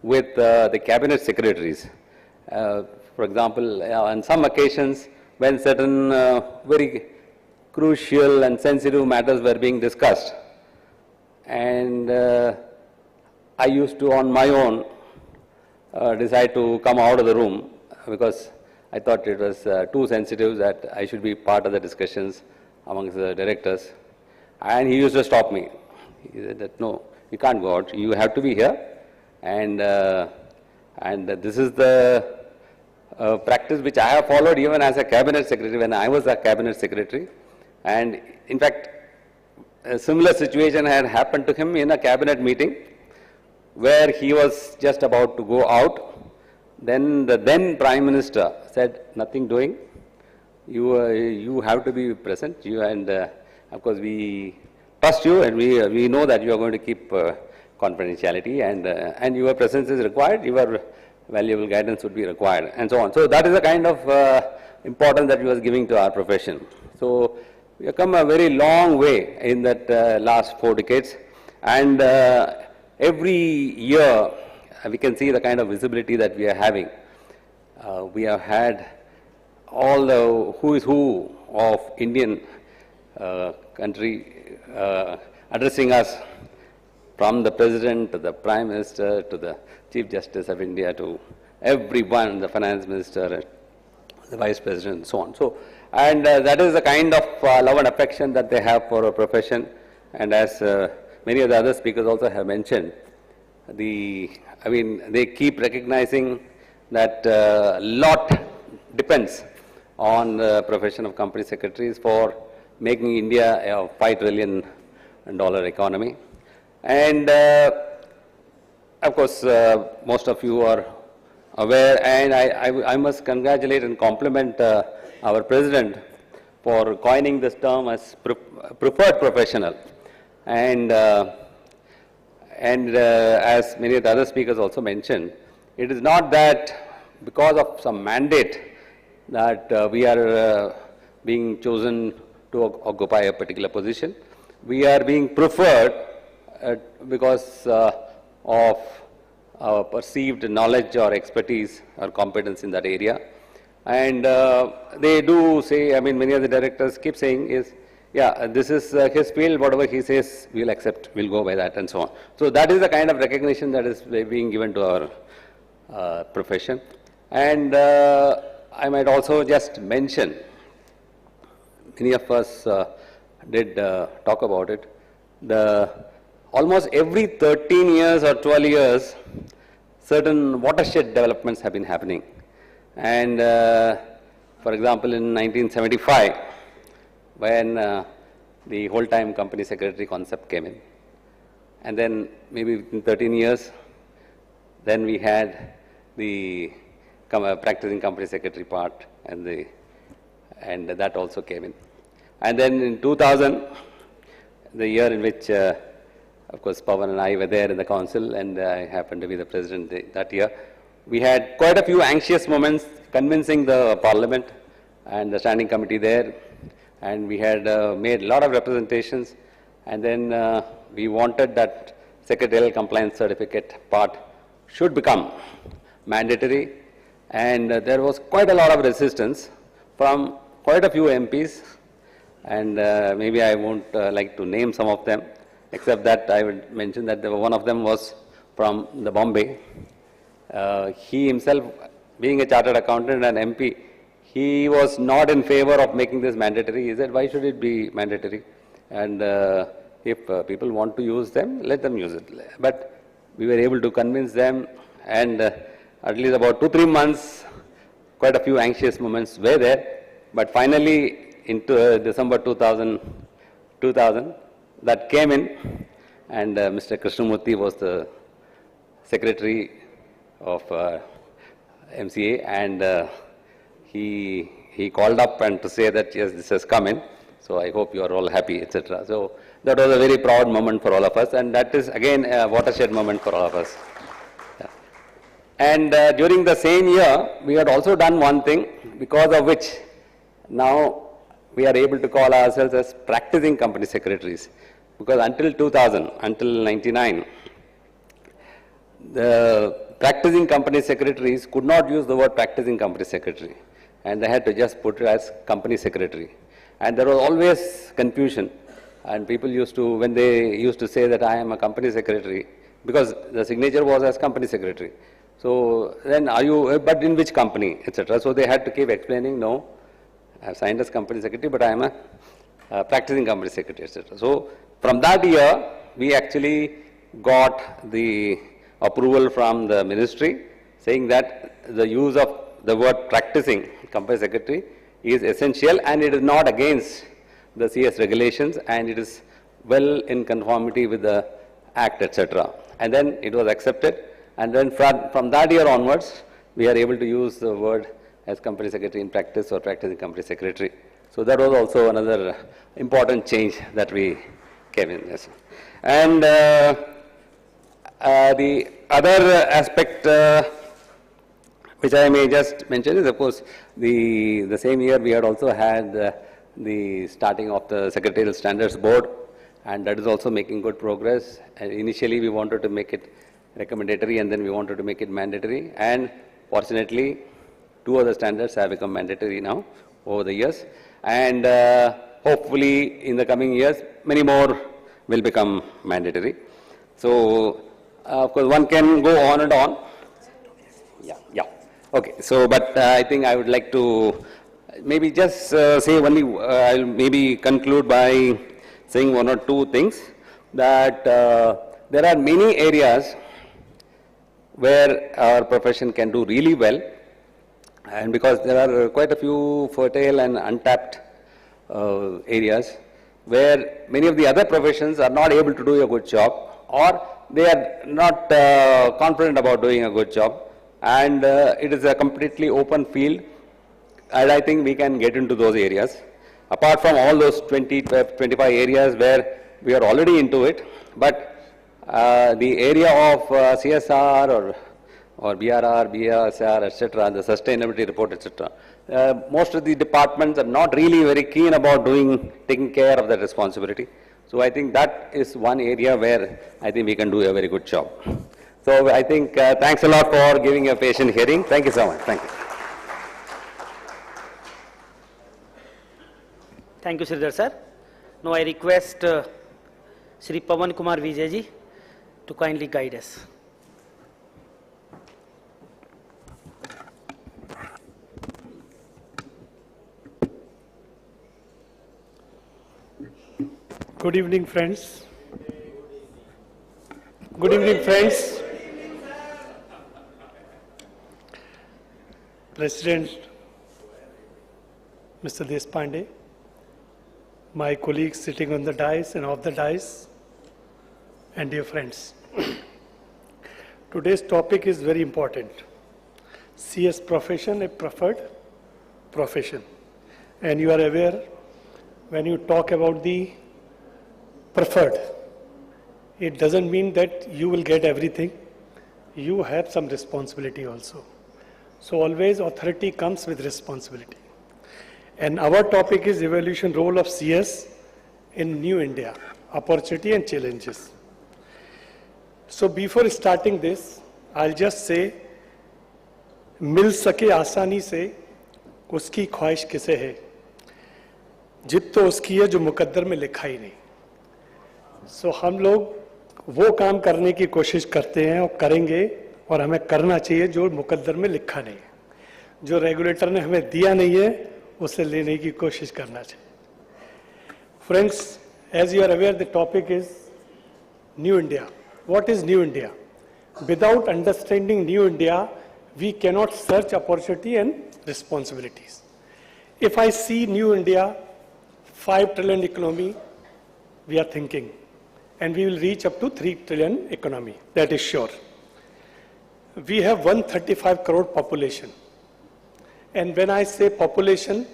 with the cabinet secretaries. For example, on some occasions when certain very crucial and sensitive matters were being discussed, and I used to on my own decide to come out of the room because I thought it was too sensitive that I should be part of the discussions amongst the directors. And he used to stop me. He said that, no, you can't go out, you have to be here. And this is the practice which I have followed even as a cabinet secretary when I was a cabinet secretary. And in fact, a similar situation had happened to him in a cabinet meeting where he was just about to go out. Then the then Prime Minister said, nothing doing, you have to be present, of course we trust you and we know that you are going to keep confidentiality and your presence is required, your valuable guidance would be required and so on. So that is the kind of importance that he was giving to our profession. So we have come a very long way in that last 4 decades, and every year we can see the kind of visibility that we are having. We have had all the who is who of Indian country addressing us, from the President to the Prime Minister to the Chief Justice of India to everyone, the Finance Minister, the Vice President and so on. So, and that is the kind of love and affection that they have for a profession, and as many of the other speakers also have mentioned, they keep recognizing that a lot depends on the profession of company secretaries for making India a $5 trillion economy. And of course, most of you are aware, and I must congratulate and compliment our President for coining this term as preferred professional. And as many of the other speakers also mentioned, it is not that because of some mandate that we are being chosen to occupy a particular position. We are being preferred because of our perceived knowledge or expertise or competence in that area. And they do say, many of the directors keep saying is, yeah, this is his field, whatever he says, we'll accept, we'll go by that and so on. So that is the kind of recognition that is being given to our profession. And I might also just mention, many of us did talk about it, almost every 13 years or 12 years, certain watershed developments have been happening. And for example, in 1975, when the whole-time company secretary concept came in, and then maybe within 13 years, then we had the practicing company secretary part, and that also came in. And then in 2000, the year in which, of course, Pawan and I were there in the council, and I happened to be the president that year, we had quite a few anxious moments convincing the parliament and the standing committee there, and we had made a lot of representations, and then we wanted that secretarial compliance certificate part should become mandatory, and there was quite a lot of resistance from quite a few MPs, and maybe I won't like to name some of them, except that I would mention that one of them was from the Bombay. He himself, being a chartered accountant and MP, he was not in favor of making this mandatory. He said, why should it be mandatory? And if people want to use them, let them use it. But we were able to convince them, and at least about 2-3 months, quite a few anxious moments were there. But finally, into December 2000, that came in, and Mr. Krishnamurthy was the secretary of MCA, and he called up and to say that yes, this has come in, so I hope you are all happy, etc. So that was a very proud moment for all of us, and that is again a watershed moment for all of us. Yeah. And during the same year, we had also done one thing, because of which now we are able to call ourselves as practicing company secretaries, because until 2000, until 99, the practicing company secretaries could not use the word practicing company secretary, and they had to just put it as company secretary. And there was always confusion, and people used to, when they used to say that I am a company secretary, because the signature was as company secretary. So then are you, but in which company, etc. So they had to keep explaining, no, I have signed as company secretary, but I am a practicing company secretary, etc. So from that year, we actually got the approval from the ministry saying that the use of the word practicing company secretary is essential, and it is not against the CS regulations, and it is well in conformity with the Act, etc. And then it was accepted, and then from that year onwards, we are able to use the word as company secretary in practice or practicing company secretary. So that was also another important change that we came in. Yes. And the other aspect which I may just mention is, of course, the same year we had also had the starting of the Secretarial Standards Board, and that is also making good progress. And initially we wanted to make it recommendatory, and then we wanted to make it mandatory, and fortunately 2 of the standards have become mandatory now over the years, and hopefully in the coming years many more will become mandatory. So of course one can go on and on. Yeah. Okay. So, but I think I would like to maybe just say only, I'll maybe conclude by saying 1 or 2 things, that there are many areas where our profession can do really well, and because there are quite a few fertile and untapped areas where many of the other professions are not able to do a good job, or they are not confident about doing a good job, and it is a completely open field, and I think we can get into those areas. Apart from all those 25 areas where we are already into it, but the area of CSR or BRR, BSR, etc., the sustainability report, etc., most of the departments are not really very keen about taking care of that responsibility. So I think that is one area where I think we can do a very good job. So I think thanks a lot for giving a patient hearing. Thank you so much. Thank you. Thank you, Sridhar sir. Now I request Shri Pawan Kumar Vijay ji to kindly guide us. Good evening, friends. Good evening, friends. President Mr. Deshpande, my colleagues sitting on the dais and off the dais, and dear friends. Today's topic is very important. CS profession, a preferred profession. And you are aware, when you talk about the preferred, it doesn't mean that you will get everything. You have some responsibility also. So always authority comes with responsibility. And our topic is evolution role of CS in New India, opportunity and challenges. So before starting this, I'll just say, मिल सके आसानी से उसकी ख्वाहिश किसे है, जिद तो उसकी है जो मुकद्दर में लिखा ही नहीं. सो हम लोग वो काम करने की कोशिश करते हैं और करेंगे, और हमें करना चाहिए जो मुकद्दर में लिखा नहीं है. जो रेगुलेटर ने हमें दिया नहीं है उसे लेने की कोशिश करना चाहिए. Friends, as you are aware the topic is new India. What is new India? Without understanding New India, we cannot search opportunity and responsibilities. If I see New India, 5 trillion economy, we are thinking, and we will reach up to 3 trillion economy, that is sure. We have 135 crore population. And when I say population,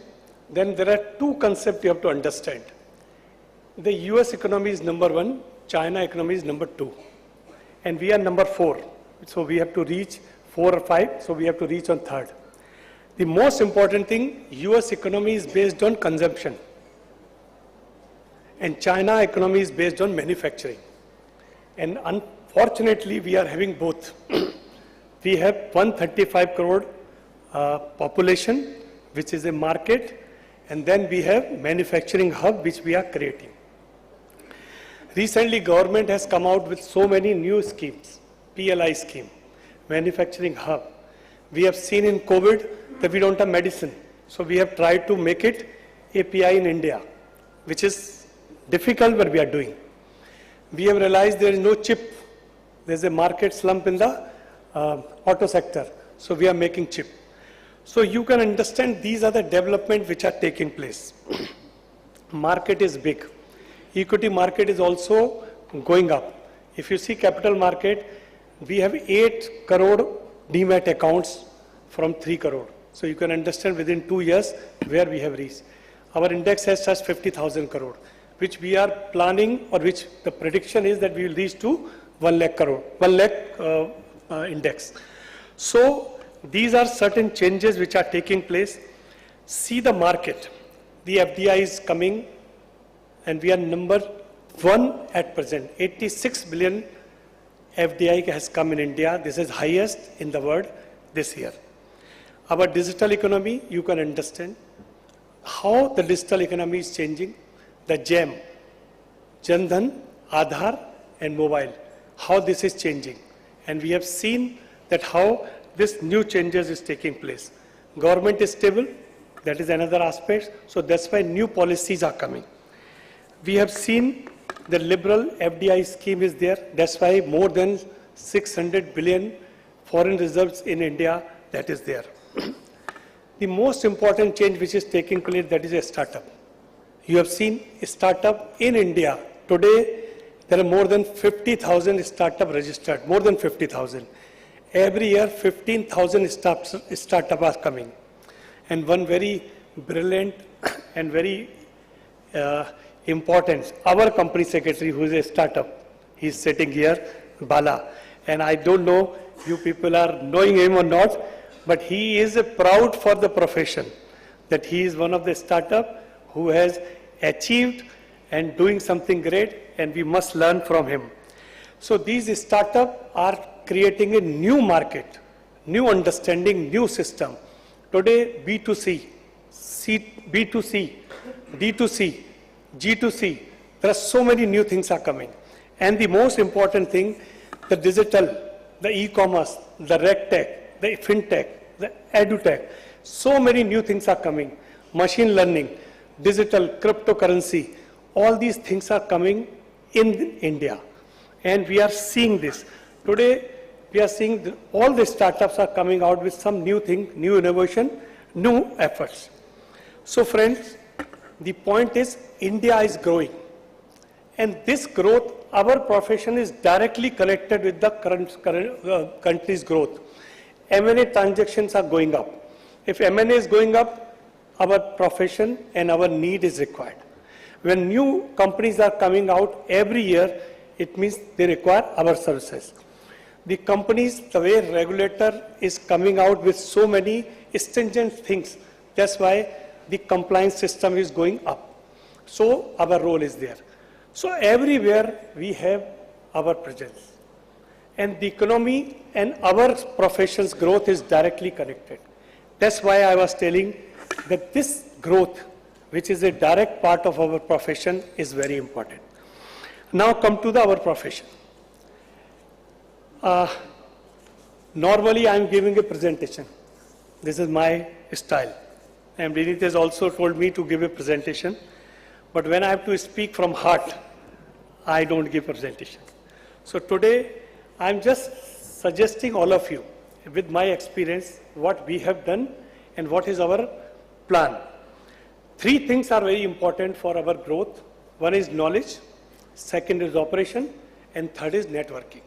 then there are 2 concepts you have to understand. The US economy is number 1, China economy is number 2. And we are number 4. So we have to reach 4 or 5, so we have to reach on 3rd. The most important thing, US economy is based on consumption. And China economy is based on manufacturing. And unfortunately, we are having both. We have 135 crore population, which is a market, and then we have manufacturing hub, which we are creating. Recently, government has come out with so many new schemes, PLI scheme, manufacturing hub. We have seen in COVID that we don't have medicine. So we have tried to make it API in India, which is difficult, but we are doing. We have realized there is no chip. There's a market slump in the auto sector. So we are making chip. So you can understand these are the developments which are taking place. Market is big. Equity market is also going up. If you see capital market, we have 8 crore demat accounts from 3 crore. So you can understand within 2 years where we have reached. Our index has touched 50,000 crore, which we are planning, or which the prediction is that we will reach to 1 lakh crore, 1 lakh index. So these are certain changes which are taking place. See the market. The FDI is coming, and we are number 1 at present. 86 billion FDI has come in India. This is highest in the world this year. Our digital economy, you can understand how the digital economy is changing. The GEM, Jan Dhan, Aadhaar and mobile, how this is changing. And we have seen that how this new changes is taking place. Government is stable, that is another aspect. So that's why new policies are coming. We have seen the liberal FDI scheme is there. That's why more than 600 billion foreign reserves in India, that is there. The most important change which is taking place, that is a startup. You have seen a startup in India. Today, there are more than 50,000 startups registered, more than 50,000. Every year, 15,000 startups are coming. And one very brilliant and very important, our company secretary, who is a startup, he is sitting here, Bala. And I don't know you people are knowing him or not, but he is proud for the profession that he is one of the startup who has achieved and doing something great, and we must learn from him. So these startups are creating a new market, new understanding, new system. Today, B2C, B2C, D2C, G2C, there are so many new things are coming. And the most important thing, the digital, the e-commerce, the RegTech, the FinTech, the EduTech, so many new things are coming. Machine learning, digital, cryptocurrency, all these things are coming in India. And we are seeing this. Today, we are seeing all the startups are coming out with some new thing, new innovation, new efforts. So friends, the point is India is growing. And this growth, our profession is directly connected with the current country's growth. M&A transactions are going up. If M&A is going up, our profession and our need is required. When new companies are coming out every year, it means they require our services. The companies, the way regulator is coming out with so many stringent things, that's why the compliance system is going up. So our role is there. So everywhere we have our presence. And the economy and our profession's growth is directly connected. That's why I was telling that this growth, which is a direct part of our profession, is very important. Now come to our profession. Normally I am giving a presentation. This is my style. And Vinit has also told me to give a presentation. But when I have to speak from heart, I don't give presentation. So today, I'm just suggesting all of you, with my experience, what we have done and what is our plan. 3 things are very important for our growth. One is knowledge, second is operation, and third is networking.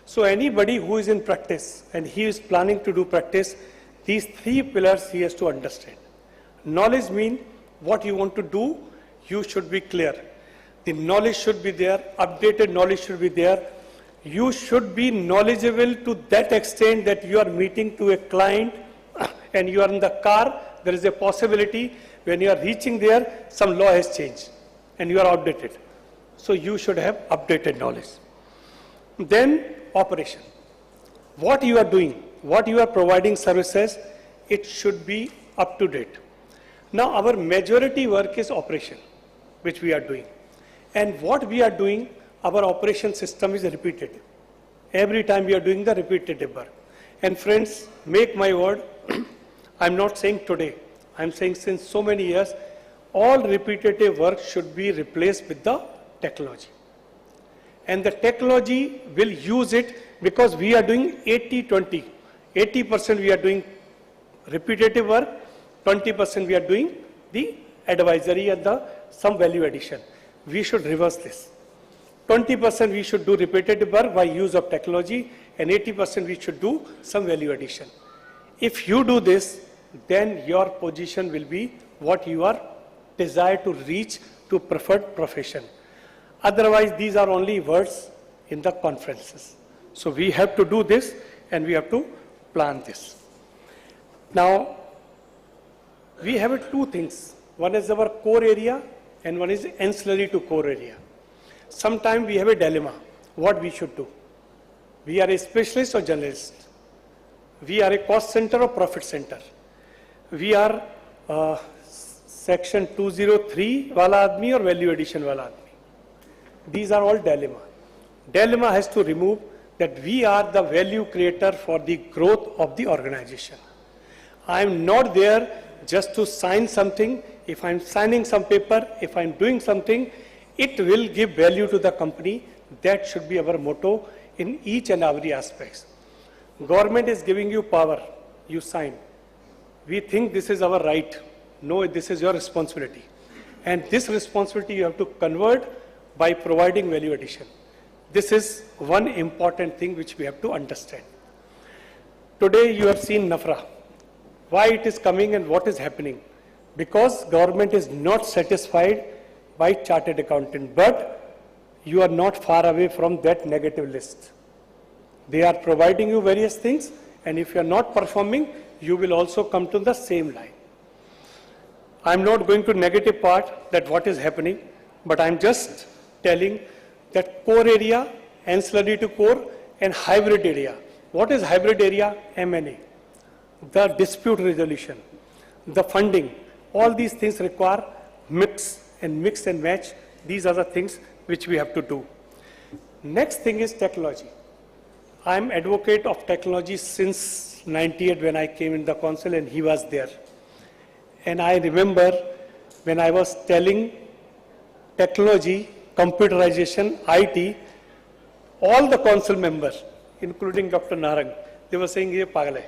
So anybody who is in practice and he is planning to do practice, these 3 pillars he has to understand. Knowledge means what you want to do, you should be clear. The knowledge should be there, updated knowledge should be there. You should be knowledgeable to that extent that you are meeting to a client and you are in the car, there is a possibility when you are reaching there, some law has changed and you are outdated. So you should have updated knowledge. Then operation. What you are doing, what you are providing services, it should be up to date. Now our majority work is operation, which we are doing. And what we are doing, our operation system is repetitive. Every time we are doing the repetitive work. And friends, make my word, I'm not saying today, I'm saying since so many years, all repetitive work should be replaced with the technology. And the technology will use it because we are doing 80-20. 80% we are doing repetitive work, 20% we are doing the advisory and some value addition. we should reverse this. 20% we should do repetitive work by use of technology, and 80% we should do some value addition. If you do this, then your position will be what you are desired to reach to preferred profession. Otherwise, these are only words in the conferences. So we have to do this, and we have to plan this. Now, we have two things. One is our core area, and one is ancillary to core area. Sometimes we have a dilemma, what we should do. We are a specialist or generalist. We are a cost center or profit center. We are section 203 wala admi or value addition wala admi. These are all dilemma. Dilemma has to remove that we are the value creator for the growth of the organization. I am not there just to sign something. If I am signing some paper, if I am doing something, it will give value to the company. That should be our motto in each and every aspect. Government is giving you power, you sign. We think this is our right. No, this is your responsibility. And this responsibility you have to convert by providing value addition. This is one important thing which we have to understand. Today you have seen NAFRA. Why it is coming and what is happening? Because government is not satisfied by chartered accountant, but you are not far away from that negative list. They are providing you various things, and if you are not performing, you will also come to the same line. I am not going to negative part that what is happening, but I am just telling that core area, ancillary to core, and hybrid area. What is hybrid area? M&A. The dispute resolution, the funding, all these things require mix and match. These are the things which we have to do. Next thing is technology. I am advocate of technology since 98 when I came in the council and he was there. And I remember when I was telling technology, computerization, IT, all the council members, including Dr. Narang, they were saying, "Ye pagal hai.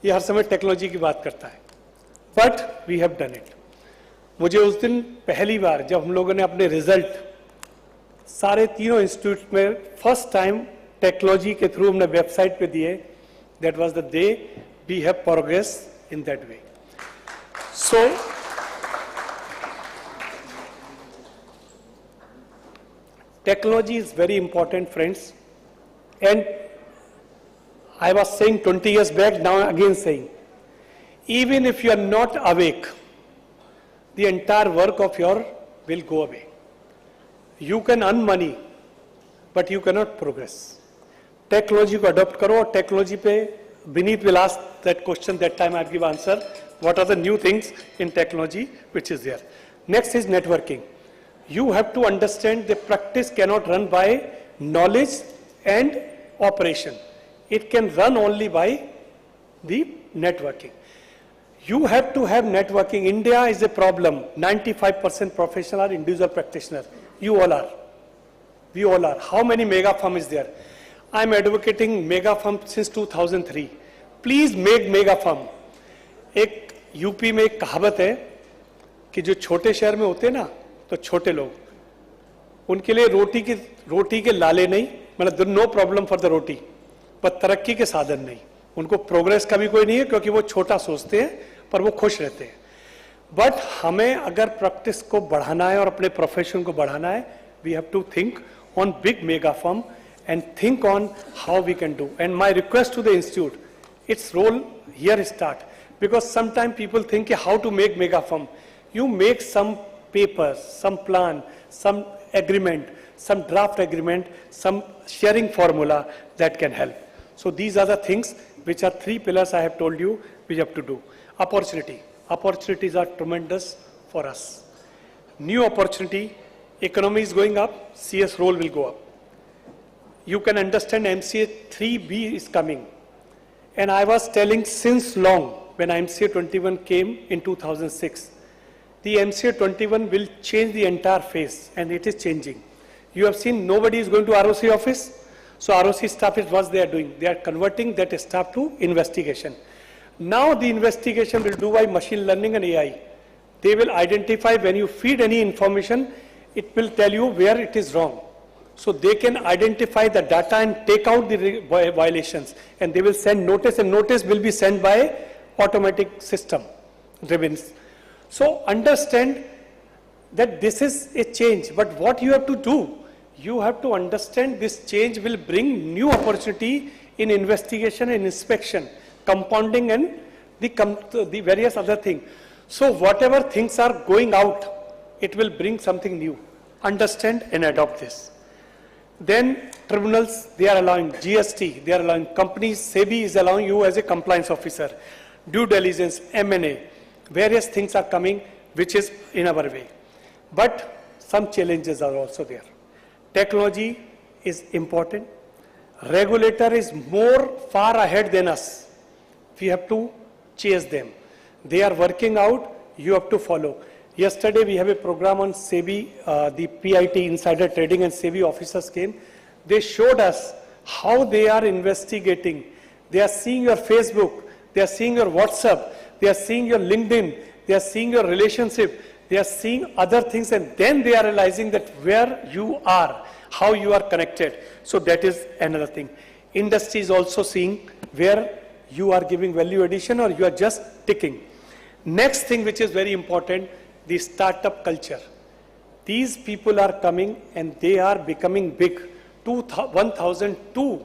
ये हर समय technology की बात करता है." But we have done it. मुझे उस दिन पहली बार जब हम लोगों ने अपने रिजल्ट सारे तीनों इंस्टीट्यूट में फर्स्ट टाइम टेक्नोलॉजी के थ्रू हमने वेबसाइट पे दिए, that was the day we have progress in that way. So technology is very important, friends. And I was saying 20 years back, now again saying, even if you are not awake, the entire work of your will go away. You can earn money, but you cannot progress. Technology को adopt करो, और technology पे Vineet will ask that question, that time I'll give answer. What are the new things in technology which is there? Next is networking. You have to understand the practice cannot run by knowledge and operation. It can run only by the networking. You have to have networking. India is a problem. 95% professional are individual practitioners. You all are. We all are. How many mega firm is there? I am advocating mega firm since 2003. Please make mega firm. एक UP में एक कहावत है कि जो छोटे शहर में होते हैं ना, तो छोटे लोग उनके लिए रोटी के लाले नहीं, मतलब नो प्रॉब्लम फॉर द रोटी, पर तरक्की के साधन नहीं. उनको प्रोग्रेस का भी कोई नहीं है क्योंकि वो छोटा सोचते हैं, पर वो खुश रहते हैं. बट हमें अगर प्रैक्टिस को बढ़ाना है और अपने प्रोफेशन को बढ़ाना है, we have to think on big mega firm and think on how we can do. And my request to the institute, its role here start, because sometime people think how to make mega firm. You make some papers, some plan, some agreement, some draft agreement, some sharing formula that can help. So these are the things which are three pillars I have told you we have to do. Opportunity. Opportunities are tremendous for us. New opportunity, economy is going up, CS role will go up. You can understand MCA 3B is coming. And I was telling since long, when MCA 21 came in 2006, the MCA 21 will change the entire face, and it is changing. You have seen nobody is going to ROC office, so ROC staff is what they are doing. They are converting that staff to investigation. Now the investigation will do by machine learning and AI. they will identify when you feed any information, it will tell you where it is wrong. So they can identify the data and take out the violations, and they will send notice, and notice will be sent by automatic system driven. So understand that this is a change, but what you have to do, you have to understand this change will bring new opportunity in investigation and inspection, compounding and the various other things. So whatever things are going out, it will bring something new. Understand and adopt this. Then tribunals, they are allowing GST, they are allowing companies, SEBI is allowing you as a compliance officer, due diligence, M&A, various things are coming which is in our way. But some challenges are also there. Technology is important. Regulator is far ahead than us. We have to chase them. They are working out, you have to follow. Yesterday we have a program on SEBI, the PIT insider trading, and SEBI officers came. They showed us how they are investigating. They are seeing your Facebook, they are seeing your WhatsApp, they are seeing your LinkedIn, they are seeing your relationship, they are seeing other things, and then they are realizing that where you are, how you are connected. So that is another thing. Industry is also seeing where you are giving value addition or you are just ticking. Next thing which is very important, the startup culture. These people are coming and they are becoming big. 102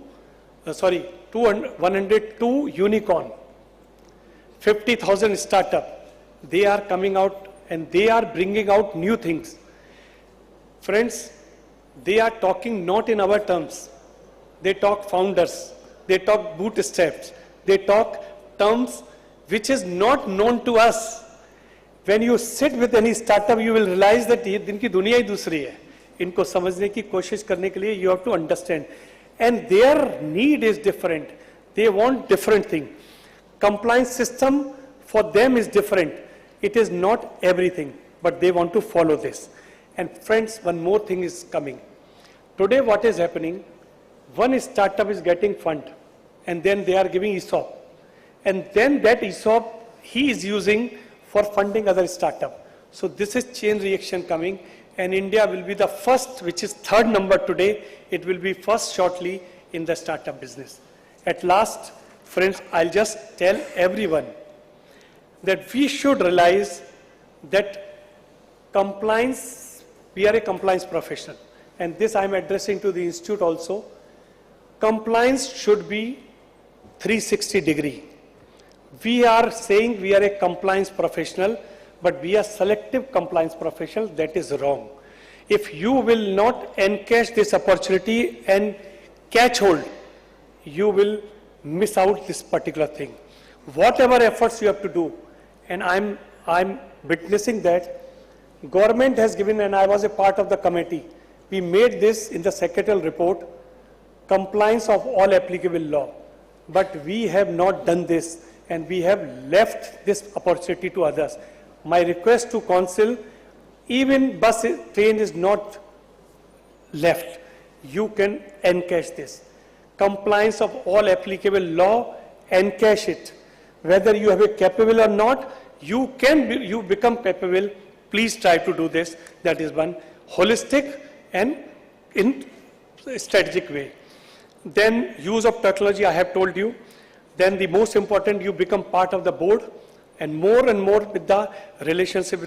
unicorn, 50,000 startup. They are coming out and they are bringing out new things. Friends, they are talking not in our terms. They talk founders, they talk bootstraps, they talk terms which is not known to us. When you sit with any startup, you will realize that इनकी दुनिया ही दूसरी है. इनको समझने की कोशिश करने के लिए you have to understand. And their need is different. They want different thing. Compliance system for them is different. It is not everything, but they want to follow this. And friends, one more thing is coming. Today what is happening, one startup is getting fund and then they are giving ESOP. And then that ESOP he is using for funding other startup. So this is chain reaction coming, and India will be the first, which is third number today, it will be first shortly in the startup business. At last, friends, I'll just tell everyone that we should realize that compliance, we are a compliance professional, and this I'm addressing to the institute also. Compliance should be 360 degree. We are saying we are a compliance professional, but we are selective compliance professional. That is wrong. If you will not encash this opportunity and catch hold, you will miss out this particular thing. Whatever efforts you have to do, and I'm witnessing that government has given, and I was a part of the committee, we made this in the secretarial report, compliance of all applicable law. But we have not done this, and we have left this opportunity to others. My request to council, even bus train is not left. You can encash this. Compliance of all applicable law, encash it. Whether you have a capable or not, you become capable. Please try to do this. That is one. Holistic and in strategic way. Then use of technology, I have told you. Then the most important, you become part of the board, and more with the relationship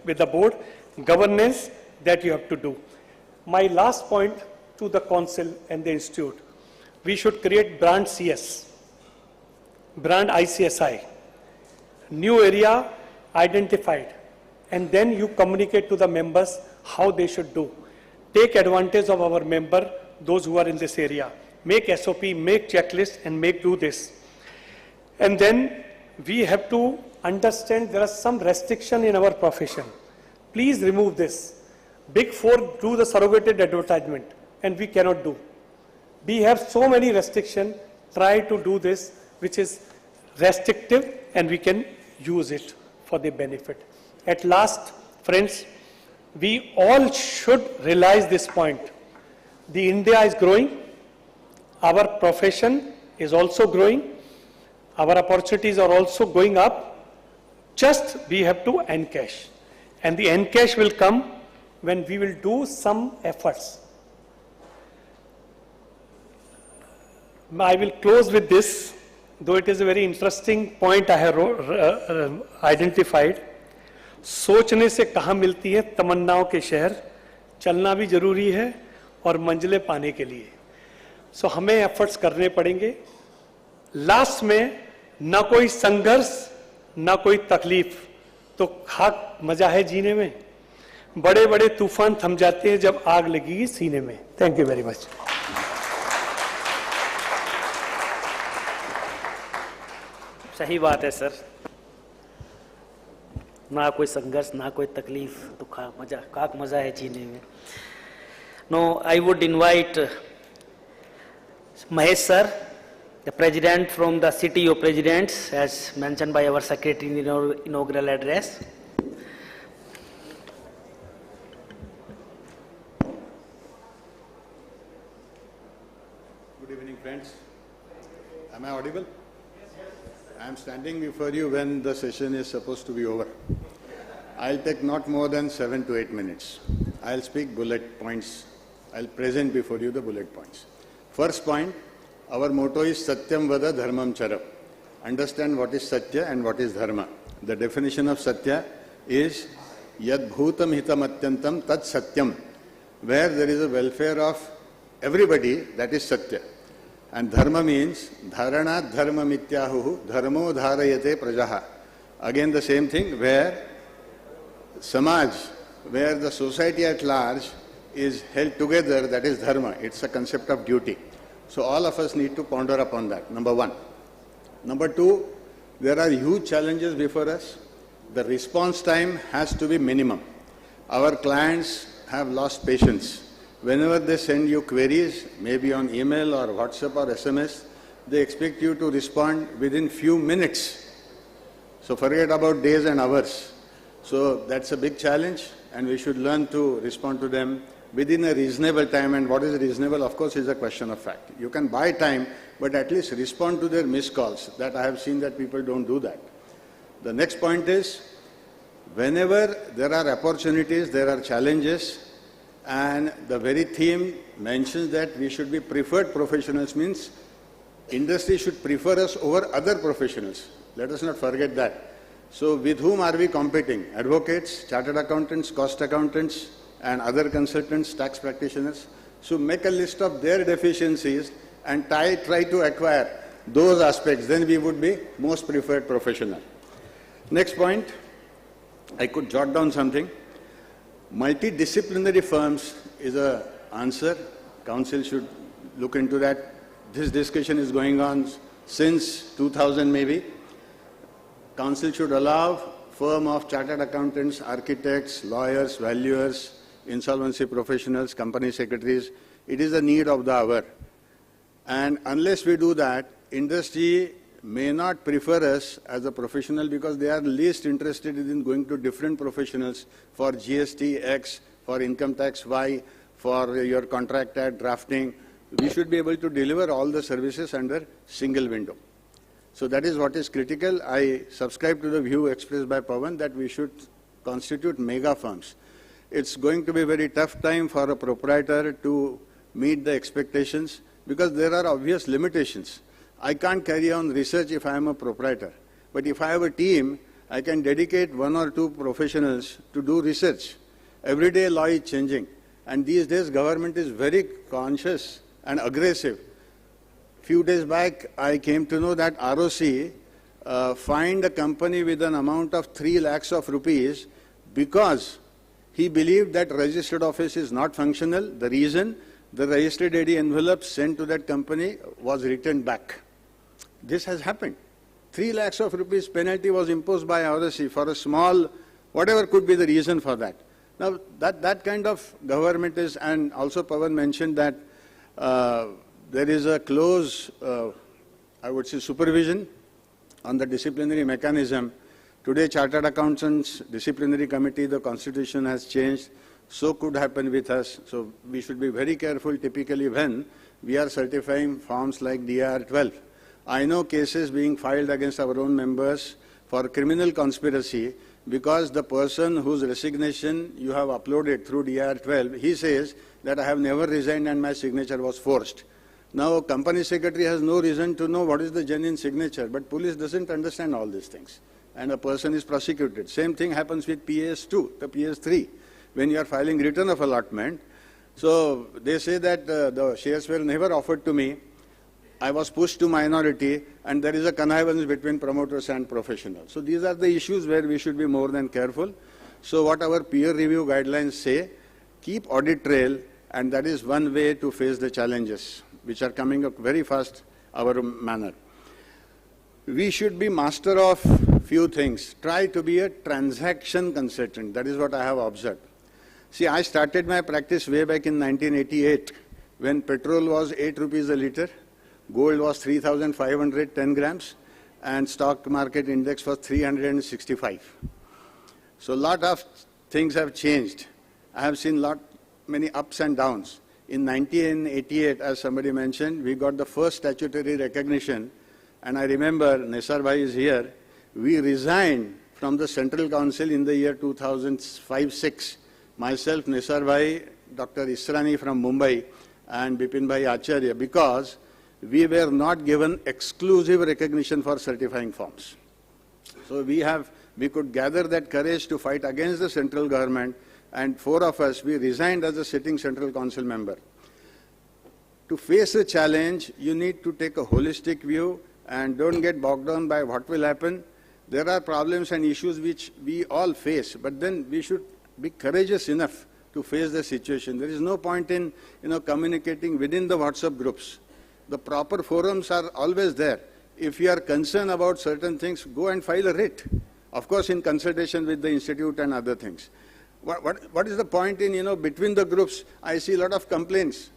with the board, governance that you have to do. My last point to the council and the institute, we should create brand CS, brand ICSI, new area identified, and then you communicate to the members how they should do. Take advantage of our member, those who are in this area. Make SOP, make checklist, and do this. And then we have to understand there are some restriction in our profession. Please remove this. Big Four do the surrogated advertisement, and we cannot do. We have so many restrictions. Try to do this, which is restrictive, and we can use it for the benefit. At last, friends, we all should realize this point. The India is growing. Our profession is also growing. Our opportunities are also going up. Just we have to encash. And the encash will come when we will do some efforts. I will close with this, though it is a very interesting point I have identified. सोचने से कहाँ मिलती है तमन्नाओं के शहर, चलना भी जरूरी है और मंजिलें पाने के लिए. सो हमें एफर्ट्स करने पड़ेंगे. लास्ट में ना कोई संघर्ष ना कोई तकलीफ, तो खाक मजा है जीने में. बड़े बड़े तूफान थम जाते हैं जब आग लगेगी सीने में. Thank you very much. सही बात है सर. ना कोई संघर्ष ना कोई तकलीफ, तो खाक मजा है जीने में. No I would invite Mahesh sir, the president from the city of presidents, as mentioned by our secretary in our inaugural address. Good evening, friends. Am I audible? I am standing before you when the session is supposed to be over. I'll take not more than 7 to 8 minutes. I'll speak bullet points. I'll present before you the bullet points. First point, our motto is Satyam Vada Dharmam Chara. Understand what is Satya and what is Dharma. The definition of Satya is Yad Bhutam Hitam Atyantam Tat Satyam. Where there is a welfare of everybody, that is Satya. And Dharma means Dharanat Dharma Mityahu Dharmo Dharayate Prajaha. Again the same thing, where Samaj, where the society at large is held together, that is dharma. It's a concept of duty. So all of us need to ponder upon that, number one. Number two, there are huge challenges before us. The response time has to be minimum. Our clients have lost patience. Whenever they send you queries, maybe on email or WhatsApp or SMS, they expect you to respond within few minutes. So forget about days and hours. So that's a big challenge, and we should learn to respond to them within a reasonable time. And what is reasonable, of course, is a question of fact. You can buy time, but at least respond to their missed calls. That I have seen that people don't do that. The next point is, whenever there are opportunities, there are challenges, and the very theme mentions that we should be preferred professionals, means industry should prefer us over other professionals. Let us not forget that. So with whom are we competing? Advocates, chartered accountants, cost accountants, and other consultants, tax practitioners. So make a list of their deficiencies and try to acquire those aspects. Then we would be most preferred professional. Next point, I could jot down something. Multidisciplinary firms is an answer. Council should look into that. This discussion is going on since 2000 maybe. Council should allow firm of chartered accountants, architects, lawyers, valuers, insolvency professionals, company secretaries. It is a need of the hour. And unless we do that, industry may not prefer us as a professional because they are least interested in going to different professionals for GST X, for income tax Y, for your contract ad drafting. We should be able to deliver all the services under single window. So that is what is critical. I subscribe to the view expressed by Pawan that we should constitute mega firms. It's going to be a very tough time for a proprietor to meet the expectations because there are obvious limitations. I can't carry on research if I am a proprietor. But if I have a team, I can dedicate 1 or 2 professionals to do research. Everyday law is changing. And these days, government is very conscious and aggressive. Few days back, I came to know that ROC fined a company with an amount of 3 lakhs of rupees because he believed that registered office is not functional. The reason, the registered AD envelope sent to that company was returned back. This has happened. 3 lakhs of rupees penalty was imposed by ROC for a small, whatever could be the reason for that. Now, that kind of government is, and also Pawan mentioned that there is a close, I would say, supervision on the disciplinary mechanism. Today, Chartered Accountants Disciplinary Committee, the constitution has changed. So could happen with us. So we should be very careful typically when we are certifying forms like DR 12. I know cases being filed against our own members for criminal conspiracy because the person whose resignation you have uploaded through DIR-12, he says that I have never resigned and my signature was forced. Now, company secretary has no reason to know what is the genuine signature, but police doesn't understand all these things, and a person is prosecuted. Same thing happens with PS2, the PS3, when you are filing return of allotment. So they say that the shares were never offered to me. I was pushed to minority, and there is a connivance between promoters and professionals. So these are the issues where we should be more than careful. So what our peer review guidelines say, keep audit trail, and that is one way to face the challenges, which are coming up very fast, our manner. We should be master of few things. Try to be a transaction consultant. That is what I have observed. See, I started my practice way back in 1988, when petrol was 8 rupees a liter, gold was 3,510 grams, and stock market index was 365. So a lot of things have changed. I have seen many ups and downs. In 1988, as somebody mentioned, we got the first statutory recognition, and I remember, Nisar Bhai is here, we resigned from the Central Council in the year 2005-06. Myself, Nisar Bhai, Dr. Israni from Mumbai, and Bipin Bhai Acharya, because we were not given exclusive recognition for certifying forms. So we could gather that courage to fight against the central government, and 4 of us, we resigned as a sitting Central Council member. To face a challenge, you need to take a holistic view and don't get bogged down by what will happen. There are problems and issues which we all face, but then we should be courageous enough to face the situation. There is no point in communicating within the WhatsApp groups. The proper forums are always there. If you are concerned about certain things, go and file a writ. Of course, in consultation with the institute and other things. What is the point in, between the groups? I see a lot of complaints.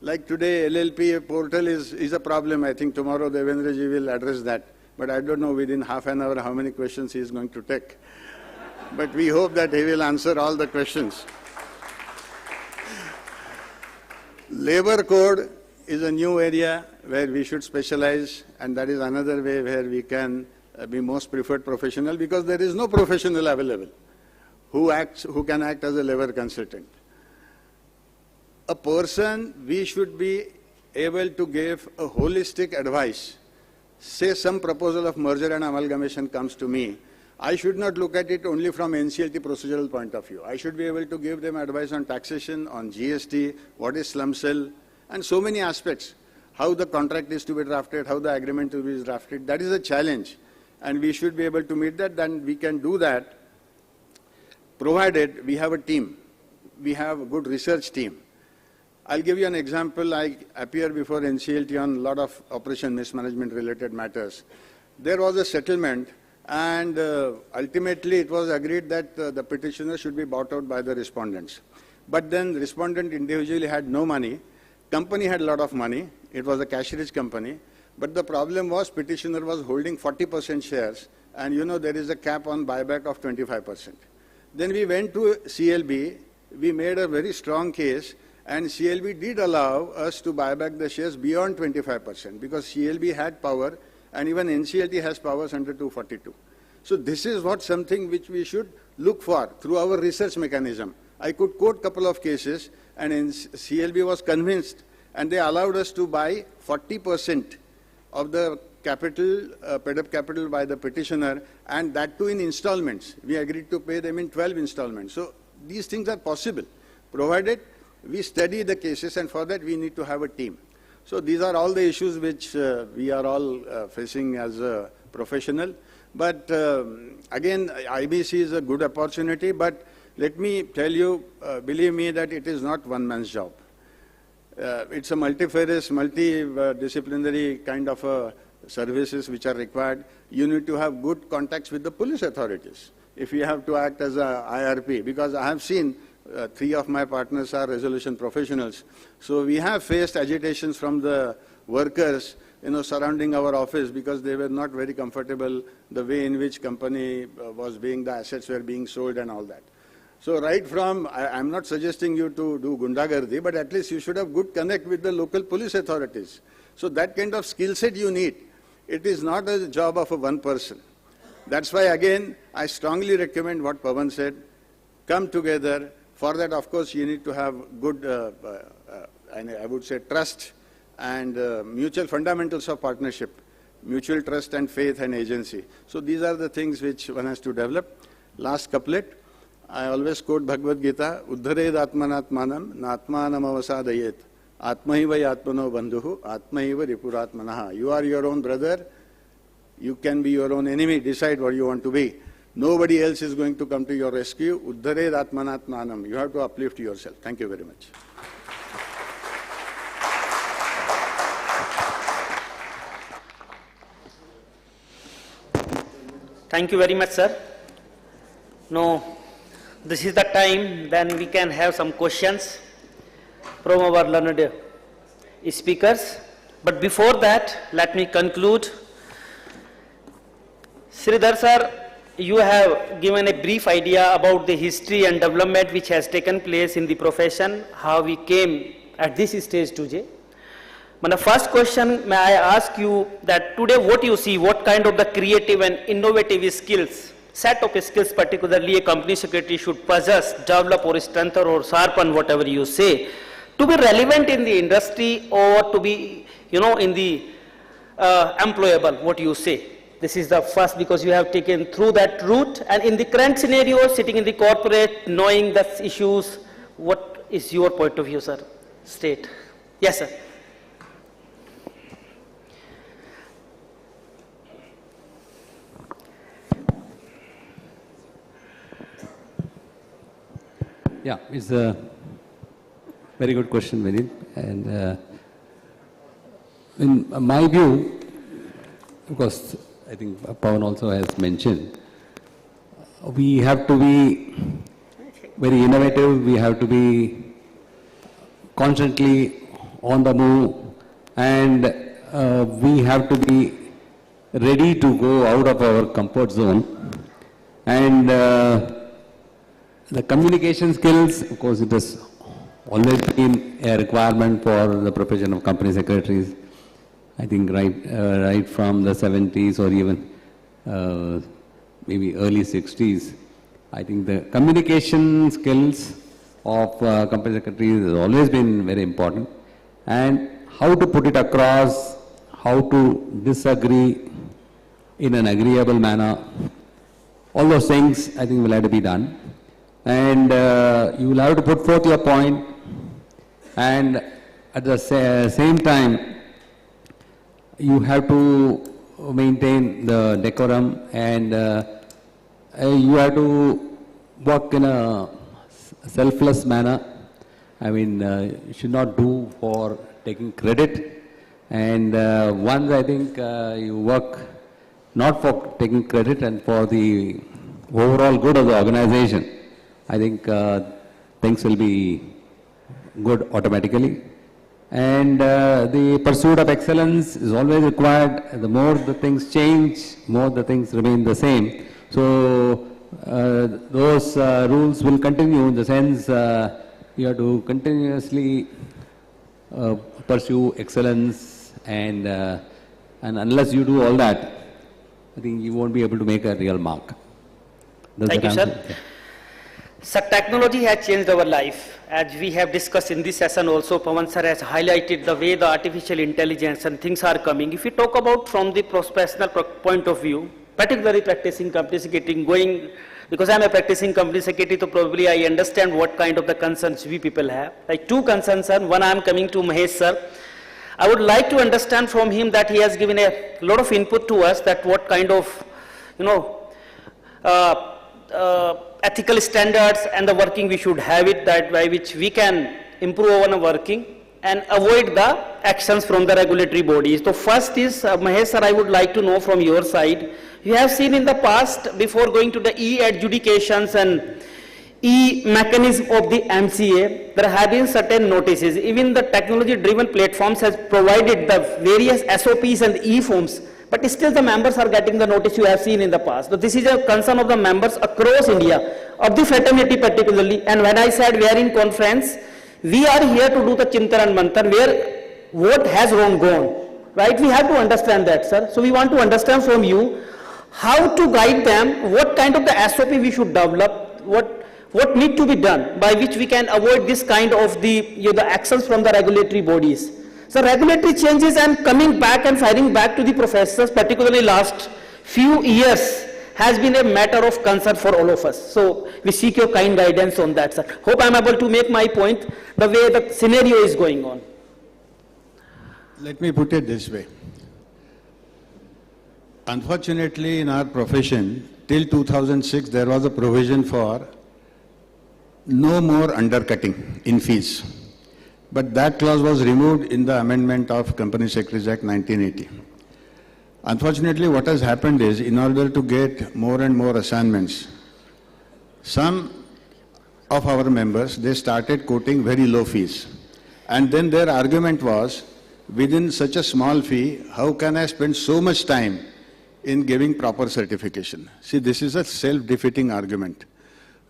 Like today, LLP portal is a problem. I think tomorrow Devendra ji will address that. But I don't know within half an hour how many questions he is going to take. But we hope that he will answer all the questions. Labor code is a new area where we should specialize, and that is another way where we can be most preferred professional, because there is no professional available who can act as a labor consultant. A person, we should be able to give a holistic advice. Say some proposal of merger and amalgamation comes to me, I should not look at it only from NCLT procedural point of view. I should be able to give them advice on taxation, on GST, what is slum cell, and so many aspects. How the contract is to be drafted, how the agreement to be drafted. That is a challenge, and we should be able to meet that. Then we can do that, provided we have a team. We have a good research team. I'll give you an example. I appear before NCLT on a lot of operation mismanagement related matters. There was a settlement, and ultimately it was agreed that the petitioner should be bought out by the respondents. But then the respondent individually had no money. Company had a lot of money. It was a cash-rich company. But the problem was petitioner was holding 40% shares, and there is a cap on buyback of 25%. Then we went to CLB. We made a very strong case, and CLB did allow us to buy back the shares beyond 25%, because CLB had power, and even NCLT has powers under 242. So this is something which we should look for through our research mechanism. I could quote a couple of cases, and CLB was convinced, and they allowed us to buy 40% of the capital, paid-up capital by the petitioner, and that too in installments. We agreed to pay them in 12 installments. So these things are possible, provided we study the cases, and for that we need to have a team. So these are all the issues which we are all facing as a professional. But again, IBC is a good opportunity, but let me tell you, believe me, that it is not one man's job. It's a multifarious, multidisciplinary kind of services which are required. You need to have good contacts with the police authorities if you have to act as a IRP, because I have seen 3 of my partners are resolution professionals. So we have faced agitations from the workers, surrounding our office, because they were not very comfortable the way in which company was being, the assets were being sold and all that. So right from, I'm not suggesting you to do gundagardi, but at least you should have good connect with the local police authorities. So that kind of skill set you need. It is not a job of one person. That's why, again, I strongly recommend what Pawan said. Come together. For that, of course, you need to have good, and I would say, trust and mutual fundamentals of partnership, mutual trust and faith and agency. So these are the things which one has to develop. Last couplet, I always quote Bhagavad Gita, Uddhared Atmanatmanam, Natmanam avasadayet, Atmaiva Atmano Bandhuhu, Atmaiva Ripuratmanaha. You are your own brother, you can be your own enemy, decide what you want to be. Nobody else is going to come to your rescue. Uddhared Atmanatmanam. You have to uplift yourself. Thank you very much. Thank you very much, sir. Now, this is the time then we can have some questions from our learned speakers. But before that, let me conclude. Sridhar sir, you have given a brief idea about the history and development which has taken place in the profession, how we came at this stage today. My first question, may I ask you that today what you see, what kind of the creative and innovative skills, set of skills particularly a company secretary should possess, develop or strengthen or sharpen, whatever you say, to be relevant in the industry or to be, in the employable, what you say. This is the first, because you have taken through that route, and in the current scenario, sitting in the corporate, knowing the issues, what is your point of view, sir? State. Yes, sir. Yeah, it's a very good question, Vinit. And in my view, of course, I think Pawan also has mentioned, we have to be very innovative, we have to be constantly on the move, and we have to be ready to go out of our comfort zone. And the communication skills, of course, it has always been a requirement for the profession of company secretaries. I think right from the 70s or even maybe early 60s. I think the communication skills of company secretaries has always been very important. And how to put it across, how to disagree in an agreeable manner, all those things I think will have to be done. And you will have to put forth your point, and at the same time, you have to maintain the decorum, and you have to work in a selfless manner. I mean, you should not do for taking credit. And once I think you work not for taking credit and for the overall good of the organization, I think things will be good automatically. And the pursuit of excellence is always required. The more the things change, more the things remain the same. So those rules will continue in the sense you have to continuously pursue excellence, and unless you do all that, I think you won't be able to make a real mark. Thank you, sir. Yeah. Sir, technology has changed our life. As we have discussed in this session also, Pawan sir has highlighted the way the artificial intelligence and things are coming. If we talk about from the professional point of view, particularly practicing company secretary, going, because I am a practicing company secretary, so probably I understand what kind of the concerns we people have. Like two concerns, sir. One, I am coming to Mahesh sir. I would like to understand from him that he has given a lot of input to us, that what kind of, ethical standards and the working we should have it, that by which we can improve our working and avoid the actions from the regulatory bodies. So first is, Mahesh sir, I would like to know from your side, you have seen in the past, before going to the e-adjudications and e-mechanism of the MCA, there have been certain notices. Even the technology-driven platforms has provided the various SOPs and e-forms, but still the members are getting the notice you have seen in the past. So this is a concern of the members across India, of the fraternity particularly. And when I said we are in conference, we are here to do the Chintan and Manthan, where what has wrong gone, right? We have to understand that, sir. So we want to understand from you, how to guide them, what kind of the SOP we should develop, what need to be done by which we can avoid this kind of the actions from the regulatory bodies. So regulatory changes and coming back and firing back to the professors, particularly last few years, has been a matter of concern for all of us. So we seek your kind guidance on that, sir. Hope I am able to make my point the way the scenario is going on. Let me put it this way. Unfortunately, in our profession, till 2006, there was a provision for no more undercutting in fees. But that clause was removed in the amendment of Company Secretaries Act 1980. Unfortunately, what has happened is, in order to get more and more assignments, some of our members, they started quoting very low fees. And then their argument was, within such a small fee, how can I spend so much time in giving proper certification? See, this is a self-defeating argument.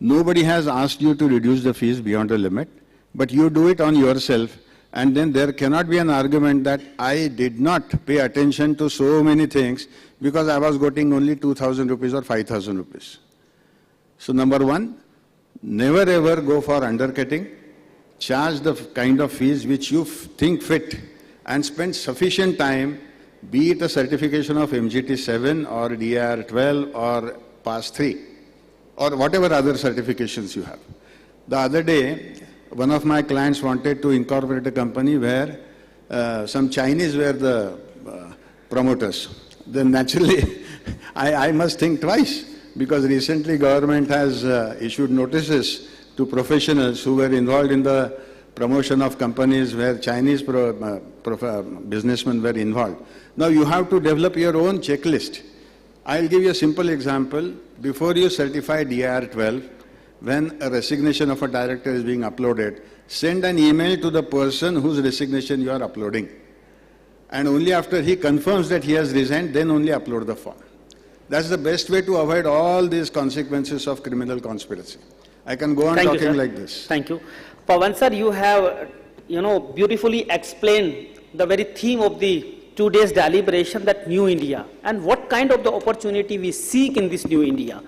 Nobody has asked you to reduce the fees beyond the limit, but you do it on yourself, and then there cannot be an argument that I did not pay attention to so many things because I was getting only 2,000 rupees or 5,000 rupees. So number one, never ever go for undercutting. Charge the kind of fees which you think fit and spend sufficient time, be it a certification of MGT 7 or DR 12 or PAS 3 or whatever other certifications you have. The other day, one of my clients wanted to incorporate a company where some Chinese were the promoters. Then naturally, I must think twice, because recently government has issued notices to professionals who were involved in the promotion of companies where Chinese businessmen were involved. Now you have to develop your own checklist. I'll give you a simple example. Before you certify DR 12, when a resignation of a director is being uploaded, send an email to the person whose resignation you are uploading. And only after he confirms that he has resigned, then only upload the form. That's the best way to avoid all these consequences of criminal conspiracy. I can go on talking like this. Thank you. Pawan sir, you have, beautifully explained the very theme of the today's deliberation, that new India, and what kind of the opportunity we seek in this new India.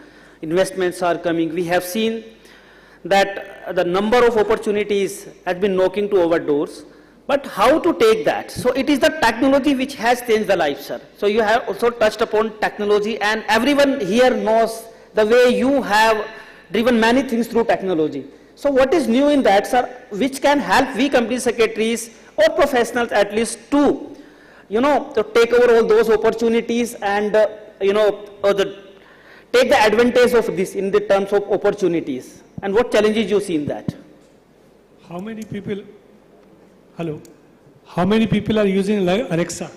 Investments are coming. We have seen that the number of opportunities has been knocking to our doors, but how to take that? So it is the technology which has changed the life, sir. So you have also touched upon technology, and everyone here knows the way you have driven many things through technology. So what is new in that, sir, which can help we company secretaries or professionals at least to, to take over all those opportunities and, take the advantage of this in the terms of opportunities? And what challenges you see in that? How many people, hello, how many people are using Alexa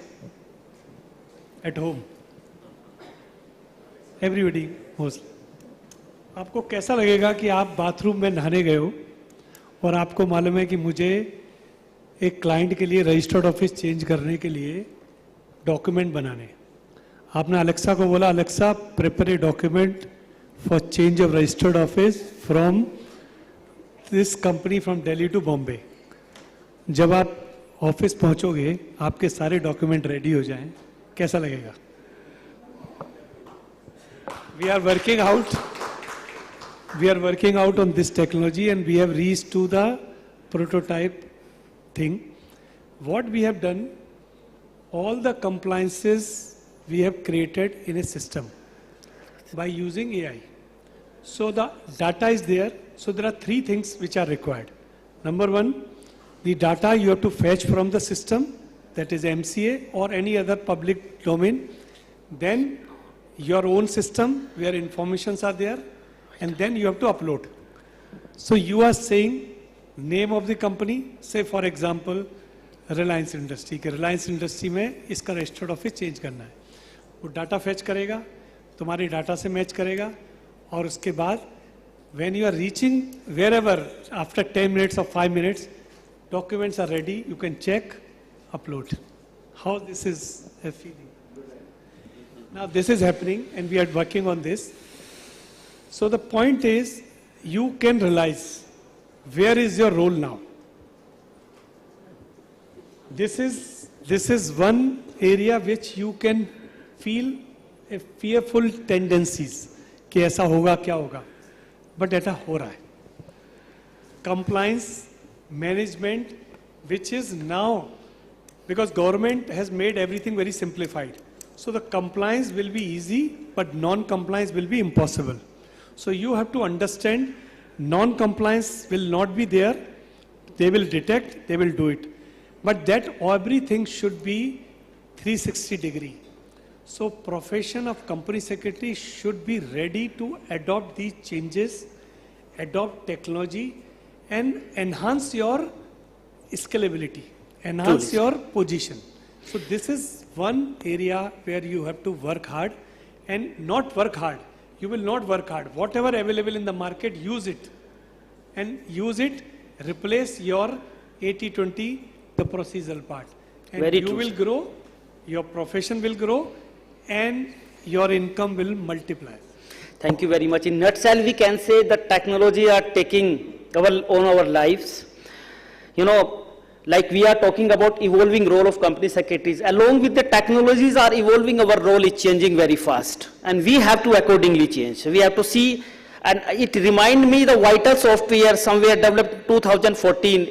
at home? Everybody mostly. आपको कैसा लगेगा कि आप bathroom में नहाने गए हो और आपको मालूम है कि मुझे एक क्लाइंट के लिए रजिस्टर्ड ऑफिस चेंज करने के लिए डॉक्यूमेंट बनाने, आपने अलेक्सा को बोला, Alexa prepare a document for change of registered office from this company from Delhi to Bombay. जब आप ऑफिस पहुंचोगे, आपके सारे डॉक्यूमेंट रेडी हो जाएं, कैसा लगेगा? We are working out on this technology, and we have reached to the prototype thing. What we have done, all the compliances we have created in a system by using AI. So the data is there. So there are three things which are required. Number one, the data you have to fetch from the system, that is MCA or any other public domain. Then your own system where informations are there, and then you have to upload. So you are saying name of the company, say for example Reliance Industry, कि Reliance Industry में इसका registered office change करना है. वो data fetch करेगा, तुम्हारी data से match करेगा, और उसके बाद when you are reaching wherever after 10 minutes or 5 minutes, documents are ready, you can check, upload. How this is a feeling? Now this is happening and we are working on this. So the point is, you can realize where is your role now. This is one area which you can feel fearful tendencies कि ऐसा होगा क्या होगा, but ऐसा हो रहा है. Compliance management, which is now, because government has made everything very simplified. So the compliance will be easy, but non-compliance will be impossible. So you have to understand, non-compliance will not be there. They will detect, they will do it. But that everything should be 360 degree. So profession of company secretary should be ready to adopt these changes, adopt technology, and enhance your scalability, enhance your position. So this is one area where you have to work hard and not work hard. You will not work hard. Whatever available in the market, use it. And use it, replace your 80-20, the procedural part. And Very you true, will sir. grow, your profession will grow, and your income will multiply. Thank you very much. In nutshell, we can say that technology are taking on our lives. You know, like we are talking about evolving role of company secretaries. Along with the technologies are evolving, our role is changing very fast. And we have to accordingly change. We have to see, and it remind me the vital software somewhere developed 2014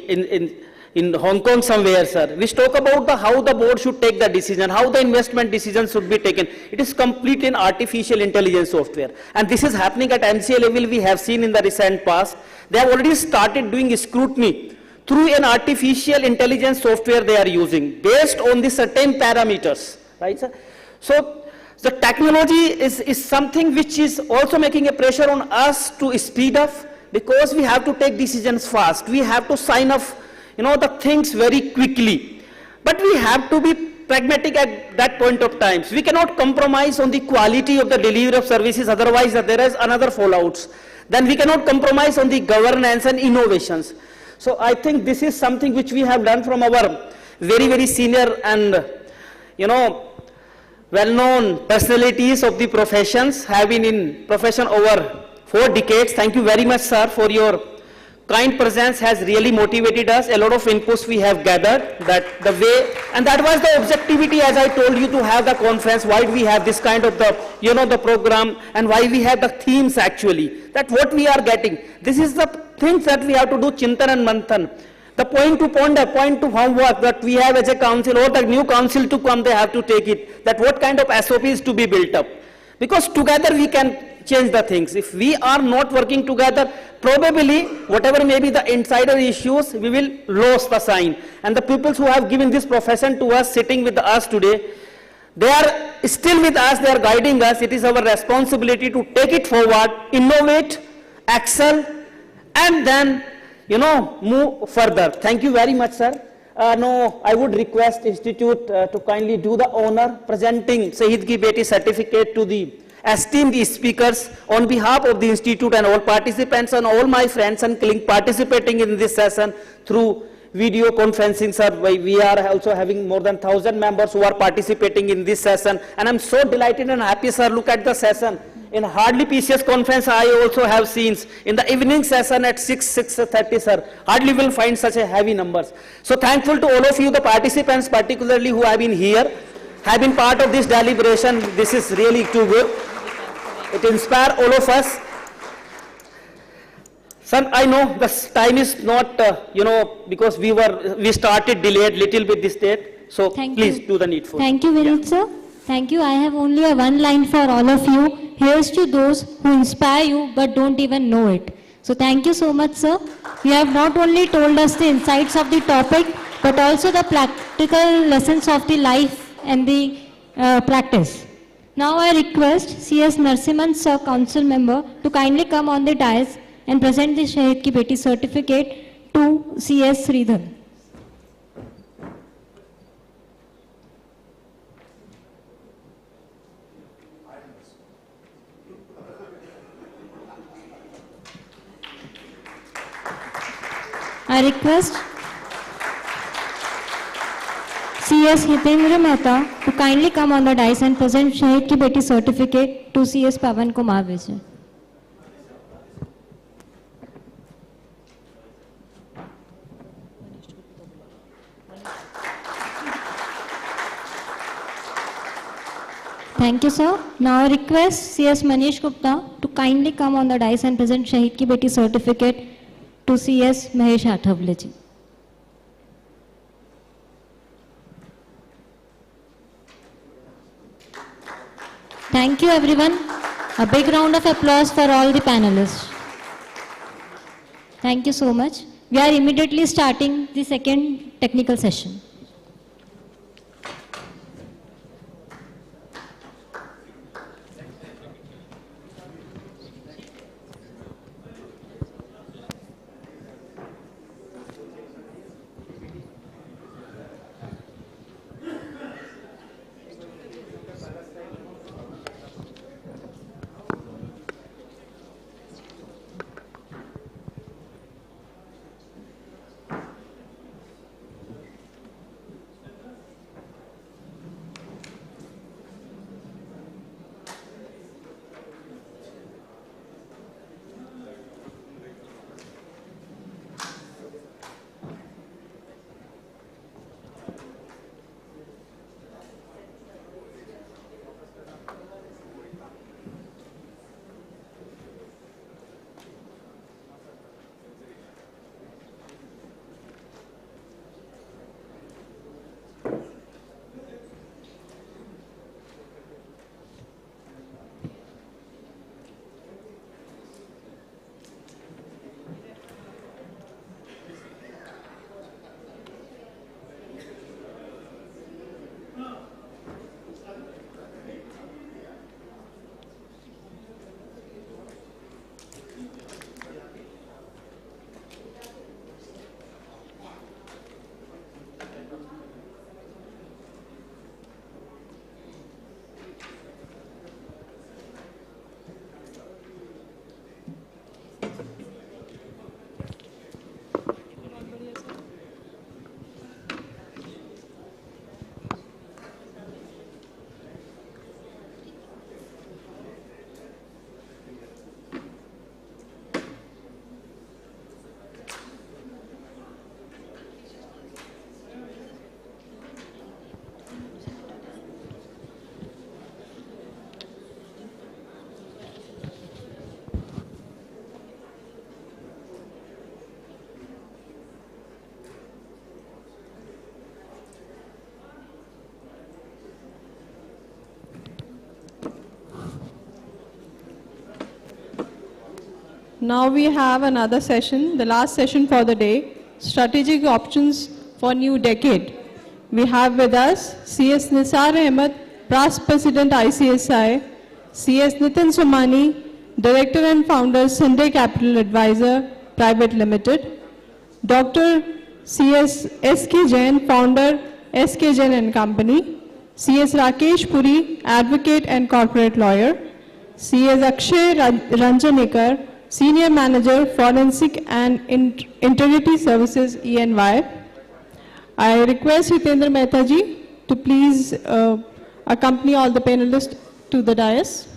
in Hong Kong somewhere, sir, which talk about how the board should take the decision, how the investment decisions should be taken. It is complete in artificial intelligence software. And this is happening at MCA level, we have seen in the recent past. They have already started doing scrutiny through an artificial intelligence software they are using, based on the certain parameters, right, sir? So the technology is something which is also making a pressure on us to speed up, because we have to take decisions fast. We have to sign off, the things very quickly. But we have to be pragmatic at that point of time. We cannot compromise on the quality of the delivery of services, otherwise there is another fallouts. Then we cannot compromise on the governance and innovations. So I think this is something which we have done from our very, very senior and, well-known personalities of the professions, have been in profession over 4 decades. Thank you very much, sir, for your kind presence has really motivated us. A lot of inputs we have gathered, that the way, and that was the objectivity, as I told you, to have the conference, why we have this kind of the program, and why we have the themes actually, that what we are getting. This is the things that we have to do, Chintan and Manthan. The point to ponder, point to homework that we have as a council, or the new council to come, they have to take it, that what kind of SOPs to be built up. Because together we can change the things. If we are not working together, probably whatever may be the insider issues, we will lose the sign. And the people who have given this profession to us, sitting with us today, they are still with us, they are guiding us. It is our responsibility to take it forward, innovate, excel, and then, move further. Thank you very much, sir. Now, I would request Institute to kindly do the honor presenting Shahid Ki Beti certificate to the esteemed speakers on behalf of the Institute and all participants and all my friends and colleagues participating in this session through video conferencing, sir. We are also having more than 1,000 members who are participating in this session. And I'm so delighted and happy, sir. Look at the session. In hardly PCS conference, I also have seen in the evening session at 6:30, sir. Hardly will find such a heavy numbers. So thankful to all of you, the participants, particularly who have been here, have been part of this deliberation. This is really too good. It inspires all of us. Sir, I know the time is not, because we started delayed little bit this date. So please do the needful. Thank you, Vinit, sir. Thank you. I have only a one line for all of you. Here's to those who inspire you but don't even know it. So thank you so much, sir. You have not only told us the insights of the topic, but also the practical lessons of the life and the practice. Now I request C.S. Narsimhan, sir, council member, to kindly come on the dais and present the Shahid Ki Beti certificate to C.S. Sridhar. I request C.S. Hitendra Mehta to kindly come on the dais and present Shahid Ki Beti certificate to C.S. Pavan Kumar Vijay. Thank you, sir. Now I request CS Manish Gupta to kindly come on the dais and present Shahid Ki Beti certificate to CS Mahesh Athavale ji. Thank you, everyone. A big round of applause for all the panelists. Thank you so much. We are immediately starting the second technical session. Now we have another session, the last session for the day, Strategic Options for New Decade. We have with us CS Nisar Ahmed, Past President ICSI, CS Nitin Somani, Director and Founder Sunday Capital Advisor Private Limited, Dr. CS SK Jain, Founder SK Jain and Company, CS Rakesh Puri, Advocate and Corporate Lawyer, CS Akshay Ranjanekar, Senior Manager, Forensic and Integrity Services, ENY. I request Hitendra Mehta ji to please accompany all the panelists to the dais.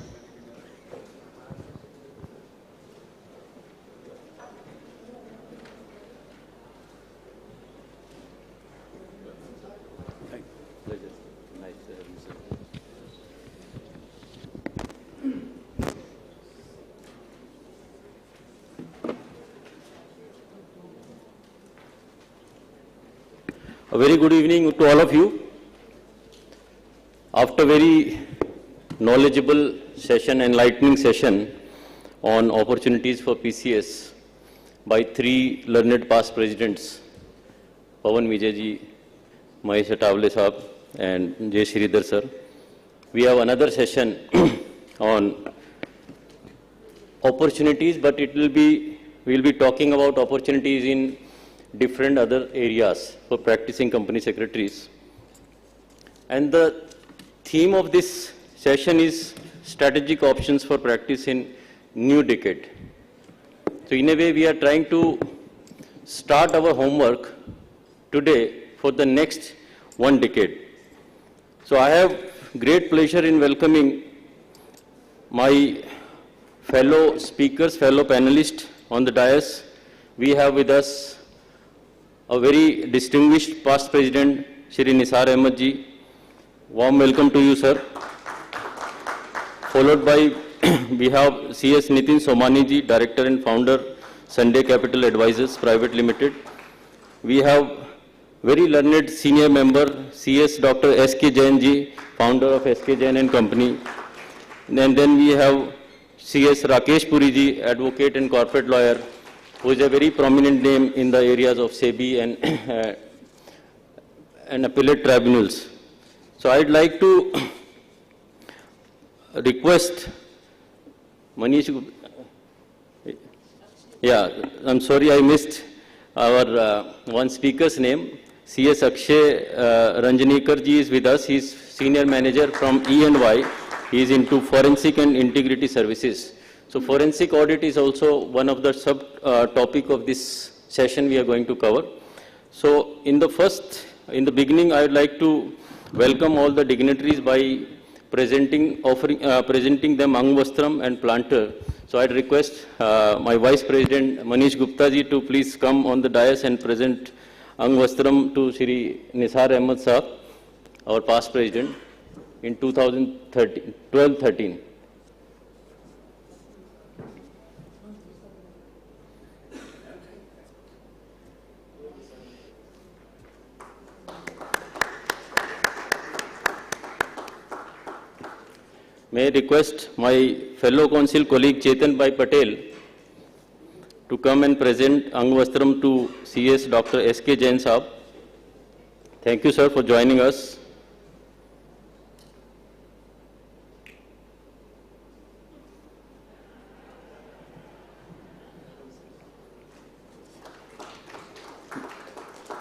A very good evening to all of you. After very knowledgeable session, enlightening session on opportunities for PCS by three learned past presidents, Pawan Vijay ji, Mahesh Athavale sahab and J. Sridhar sir, we have another session on opportunities, but we'll be talking about opportunities in different other areas for practicing company secretaries. And the theme of this session is strategic options for practice in new decade. So in a way, we are trying to start our homework today for the next one decade. So I have great pleasure in welcoming my fellow speakers, fellow panelists on the dais. We have with us a very distinguished past president, Shri Nisar Ahmed ji. Warm welcome to you, sir. followed by we have CS Nitin Somani ji, Director and Founder, Sunday Capital Advisors Private Limited. We have very learned senior member, CS Dr. S.K. Jain ji, Founder of S.K. Jain and Company. And then we have CS Rakesh Puri ji, Advocate and Corporate Lawyer, who is a very prominent name in the areas of SEBI and appellate tribunals. So I'd like to request Manish. Yeah, I'm sorry I missed our one speaker's name. CS Akshay Ranjanikar ji is with us. He's Senior Manager from E&Y. He is into Forensic and Integrity Services. So Forensic Audit is also one of the sub-topic of this session we are going to cover. So in the beginning, I would like to welcome all the dignitaries by presenting them Angvastram and Planter. So I'd request my Vice President Manish Gupta ji to please come on the dais and present Angvastram to Shri Nisar Ahmed Saab, our past President, in 2012-13. May I request my fellow council colleague Chetan Bhai Patel to come and present Angvastram to CS Dr. S.K. Jain Saab. Thank you, sir, for joining us.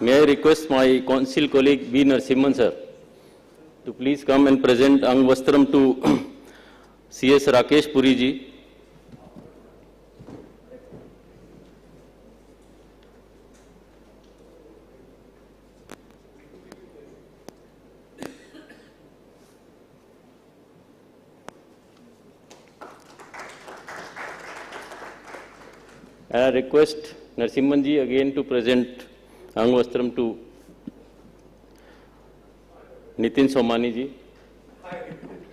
May I request my council colleague V. Narasimhan, sir, to please come and present Angvastram to CS Rakesh Puri ji. And I request Narasimhan ji again to present Angvastram to Nitin Somani ji.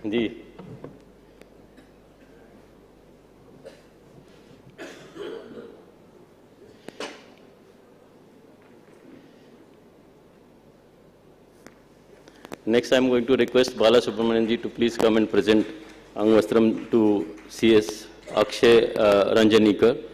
Ji. Next, I am going to request Bala Subramanian ji to please come and present Angvastram to CS Akshay Ranjanikar.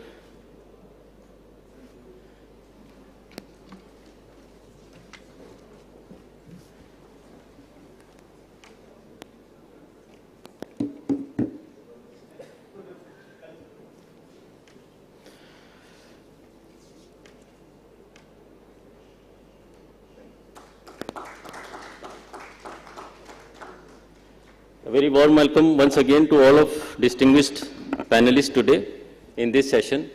A very warm welcome once again to all of distinguished panelists today in this session.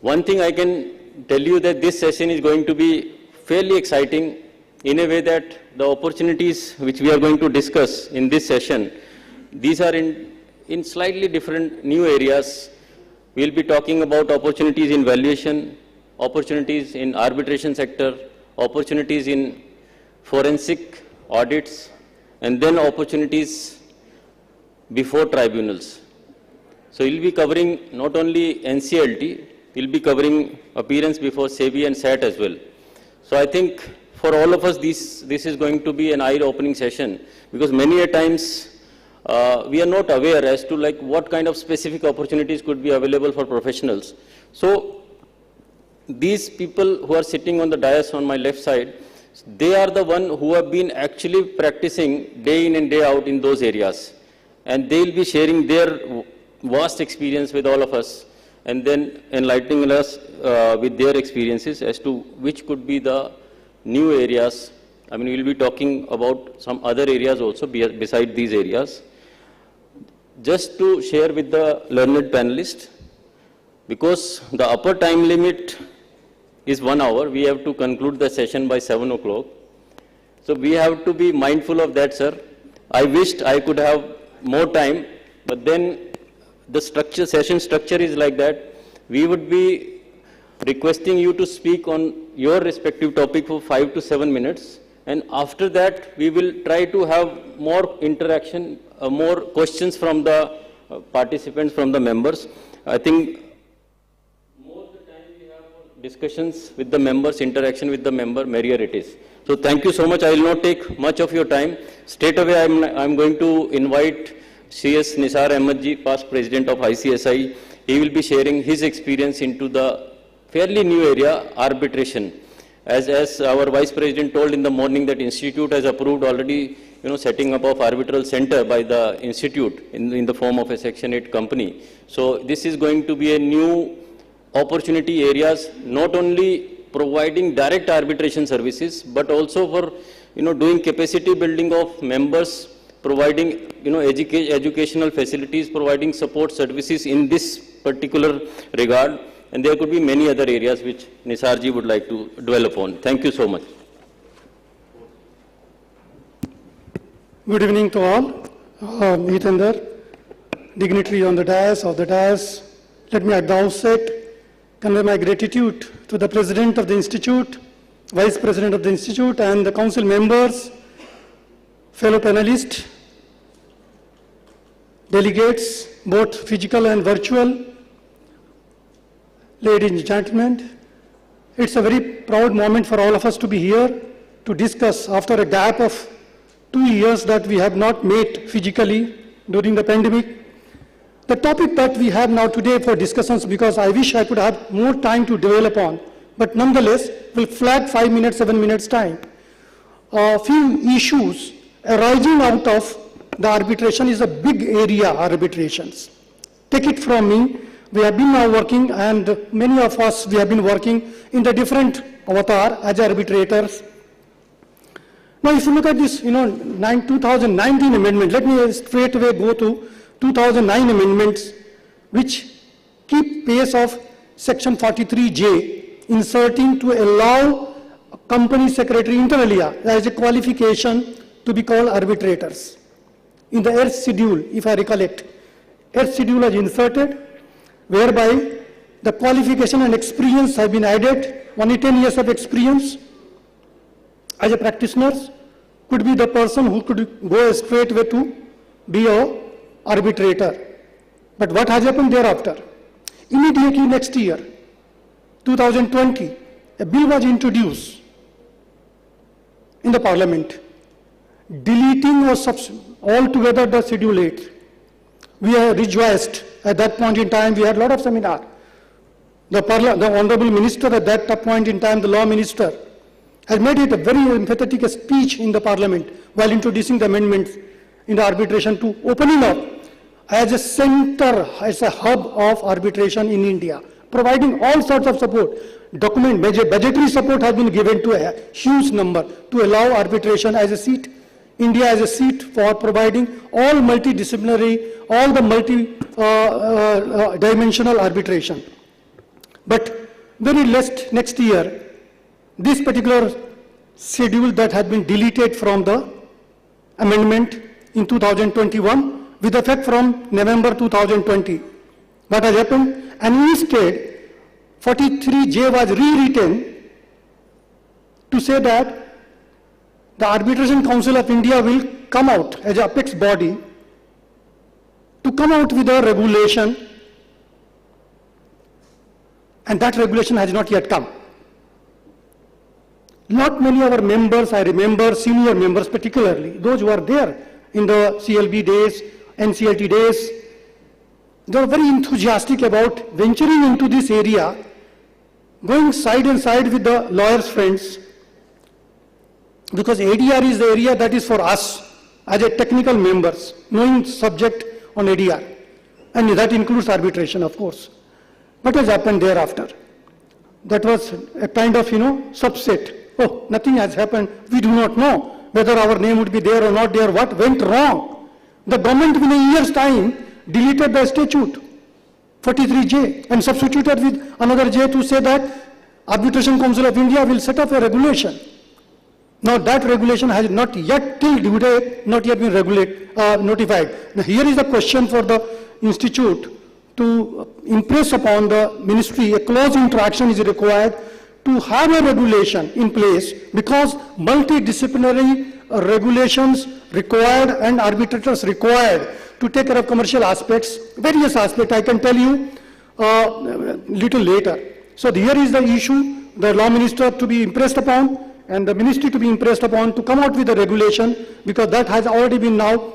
One thing I can tell you that this session is going to be fairly exciting in a way that the opportunities which we are going to discuss in this session, these are in slightly different new areas. We'll be talking about opportunities in valuation, opportunities in arbitration sector, opportunities in forensic audits, and then opportunities before tribunals. So we'll be covering not only NCLT, we'll be covering appearance before SEBI and SAT as well. So I think for all of us, this is going to be an eye-opening session, because many a times we are not aware as to like what kind of specific opportunities could be available for professionals. So these people who are sitting on the dais on my left side, they are the one who have been actually practicing day in and day out in those areas. And they will be sharing their vast experience with all of us and then enlightening us with their experiences as to which could be the new areas. I mean, we'll be talking about some other areas also beside these areas. Just to share with the learned panelists, because the upper time limit is 1 hour, we have to conclude the session by 7 o'clock. So we have to be mindful of that, sir. I wished I could have more time, but then the session structure is like that. We would be requesting you to speak on your respective topic for 5 to 7 minutes, and after that we will try to have more interaction, more questions from the participants, from the members. I think more the time we have for discussions with the members, interaction with the member, merrier it is. So thank you so much. I will not take much of your time. Straight away I'm going to invite CS Nisar Ahmed ji, past president of ICSI. He will be sharing his experience into the fairly new area, arbitration. As our vice president told in the morning, that institute has approved already, setting up of arbitral center by the institute in the form of a Section 8 company. So this is going to be a new opportunity areas, not only providing direct arbitration services, but also for, doing capacity building of members, providing, educational facilities, providing support services in this particular regard. And there could be many other areas which Nisarji would like to dwell upon. Thank you so much. Good evening to all. Hitender, dignitaries on the dais. Let me at the outset convey my gratitude to the President of the Institute, Vice President of the Institute, and the Council members, fellow panelists, delegates, both physical and virtual. Ladies and gentlemen, it's a very proud moment for all of us to be here to discuss after a gap of 2 years that we have not met physically during the pandemic. The topic that we have now today for discussions, because I wish I could have more time to develop on, but nonetheless, we'll flag 5 minutes, 7 minutes time. A few issues arising out of the arbitration is a big area, arbitrations. Take it from me. We have been now working, and many of us, we have been working in the different avatar as arbitrators. Now, if you look at this, 2019 amendment, let me straight away go to 2009 amendments, which keep pace of section 43J, inserting to allow company secretary inter alia as a qualification to be called arbitrators. In the earth schedule, if I recollect, earth schedule is inserted, whereby the qualification and experience have been added. Only 10 years of experience as a practitioner could be the person who could go straight away to be an arbitrator. But what has happened thereafter? Immediately next year, 2020, a bill was introduced in the parliament, deleting altogether the Schedule 8. We are rejoiced. At that point in time, we had a lot of seminar. The Honorable Minister at that point in time, the Law Minister, had made it a very emphatic speech in the Parliament while introducing the amendments in the arbitration to opening up as a center, as a hub of arbitration in India, providing all sorts of support. Budgetary support has been given to a huge number to allow arbitration as a seat. India as a seat for providing all multidisciplinary, all the multi-dimensional arbitration. But very next year, this particular schedule that had been deleted from the amendment in 2021 with effect from November 2020. What has happened? And instead, 43J was rewritten to say that the Arbitration Council of India will come out as an apex body to come out with a regulation, and that regulation has not yet come. Not many of our members, I remember senior members particularly, those who are there in the CLB days, NCLT days, they were very enthusiastic about venturing into this area, going side and side with the lawyers' friends, because ADR is the area that is for us as a technical members, knowing subject on ADR, and that includes arbitration, of course. What has happened thereafter? That was a kind of, subset. Oh, nothing has happened. We do not know whether our name would be there or not there. What went wrong? The government within a year's time deleted the statute, 43J, and substituted with another J to say that Arbitration Council of India will set up a regulation. Now that regulation has not yet till due date not yet been notified. Now here is the question for the institute to impress upon the ministry. A close interaction is required to have a regulation in place, because multidisciplinary regulations required and arbitrators required to take care of commercial aspects, various aspects, I can tell you little later. So here is the issue, the law minister to be impressed upon and the ministry to be impressed upon to come out with a regulation, because that has already been now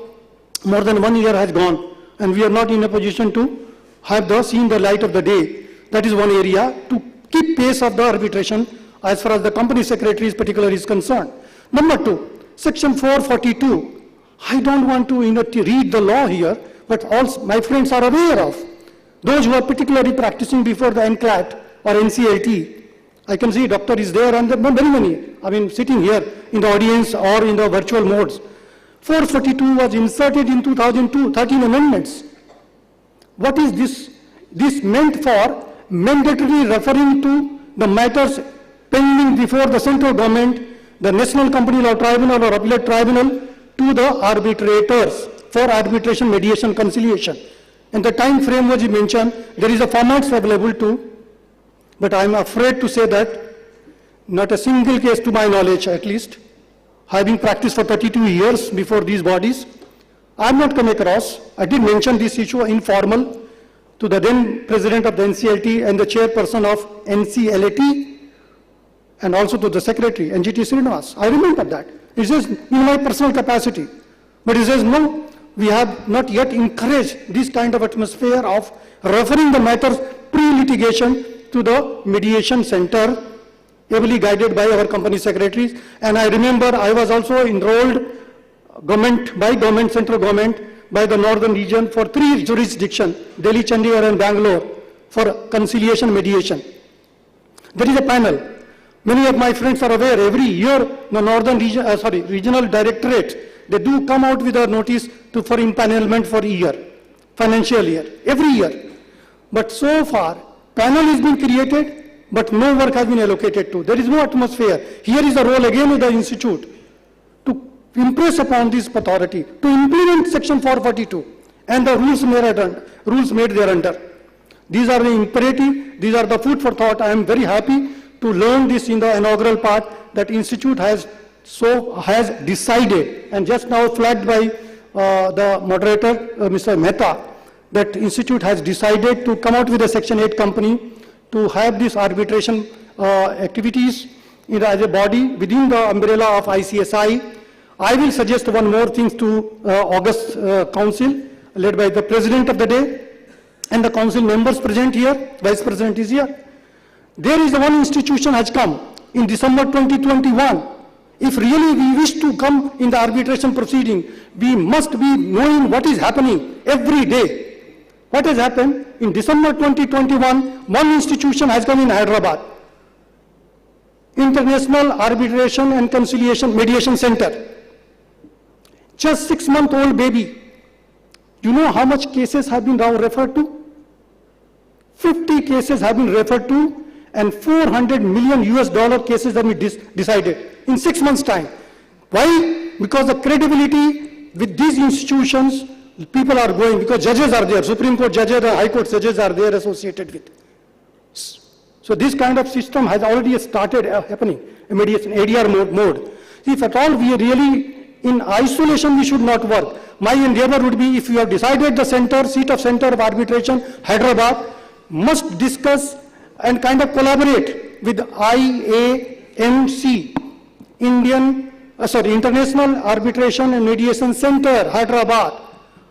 more than 1 year has gone and we are not in a position to have seen the light of the day. That is one area to keep pace of the arbitration as far as the company secretaries particularly is concerned. Number 2, section 442. I don't want to read the law here, but all my friends are aware of. Those who are particularly practicing before the NCLAT or NCLT, I can see doctor is there and there are very many, I mean sitting here in the audience or in the virtual modes. 442 was inserted in 2002, 13 amendments. What is this? This meant for mandatorily referring to the matters pending before the central government, the National Company Law Tribunal or Appellate Tribunal, to the arbitrators for arbitration, mediation, conciliation. And the time frame was mentioned. There is a format available too, but I am afraid to say that not a single case to my knowledge at least, having practiced for 32 years before these bodies, I have not come across. I did mention this issue informal to the then president of the NCLT and the chairperson of NCLAT, and also to the secretary, NGT Srinivas. I remember that. It says in my personal capacity. But he says, no, we have not yet encouraged this kind of atmosphere of referring the matters pre-litigation to the mediation center, ably guided by our company secretaries. And I remember I was also enrolled central government, by the northern region for 3 jurisdictions, Delhi, Chandigarh and Bangalore, for conciliation mediation. There is a panel. Many of my friends are aware, every year the northern region, regional directorate, they do come out with a notice for empanelment for a year, financial year, every year. But so far, panel is being created, but no work has been allocated to. There is no atmosphere. Here is the role again of the institute to impress upon this authority to implement section 442 and the rules made thereunder. These are the imperative, these are the food for thought. I am very happy to learn this in the inaugural part that institute has decided, and just now flagged by the moderator, Mr. Mehta, that institute has decided to come out with a section 8 company to have this arbitration activities as a body within the umbrella of ICSI. I will suggest one more thing to August Council, led by the President of the day and the Council members present here, Vice President is here. There is one institution has come in December 2021. If really we wish to come in the arbitration proceeding, we must be knowing what is happening every day. What has happened? In December 2021, one institution has come in Hyderabad, International Arbitration and Conciliation Mediation Center. Just 6-month-old baby. You know how much cases have been now referred to? 50 cases have been referred to, and $400 million cases have been decided in 6 months' time. Why? Because the credibility with these institutions, people are going, because judges are there, Supreme Court judges and High Court judges are there associated with. So this kind of system has already started happening, mediation, ADR mode. If at all we are really in isolation, we should not work. My endeavor would be, if you have decided the seat of arbitration, Hyderabad, must discuss and kind of collaborate with IAMC, International Arbitration and Mediation Center, Hyderabad.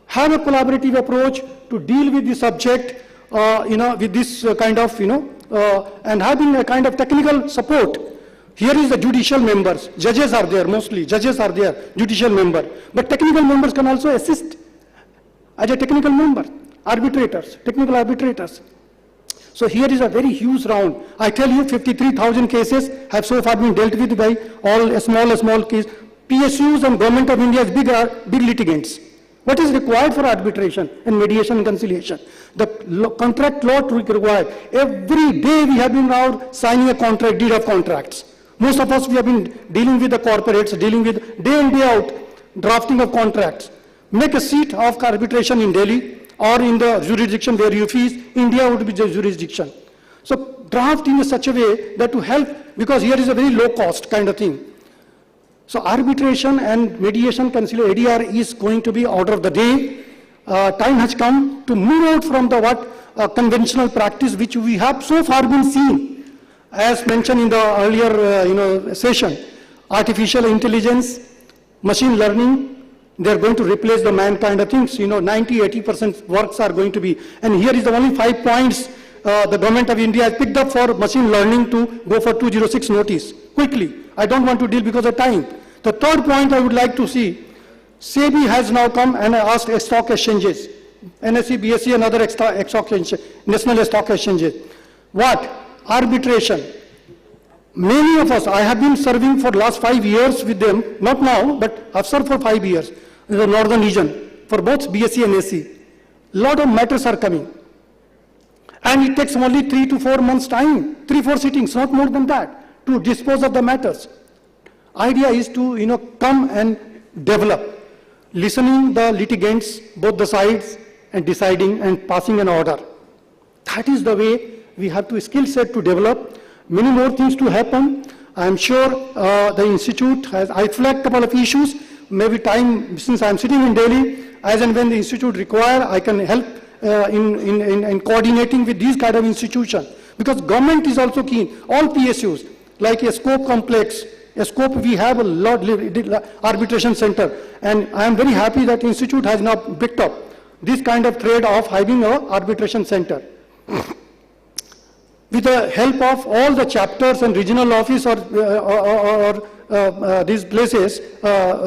Have a collaborative approach to deal with the subject, with this kind of, and having a kind of technical support. Here is the judicial members. Judges are there mostly. Judges are there, judicial member. But technical members can also assist as a technical member. Arbitrators, technical arbitrators. So here is a very huge round. I tell you, 53,000 cases have so far been dealt with by all small cases. PSUs and Government of India's big litigants. What is required for arbitration and mediation and conciliation? The contract law required. Every day we have been now signing a contract, deed of contracts. Most of us, we have been dealing with the corporates, dealing with day in, day out, drafting of contracts. Make a seat of arbitration in Delhi or in the jurisdiction where you fees, India would be the jurisdiction. So draft in such a way that to help, because here is a very low cost kind of thing. So arbitration and mediation conciliation ADR is going to be order of the day. Time has come to move out from the conventional practice which we have so far been seen, as mentioned in the earlier session. Artificial intelligence, machine learning, they are going to replace the man kind of things. 90-80% works are going to be. And here is the only 5 points the government of India has picked up for machine learning to go for 206 notice. Quickly, I don't want to deal because of time. The third point I would like to see, SEBI has now come and asked stock exchanges, NSE, BSE and other national stock exchanges. What? Arbitration. Many of us, I have been serving for last 5 years with them, not now, but I've served for 5 years in the northern region for both BSE and SE. Lot of matters are coming. And it takes only 3 to 4 months time, 3-4 sittings, not more than that, to dispose of the matters. Idea is to, come and develop, listening the litigants, both the sides, and deciding and passing an order. That is the way we have to skill set to develop. Many more things to happen. I am sure the institute has, I flagged a couple of issues, maybe time, since I am sitting in Delhi, as and when the institute require, I can help in coordinating with these kind of institutions. Because government is also keen, all PSUs, like a scope complex, a scope we have a lot, arbitration center, and I am very happy that institute has now picked up this kind of trade of having an arbitration center. With the help of all the chapters and regional office or these places,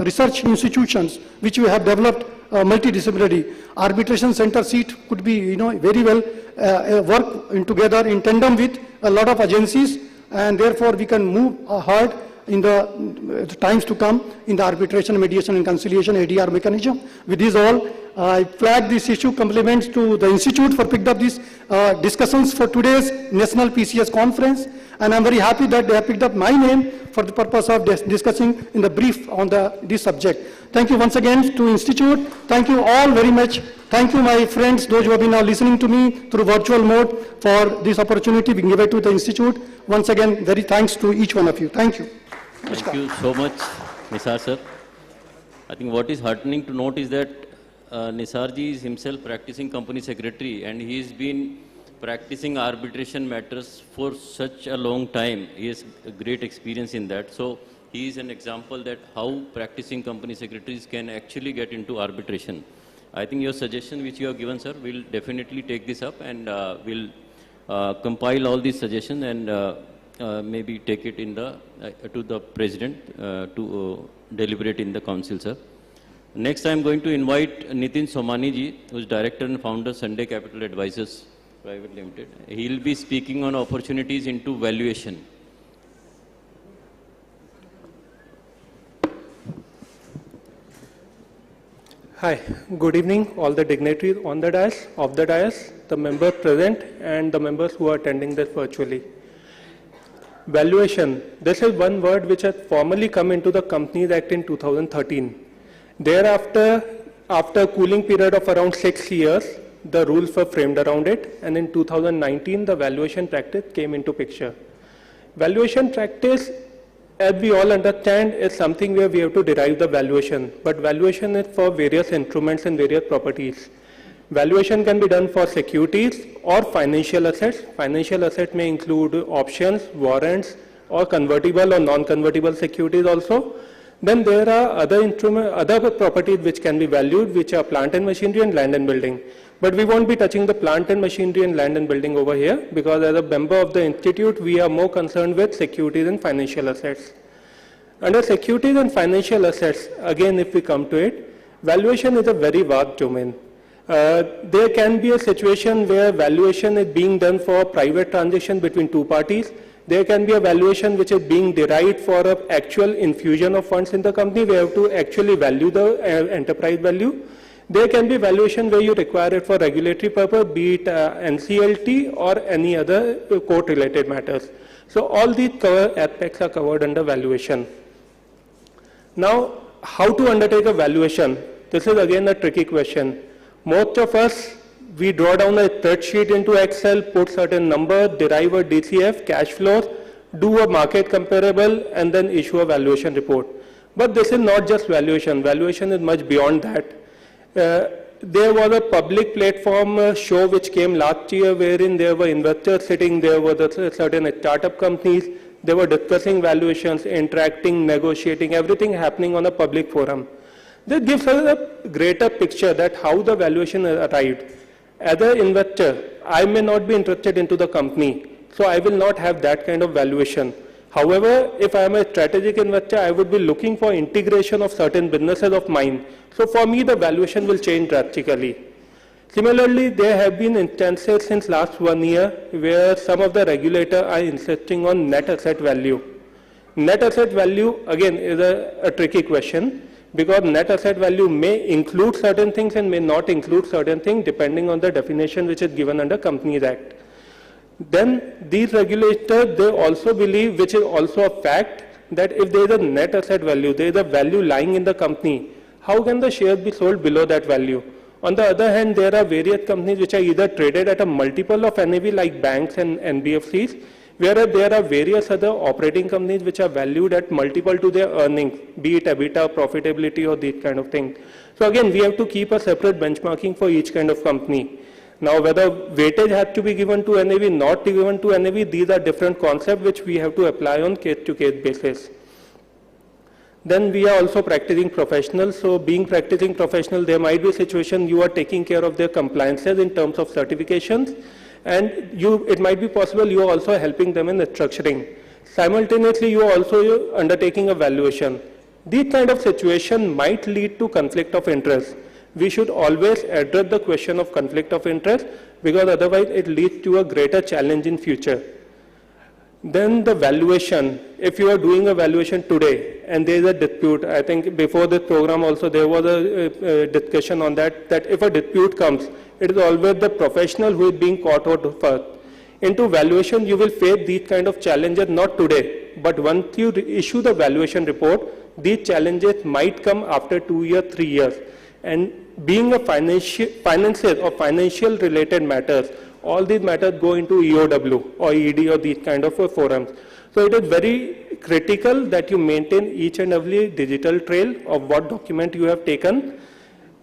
research institutions, which we have developed multidisciplinary, arbitration center seat could be, very well work together in tandem with a lot of agencies, and therefore we can move hard in the times to come in the arbitration, mediation and conciliation ADR mechanism. With this all, I flag this issue, compliments to the institute for picked up these discussions for today's National PCS conference, and I'm very happy that they have picked up my name for the purpose of discussing in the brief on this subject. Thank you once again to institute. Thank you all very much. Thank you my friends, those who have been now listening to me through virtual mode, for this opportunity being given to the institute. Once again, very thanks to each one of you. Thank you. Thank you so much, Nisar sir. I think what is heartening to note is that Nisarji is himself practicing company secretary, and he has been practicing arbitration matters for such a long time. He has a great experience in that. So he is an example that how practicing company secretaries can actually get into arbitration. I think your suggestion which you have given, sir, will definitely take this up, and will compile all these suggestions and maybe take it in the to the president to deliberate in the council, sir. Next, I am going to invite Nitin Somani ji, who is director and founder Sunday Capital Advisors Private Limited. He will be speaking on opportunities into valuation. Hi, good evening, all the dignitaries on the dais, off the dais, the members present, and the members who are attending this virtually. Valuation. This is one word which had formally come into the Companies Act in 2013. Thereafter, after a cooling period of around 6 years, the rules were framed around it, and in 2019, the valuation practice came into picture. Valuation practice, as we all understand, is something where we have to derive the valuation, but valuation is for various instruments and various properties. Valuation can be done for securities or financial assets. Financial assets may include options, warrants, or convertible or non-convertible securities also. Then there are other properties which can be valued, which are plant and machinery and land and building. But we won't be touching the plant and machinery and land and building over here, because as a member of the institute, we are more concerned with securities and financial assets. Under securities and financial assets, again, if we come to it, valuation is a very vast domain. There can be a situation where valuation is being done for private transaction between two parties. There can be a valuation which is being derived for an actual infusion of funds in the company. We have to actually value the enterprise value. There can be valuation where you require it for regulatory purpose, be it NCLT or any other court-related matters. So all these aspects are covered under valuation. Now, how to undertake a valuation? This is again a tricky question. Most of us we draw down a spreadsheet into Excel, put certain number, derive a DCF, cash flows, do a market comparable, and then issue a valuation report. But this is not just valuation. Valuation is much beyond that. There was a public platform show which came last year wherein there were investors sitting, there were certain startup companies, they were discussing valuations, interacting, negotiating, everything happening on a public forum. This gives us a greater picture that how the valuation arrived. As an investor, I may not be interested into the company, so I will not have that kind of valuation. However, if I am a strategic investor, I would be looking for integration of certain businesses of mine. So for me, the valuation will change drastically. Similarly, there have been instances since last 1 year where some of the regulators are insisting on net asset value. Net asset value, again, is a tricky question because net asset value may include certain things and may not include certain things depending on the definition which is given under Companies Act. Then these regulators, they also believe, which is also a fact, that if there is a net asset value, there is a value lying in the company, how can the shares be sold below that value? On the other hand, there are various companies which are either traded at a multiple of NAV like banks and NBFCs, whereas there are various other operating companies which are valued at multiple to their earnings, be it EBITDA, profitability or these kind of things. So again, we have to keep a separate benchmarking for each kind of company. Now, whether weightage has to be given to NAV, not given to NAV, these are different concepts which we have to apply on case-to-case basis. Then we are also practicing professionals. So being practicing professional, there might be a situation you are taking care of their compliances in terms of certifications, and it might be possible you are also helping them in structuring. Simultaneously, you are also undertaking a valuation. These kind of situation might lead to conflict of interest. We should always address the question of conflict of interest because otherwise it leads to a greater challenge in future. Then the valuation, if you are doing a valuation today and there is a dispute, I think before this program also there was a discussion on that if a dispute comes, it is always the professional who is being caught out first. Into valuation, you will face these kind of challenges not today, but once you issue the valuation report, these challenges might come after 2 years, 3 years. And being a financial related matters, all these matters go into EOW or ED or these kind of forums. So it is very critical that you maintain each and every digital trail of what document you have taken.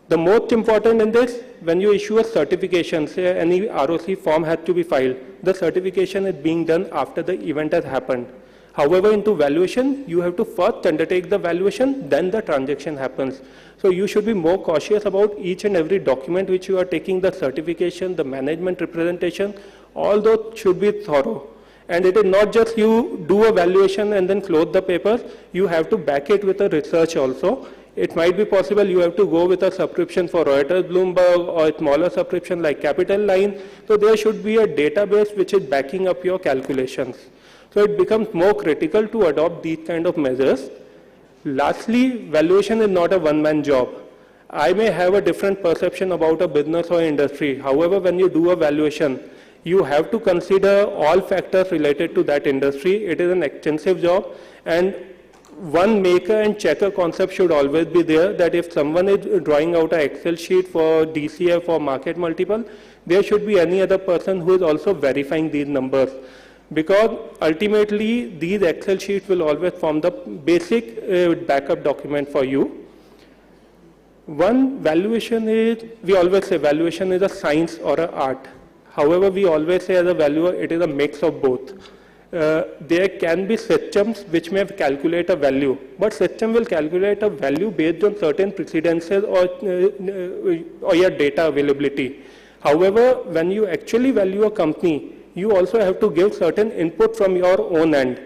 The most important in this, when you issue a certification, say any ROC form has to be filed, the certification is being done after the event has happened. However, into valuation, you have to first undertake the valuation, then the transaction happens. So you should be more cautious about each and every document which you are taking, the certification, the management representation, all those should be thorough. And it is not just you do a valuation and then close the papers, you have to back it with a research also. It might be possible you have to go with a subscription for Reuters, Bloomberg, or a smaller subscription like Capital Line. So there should be a database which is backing up your calculations. So it becomes more critical to adopt these kind of measures. Lastly, valuation is not a one-man job. I may have a different perception about a business or industry. However, when you do a valuation, you have to consider all factors related to that industry. It is an extensive job, and one maker and checker concept should always be there, that if someone is drawing out an Excel sheet for DCF or market multiple, there should be any other person who is also verifying these numbers. Because ultimately, these Excel sheets will always form the basic backup document for you. One, valuation is, we always say valuation is a science or an art. However, we always say as a valuer, it is a mix of both. There can be systems which may calculate a value, but system will calculate a value based on certain precedences or your data availability. However, when you actually value a company, you also have to give certain input from your own end.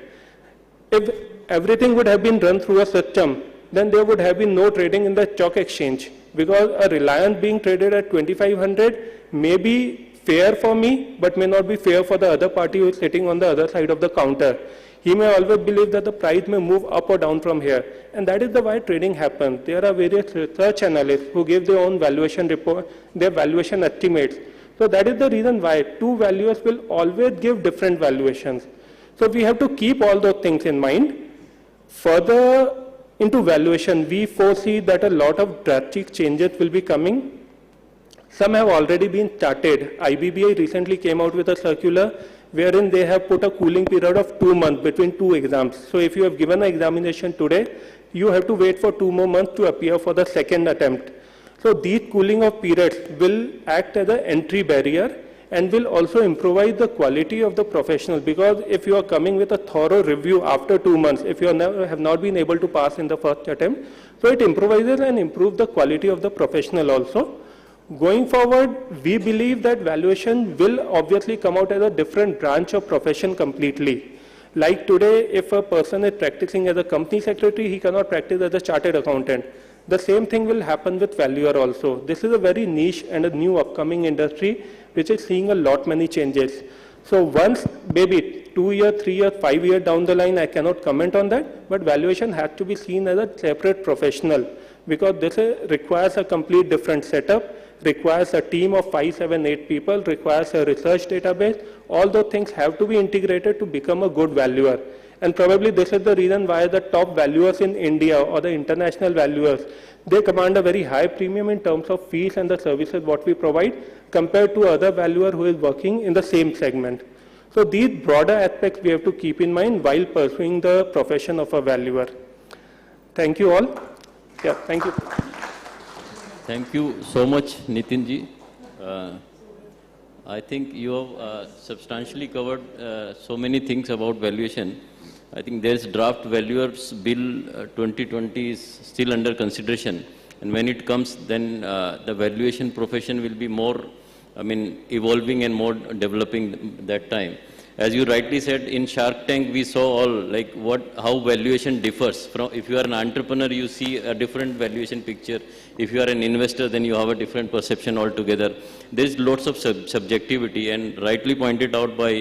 If everything would have been run through a system, then there would have been no trading in the stock exchange, because a Reliance being traded at 2500 may be fair for me, but may not be fair for the other party who is sitting on the other side of the counter. He may always believe that the price may move up or down from here, and that is the why trading happens. There are various research analysts who give their own valuation report, their valuation estimates. So that is the reason why two valuers will always give different valuations. So we have to keep all those things in mind. Further into valuation, we foresee that a lot of drastic changes will be coming. Some have already been started. IBBI recently came out with a circular wherein they have put a cooling period of 2 months between two exams. So if you have given an examination today, you have to wait for 2 more months to appear for the second attempt. So these cooling off periods will act as an entry barrier and will also improvise the quality of the professional, because if you are coming with a thorough review after 2 months, if you have not been able to pass in the first attempt, so it improvises and improves the quality of the professional also. Going forward, we believe that valuation will obviously come out as a different branch of profession completely. Like today, if a person is practicing as a company secretary, he cannot practice as a chartered accountant. The same thing will happen with valuer also. This is a very niche and a new upcoming industry which is seeing a lot many changes. So once, maybe 2 years, 3 years, 5 years down the line, I cannot comment on that, but valuation has to be seen as a separate professional, because this requires a complete different setup, requires a team of 5, 7, 8 people, requires a research database. All those things have to be integrated to become a good valuer. And probably this is the reason why the top valuers in India or the international valuers, they command a very high premium in terms of fees and the services what we provide compared to other valuer who is working in the same segment. So these broader aspects we have to keep in mind while pursuing the profession of a valuer. Thank you all. Yeah, thank you. Thank you so much, Nitinji. I think you have substantially covered so many things about valuation. I think there's draft valuers bill 2020 is still under consideration. And when it comes, then the valuation profession will be more, evolving and more developing that time. As you rightly said, in Shark Tank, we saw all how valuation differs. If you are an entrepreneur, you see a different valuation picture. If you are an investor, then you have a different perception altogether. There is lots of subjectivity, and rightly pointed out by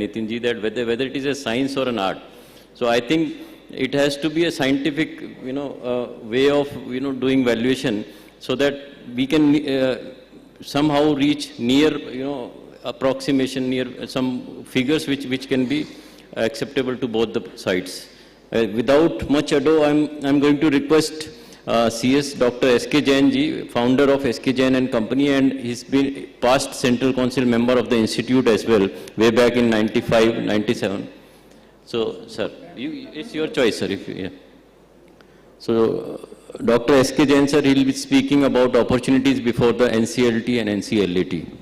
Nitinji that whether it is a science or an art. So I think it has to be a scientific, way of, doing valuation, so that we can somehow reach near, approximation near some figures which can be acceptable to both the sides. Without much ado, I'm going to request CS Dr. S.K. Jain ji, founder of S.K. Jain and Company, and he's been past Central Council member of the Institute as well, way back in 95, 97. So, sir, it's your choice, sir. So, Dr. S.K. Jain, sir, he will be speaking about opportunities before the NCLT and NCLAT.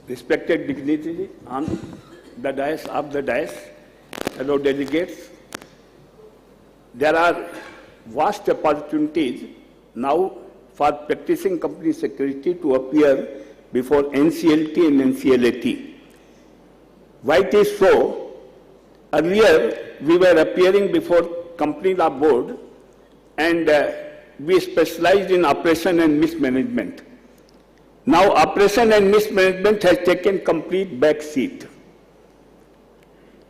Respected dignitaries on the dais, fellow delegates, there are vast opportunities now for practicing company secretary to appear before NCLT and NCLAT. Why it is so? Earlier, we were appearing before company law board, and we specialized in operation and mismanagement. Now, operation and mismanagement has taken complete back seat,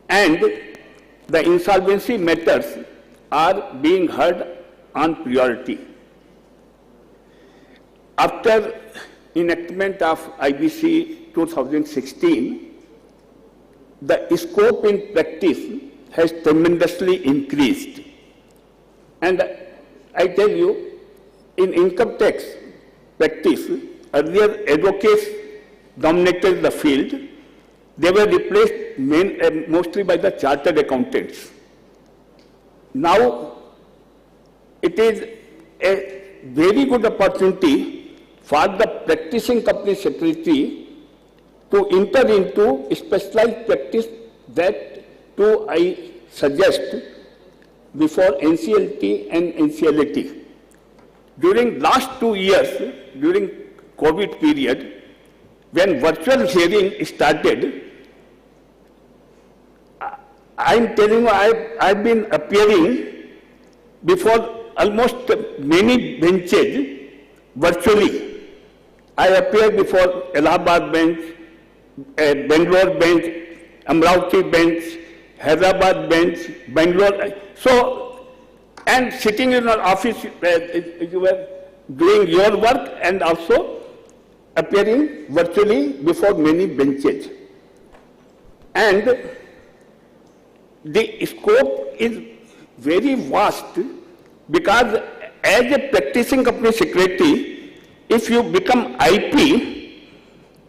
and the insolvency matters are being heard on priority. After enactment of IBC 2016, the scope in practice has tremendously increased. And I tell you, in income tax practice, earlier advocates dominated the field. They were replaced mostly by the chartered accountants. Now, it is a very good opportunity for the practicing company secretary to enter into specialized practice that too I suggest before NCLT and NCLAT. During last 2 years, during COVID period, when virtual hearing started, I'm telling you, I've been appearing before almost many benches virtually. I appeared before Allahabad bench, Bangalore bench, Amravati bench, Hyderabad bench, Bangalore. So, and sitting in our office, you were doing your work and also appearing virtually before many benches. And the scope is very vast, because as a practicing company secretary, If you become IP,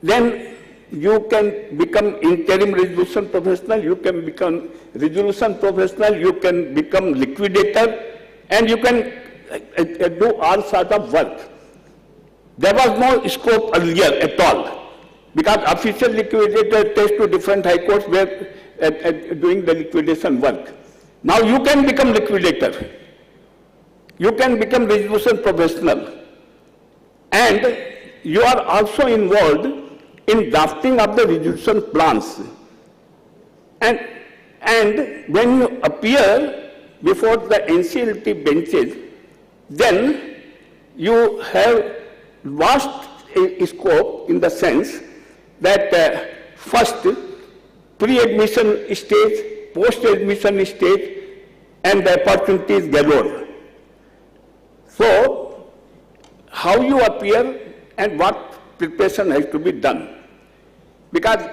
then you can become interim resolution professional, you can become resolution professional, you can become liquidator, and you can do all sorts of work. There was no scope earlier at all, because official liquidator takes to different high courts were doing the liquidation work. Now you can become liquidator, you can become resolution professional, and you are also involved in drafting of the resolution plans. And when you appear before the NCLT benches, then you have vast scope in the sense that first, pre-admission stage, post-admission stage, and the opportunities galore. So, how you appear and what preparation has to be done. Because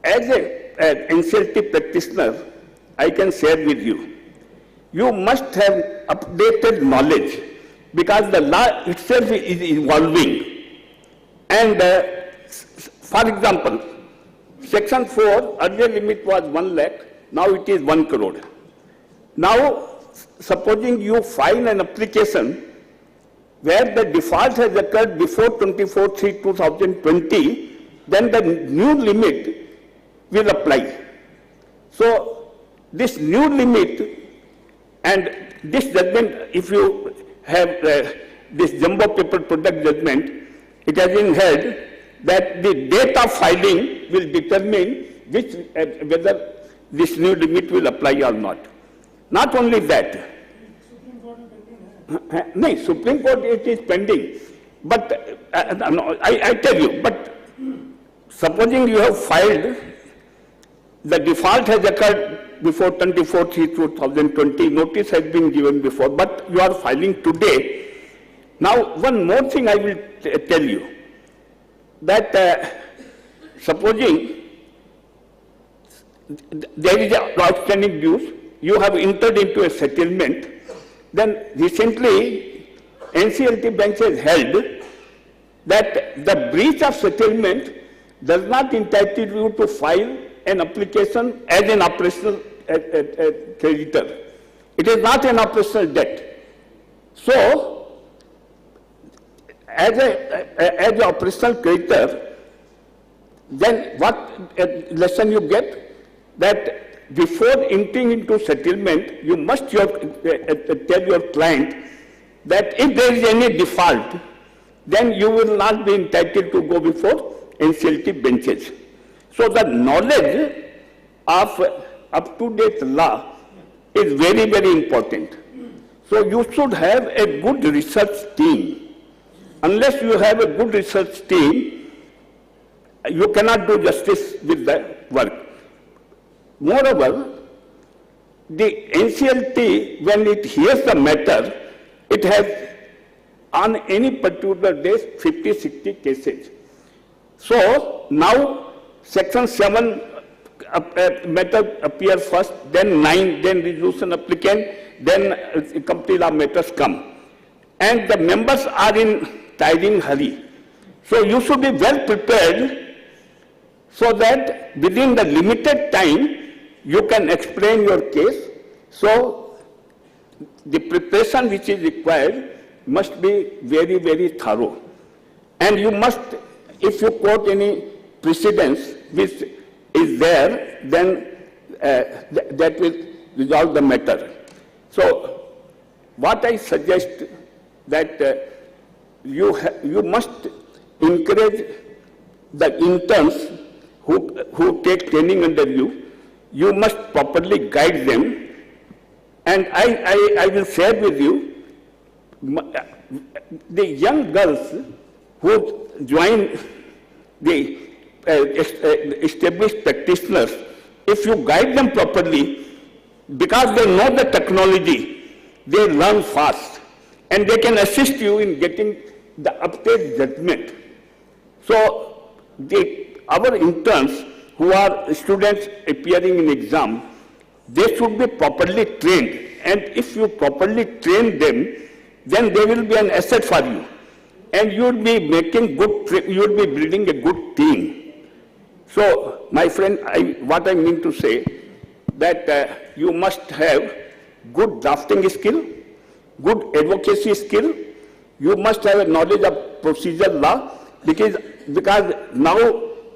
as an NCLT practitioner, I can share with you, you must have updated knowledge, because the law itself is evolving. And for example, Section 4, earlier limit was 1 lakh, now it is 1 crore. Now, supposing you file an application where the default has occurred before 24/3/2020, then the new limit will apply. So, this new limit and this judgment, if you have this jumbo paper product judgment, it has been held that the date of filing will determine whether this new limit will apply or not. Not only that, no, Supreme Court it is pending, but no, I tell you, but supposing you have filed, the default has occurred before 24/3/2020, notice has been given before, but you are filing today. Now, one more thing I will tell you, that supposing there is an outstanding dues, you have entered into a settlement, then recently NCLT bench has held that the breach of settlement does not entitle you to file an application as an operational creditor. It is not an operational debt. So, as an operational creditor, then what lesson you get? That before entering into settlement, you must tell your client that if there is any default, then you will not be entitled to go before NCLT benches. So the knowledge of up-to-date law is very, very important. So you should have a good research team. Unless you have a good research team, you cannot do justice with the work. Moreover, the NCLT, when it hears the matter, it has on any particular day 50, 60 cases. So now Section 7 matter appear first, then 9, then resolution applicant, then company law matters come. And the members are in tiring hurry. So you should be well prepared so that within the limited time you can explain your case. So the preparation which is required must be very, very thorough. And you must, if you quote any precedence which is there, then that will resolve the matter. So what I suggest that you must encourage the interns who take training under you. You must properly guide them. And I will share with you, the young girls who join the established practitioners, if you guide them properly, because they know the technology, they learn fast, and they can assist you in getting the up-to-date judgment. So our interns who are students appearing in exam, they should be properly trained. And if you properly train them, then they will be an asset for you. and you would be making good, you would be building a good team. So, my friend, what I mean to say, that you must have good drafting skill, good advocacy skill, you must have a knowledge of procedural law, because now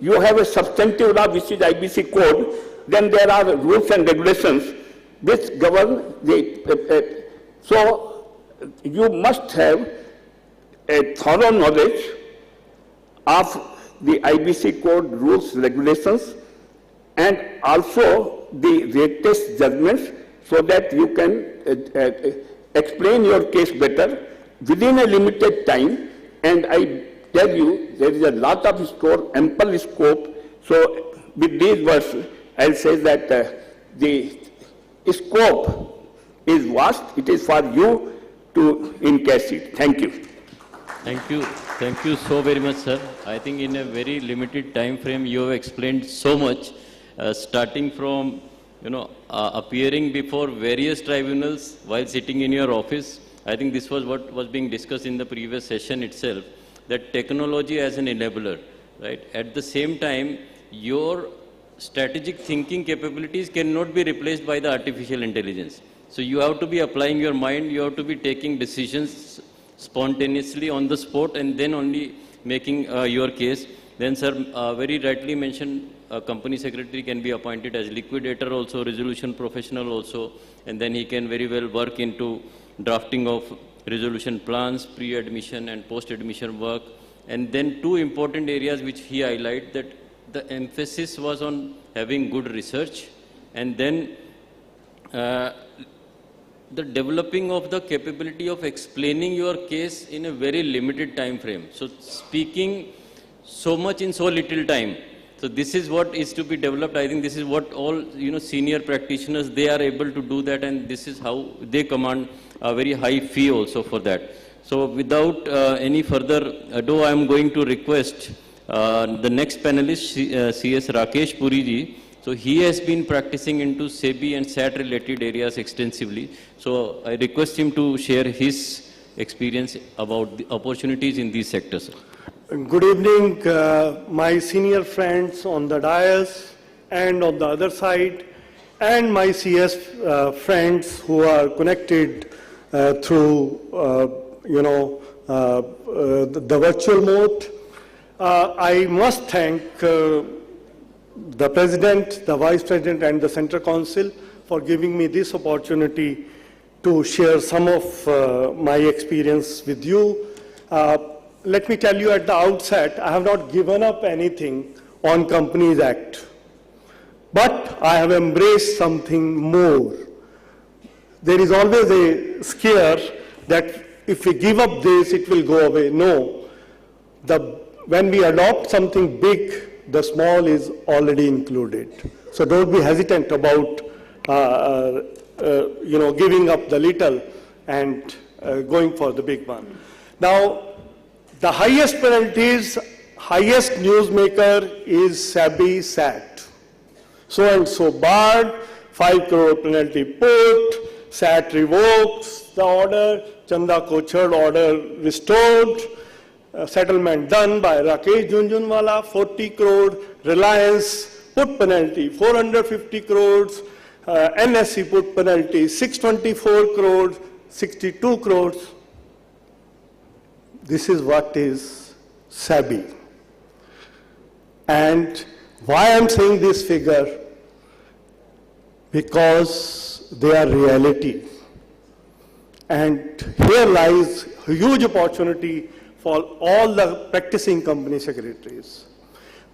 you have a substantive law which is IBC code, then there are rules and regulations which govern the, so you must have a thorough knowledge of the IBC code rules, regulations, and also the rate test judgments, so that you can explain your case better within a limited time. And I tell you, there is a lot of scope, ample scope. So with these words, I'll say that the scope is vast. It is for you to encash it. Thank you. Thank you. Thank you so very much, sir. I think in a very limited time frame, you have explained so much, starting from, appearing before various tribunals while sitting in your office. I think this was what was being discussed in the previous session itself, that technology as an enabler, right? At the same time, your strategic thinking capabilities cannot be replaced by the artificial intelligence. So you have to be applying your mind, you have to be taking decisions spontaneously on the spot, and then only making your case. Then, sir, very rightly mentioned, a company secretary can be appointed as liquidator also, resolution professional also, and then he can very well work into drafting of resolution plans, pre-admission and post-admission work. And then two important areas which he highlighted, that the emphasis was on having good research, and then the developing of the capability of explaining your case in a very limited time frame. So speaking so much in so little time. So this is what is to be developed. I think this is what all senior practitioners, they are able to do that, and this is how they command a very high fee also for that. So without any further ado, I am going to request the next panelist, CS Rakesh Puri ji. So he has been practicing into SEBI and SAT related areas extensively. So I request him to share his experience about the opportunities in these sectors. Good evening, my senior friends on the dais and on the other side, and my CS friends who are connected through, the virtual mode. I must thank the President, the Vice President, and the Central Council for giving me this opportunity to share some of my experience with you. Let me tell you at the outset, I have not given up anything on Companies Act, but I have embraced something more. There is always a scare that if we give up this, it will go away. No. When we adopt something big, the small is already included. So don't be hesitant about, giving up the little and going for the big one. Now, the highest penalties, highest newsmaker is SEBI SAT. So and so barred, 5 crore penalty put, SAT revokes the order, Chanda Kochhad order restored, settlement done by Rakesh Jhunjhunwala, 40 crore, Reliance put penalty, 450 crores, NSE put penalty, 624 crores, 62 crores. This is what is SEBI. And why I am saying this figure? Because they are reality. And here lies a huge opportunity for all the practicing company secretaries.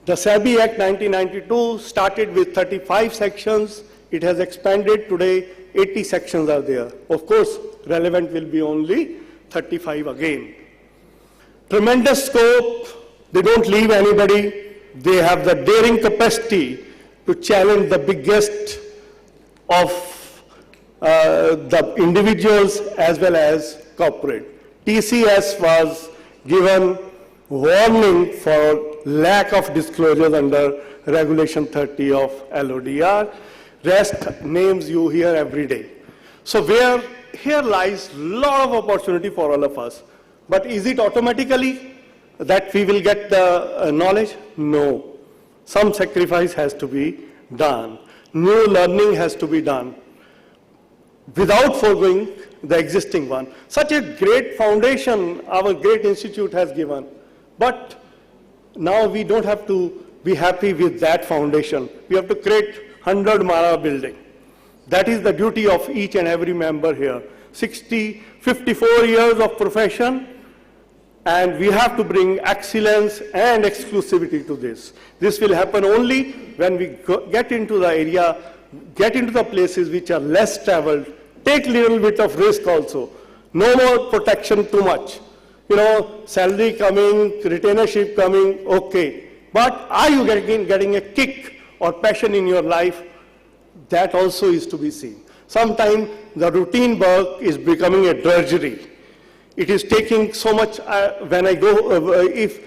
The SEBI Act 1992 started with 35 sections. It has expanded. Today, 80 sections are there. Of course, relevant will be only 35 again. Tremendous scope. They don't leave anybody. They have the daring capacity to challenge the biggest of the individuals as well as corporate. TCS was given warning for lack of disclosures under Regulation 30 of LODR. Rest names you hear every day. So here lies a lot of opportunity for all of us. But is it automatically that we will get the knowledge? No. Some sacrifice has to be done. New learning has to be done without foregoing the existing one. Such a great foundation our great institute has given. But now we don't have to be happy with that foundation. We have to create 100 Mara building. That is the duty of each and every member here. 54 years of profession, and we have to bring excellence and exclusivity to this. This will happen only when we get into the area, get into the places which are less traveled, take little bit of risk also. No more protection too much. You know, salary coming, retainership coming, okay. But are you getting a kick or passion in your life? That also is to be seen. Sometimes the routine work is becoming a drudgery. It is taking so much, when I go, if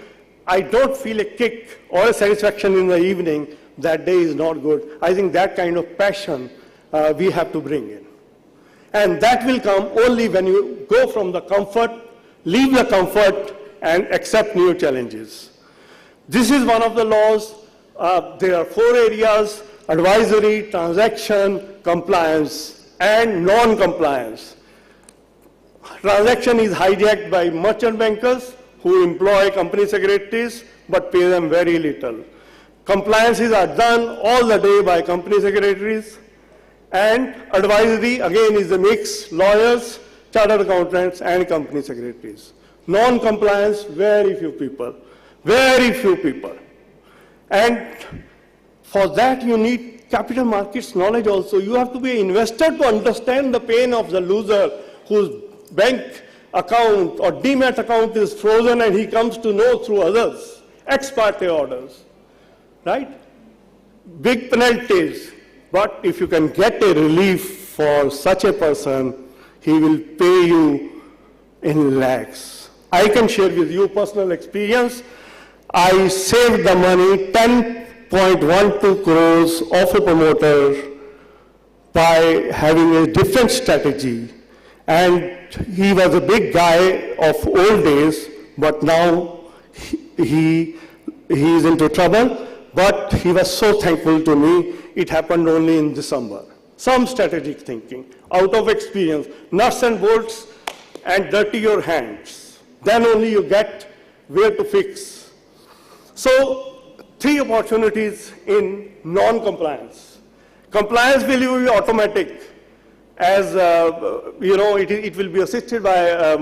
I don't feel a kick or a satisfaction in the evening, that day is not good. I think that kind of passion we have to bring in. And that will come only when you go from the comfort, leave the comfort, and accept new challenges. This is one of the laws. There are 4 areas: advisory, transaction, compliance, and non-compliance. Transaction is hijacked by merchant bankers who employ company secretaries but pay them very little. Compliances are done all the day by company secretaries. And advisory, again, is a mix: lawyers, chartered accountants, and company secretaries. Non-compliance, very few people. Very few people. And for that, you need capital markets knowledge also. You have to be an investor to understand the pain of the loser whose bank account or demat account is frozen and he comes to know through others, ex parte orders, right? Big penalties. But if you can get a relief for such a person, he will pay you in lakhs. I can share with you personal experience. I saved the money, 10.12 crores of a promoter by having a different strategy. And he was a big guy of old days, but now he is into trouble. But he was so thankful to me. It happened only in December. Some strategic thinking, out of experience, nuts and bolts, and dirty your hands. Then only you get where to fix. So, 3 opportunities in non-compliance. Compliance will be automatic, as it will be assisted by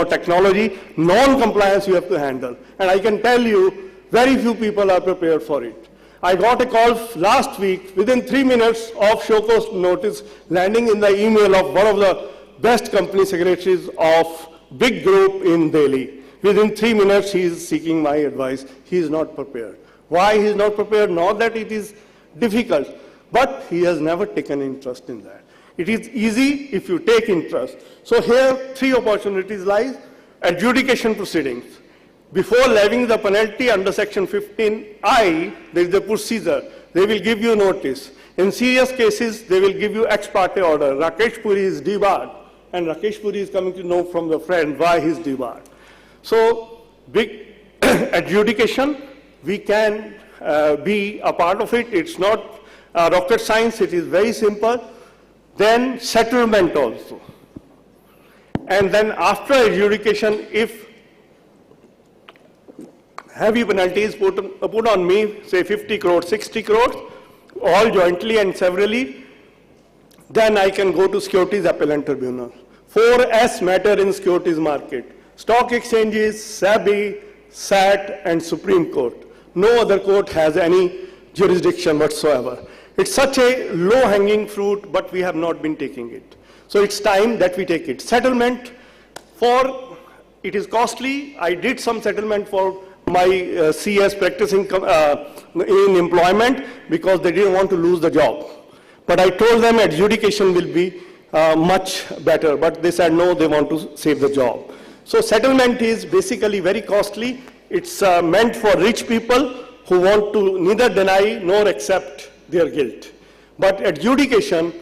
technology. Non-compliance you have to handle, and I can tell you, very few people are prepared for it. I got a call last week, within 3 minutes of show cause notice, landing in the email of one of the best company secretaries of big group in Delhi. Within 3 minutes, he is seeking my advice. He is not prepared. Why he is not prepared? Not that it is difficult, but he has never taken interest in that. It is easy if you take interest. So here, 3 opportunities lie. Adjudication proceedings. Before levying the penalty under section 15I, there is a procedure. They will give you notice. In serious cases, they will give you ex parte order. Rakesh Puri is debarred, and Rakesh Puri is coming to know from the friend why he is debarred. So, big adjudication, we can be a part of it. It's not rocket science, it is very simple. Then settlement also. And then after adjudication, if heavy penalties put on me, say 50 crores, 60 crores, all jointly and severally, then I can go to Securities Appellate Tribunal. 4S matter in securities market: stock exchanges, SEBI, SAT, and Supreme Court. No other court has any jurisdiction whatsoever. It's such a low-hanging fruit, but we have not been taking it. So it's time that we take it. Settlement, it is costly. I did some settlement for my CS practicing in employment because they didn't want to lose the job. But I told them adjudication will be much better, but they said no, they want to save the job. So settlement is basically very costly. It's meant for rich people who want to neither deny nor accept their guilt. But adjudication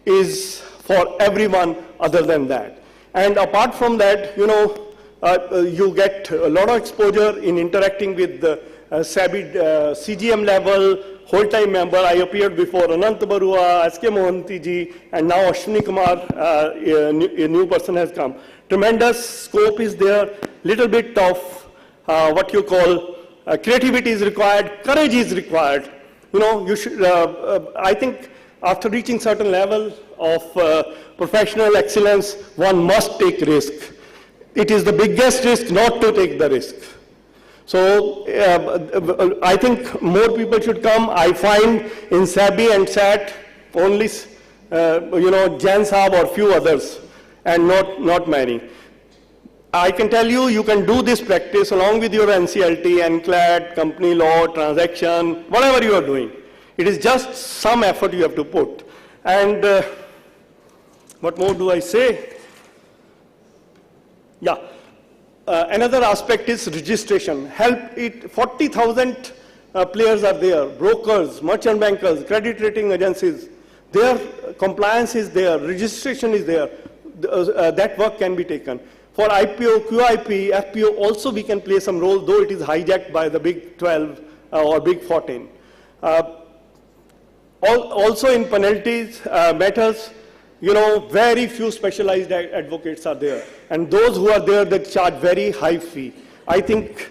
is for everyone other than that. And apart from that, you get a lot of exposure in interacting with the SABI CGM level, whole-time member. I appeared before Anant Barua, S.K. Mohanty ji, and now Ashwini Kumar, a new person has come. Tremendous scope is there, little bit of what you call creativity is required, courage is required. You should, I think after reaching certain level of professional excellence, one must take risk. It is the biggest risk not to take the risk. So I think more people should come. I find in SABI and SAT only, Jan Saab or few others, and not many. I can tell you, you can do this practice along with your NCLT, NCLAT, company law, transaction, whatever you are doing. It is just some effort you have to put. And what more do I say? Yeah. Another aspect is registration. 40,000 players are there, brokers, merchant bankers, credit rating agencies. Their compliance is there, registration is there. That work can be taken. For IPO, QIP, FPO also we can play some role, though it is hijacked by the Big 12 or Big 14. Also in penalties matters, very few specialized advocates are there. And those who are there, they charge very high fee. I think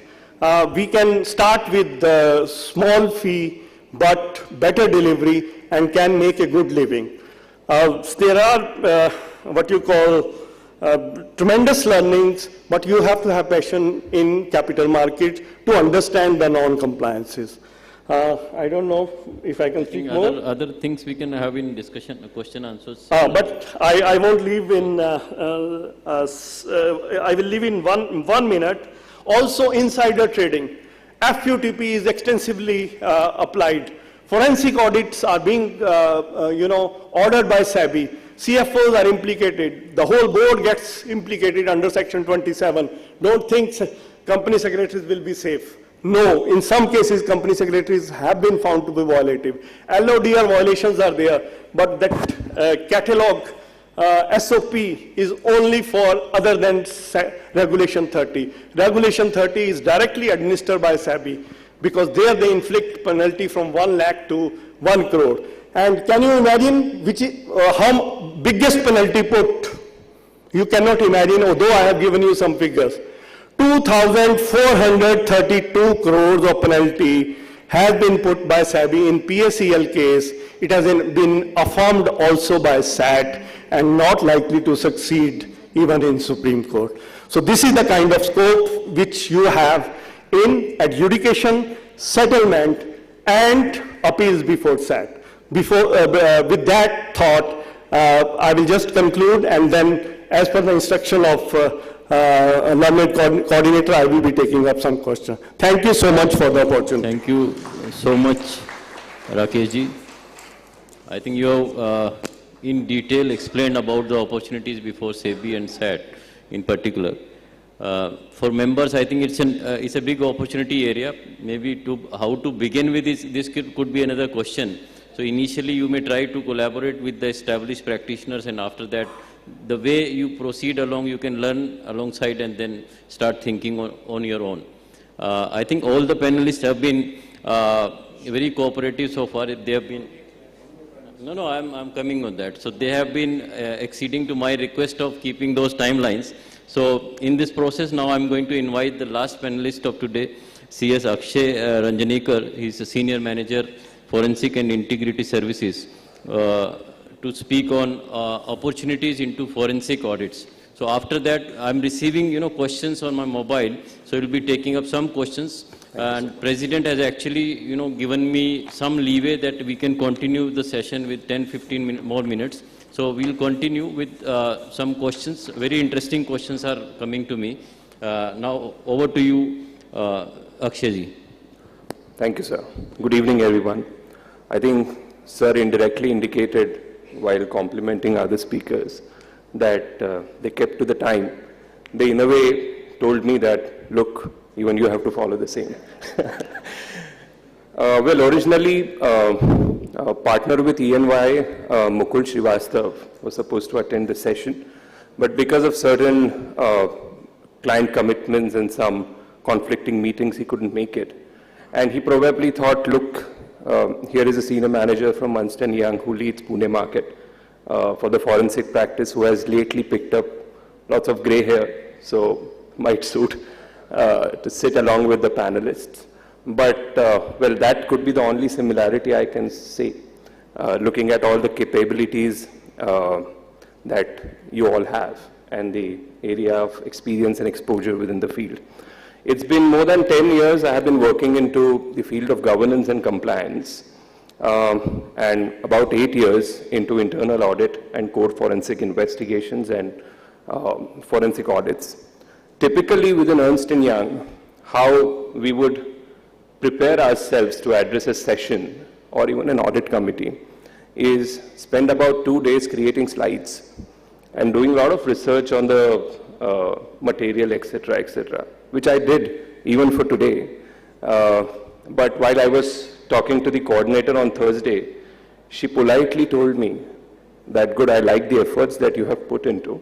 we can start with the small fee, but better delivery, and can make a good living. There are what you call tremendous learnings, but you have to have passion in capital markets to understand the non-compliances. I don't know if I can speak more. Other things we can have in discussion, question answers. But I won't leave in, I will leave in one minute. Also insider trading. FUTP is extensively applied. Forensic audits are being, ordered by SABI. CFOs are implicated. The whole board gets implicated under Section 27. Don't think company secretaries will be safe. No, in some cases, company secretaries have been found to be violative. LODR violations are there, but that catalog SOP is only for other than Regulation 30. Regulation 30 is directly administered by SABI, because there they inflict penalty from 1 lakh to 1 crore. And can you imagine how biggest penalty put? You cannot imagine, although I have given you some figures. 2,432 crores of penalty has been put by SABI in PSEL case. It has been affirmed also by SAT and not likely to succeed even in Supreme Court. So this is the kind of scope which you have in adjudication, settlement, and appeals before SAT. With that thought, I will just conclude, and then as per the instruction of learned coordinator, I will be taking up some questions. Thank you so much for the opportunity. Thank you so much, Rakesh ji. I think you have in detail explained about the opportunities before SEBI and SAT in particular. For members, I think it's a big opportunity area. Maybe how to begin with this could be another question. So initially you may try to collaborate with the established practitioners, and after that, the way you proceed along, you can learn alongside and then start thinking on your own. I think all the panelists have been very cooperative so far. They have been, I'm coming on that. So they have been acceding to my request of keeping those timelines. So in this process now, I'm going to invite the last panelist of today, CS Akshay Ranjanikar. He's a Senior Manager, Forensic and Integrity Services, to speak on opportunities into forensic audits. So after that, I'm receiving, questions on my mobile. So we'll be taking up some questions. And President has actually, given me some leeway that we can continue the session with 10-15 more minutes. So we'll continue with some questions. Very interesting questions are coming to me. Now over to you, Akshay ji. Thank you, sir. Good evening, everyone. I think sir indirectly indicated while complimenting other speakers that they kept to the time. They in a way told me that, look, even you have to follow the same. Well, originally, a partner with ENY, Mukul Srivastav, was supposed to attend the session, but because of certain client commitments and some conflicting meetings, he couldn't make it. And he probably thought, look, here is a senior manager from Ernst & Young who leads Pune market for the forensic practice, who has lately picked up lots of gray hair, so might suit to sit along with the panelists. But, well, that could be the only similarity I can say, looking at all the capabilities that you all have and the area of experience and exposure within the field. It's been more than 10 years I have been working into the field of governance and compliance, and about 8 years into internal audit and core forensic investigations and forensic audits. Typically within Ernst & Young, how we would prepare ourselves to address a session or even an audit committee is spend about 2 days creating slides and doing a lot of research on the material, etc., which I did even for today. But while I was talking to the coordinator on Thursday, she politely told me that, good, I like the efforts that you have put into,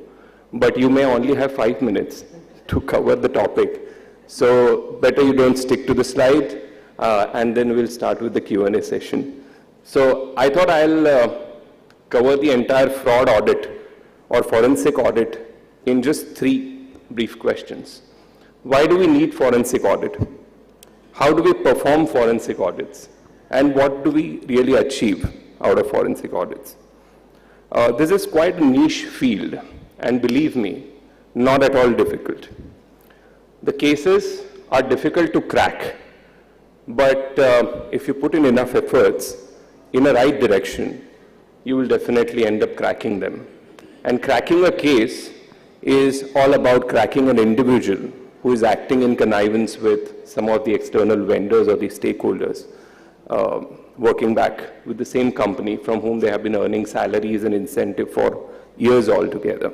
but you may only have 5 minutes to cover the topic. So better you don't stick to the slide, and then we'll start with the Q&A session. So I thought I'll cover the entire fraud audit or forensic audit in just 3 brief questions. Why do we need forensic audit? How do we perform forensic audits? And what do we really achieve out of forensic audits? This is quite a niche field, and believe me, not at all difficult. The cases are difficult to crack, but if you put in enough efforts in a right direction, you will definitely end up cracking them. And cracking a case is all about cracking an individual who is acting in connivance with some of the external vendors or the stakeholders, working back with the same company from whom they have been earning salaries and incentive for years altogether.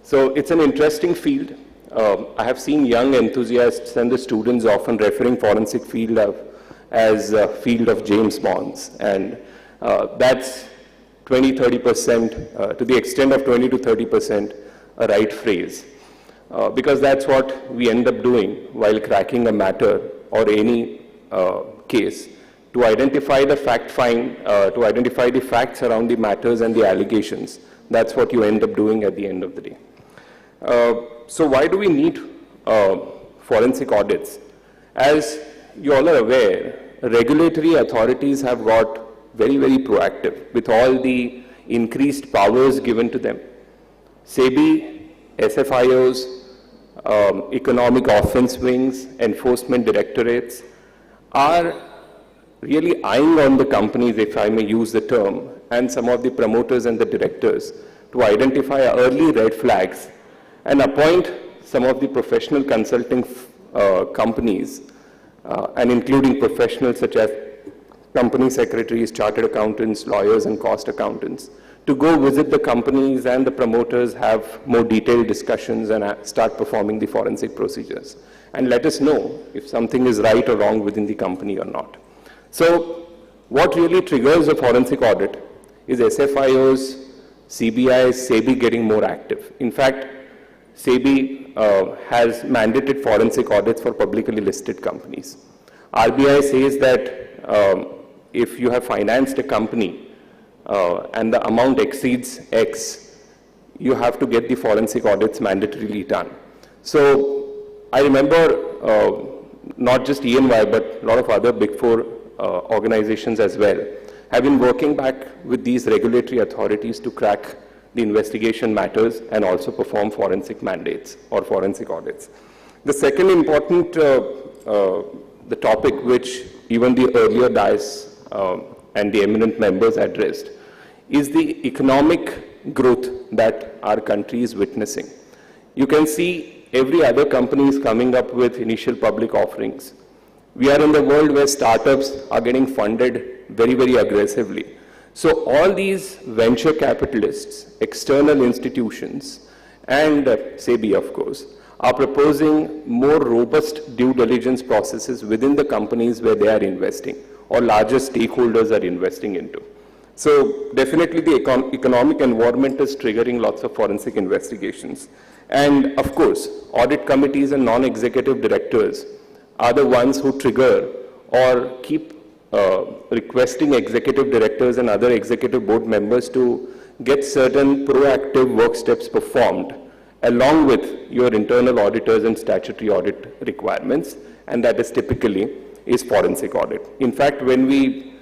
So it's an interesting field. I have seen young enthusiasts and the students often referring forensic field as a field of James Bonds, and that's 20-30%, to the extent of 20 to 30%, a right phrase. Because that's what we end up doing while cracking a matter or any case, to identify the to identify the facts around the matters and the allegations. That's what you end up doing at the end of the day. So why do we need forensic audits? As you all are aware, regulatory authorities have got very, very proactive with all the increased powers given to them. SEBI, SFIOs, economic offense wings, enforcement directorates are really eyeing on the companies, if I may use the term, and some of the promoters and the directors to identify early red flags and appoint some of the professional consulting companies, and including professionals such as company secretaries, chartered accountants, lawyers, and cost accountants, to go visit the companies and the promoters, have more detailed discussions, and start performing the forensic procedures. And let us know if something is right or wrong within the company or not. So what really triggers a forensic audit is SFIOs, CBIs, SEBI getting more active. In fact, SEBI has mandated forensic audits for publicly listed companies. RBI says that if you have financed a company and the amount exceeds X, you have to get the forensic audits mandatorily done. So I remember not just ENY, but a lot of other Big Four organizations as well have been working back with these regulatory authorities to crack the investigation matters and also perform forensic mandates or forensic audits. The second important the topic which even the earlier DICE and the eminent members addressed is the economic growth that our country is witnessing. You can see every other company is coming up with initial public offerings. We are in the world where startups are getting funded very, very aggressively. So all these venture capitalists, external institutions, and SEBI, of course, are proposing more robust due diligence processes within the companies where they are investing or larger stakeholders are investing into. So definitely the economic environment is triggering lots of forensic investigations. And of course, audit committees and non-executive directors are the ones who trigger or keep requesting executive directors and other executive board members to get certain proactive work steps performed along with your internal auditors and statutory audit requirements, and that is typically forensic audit. In fact, when we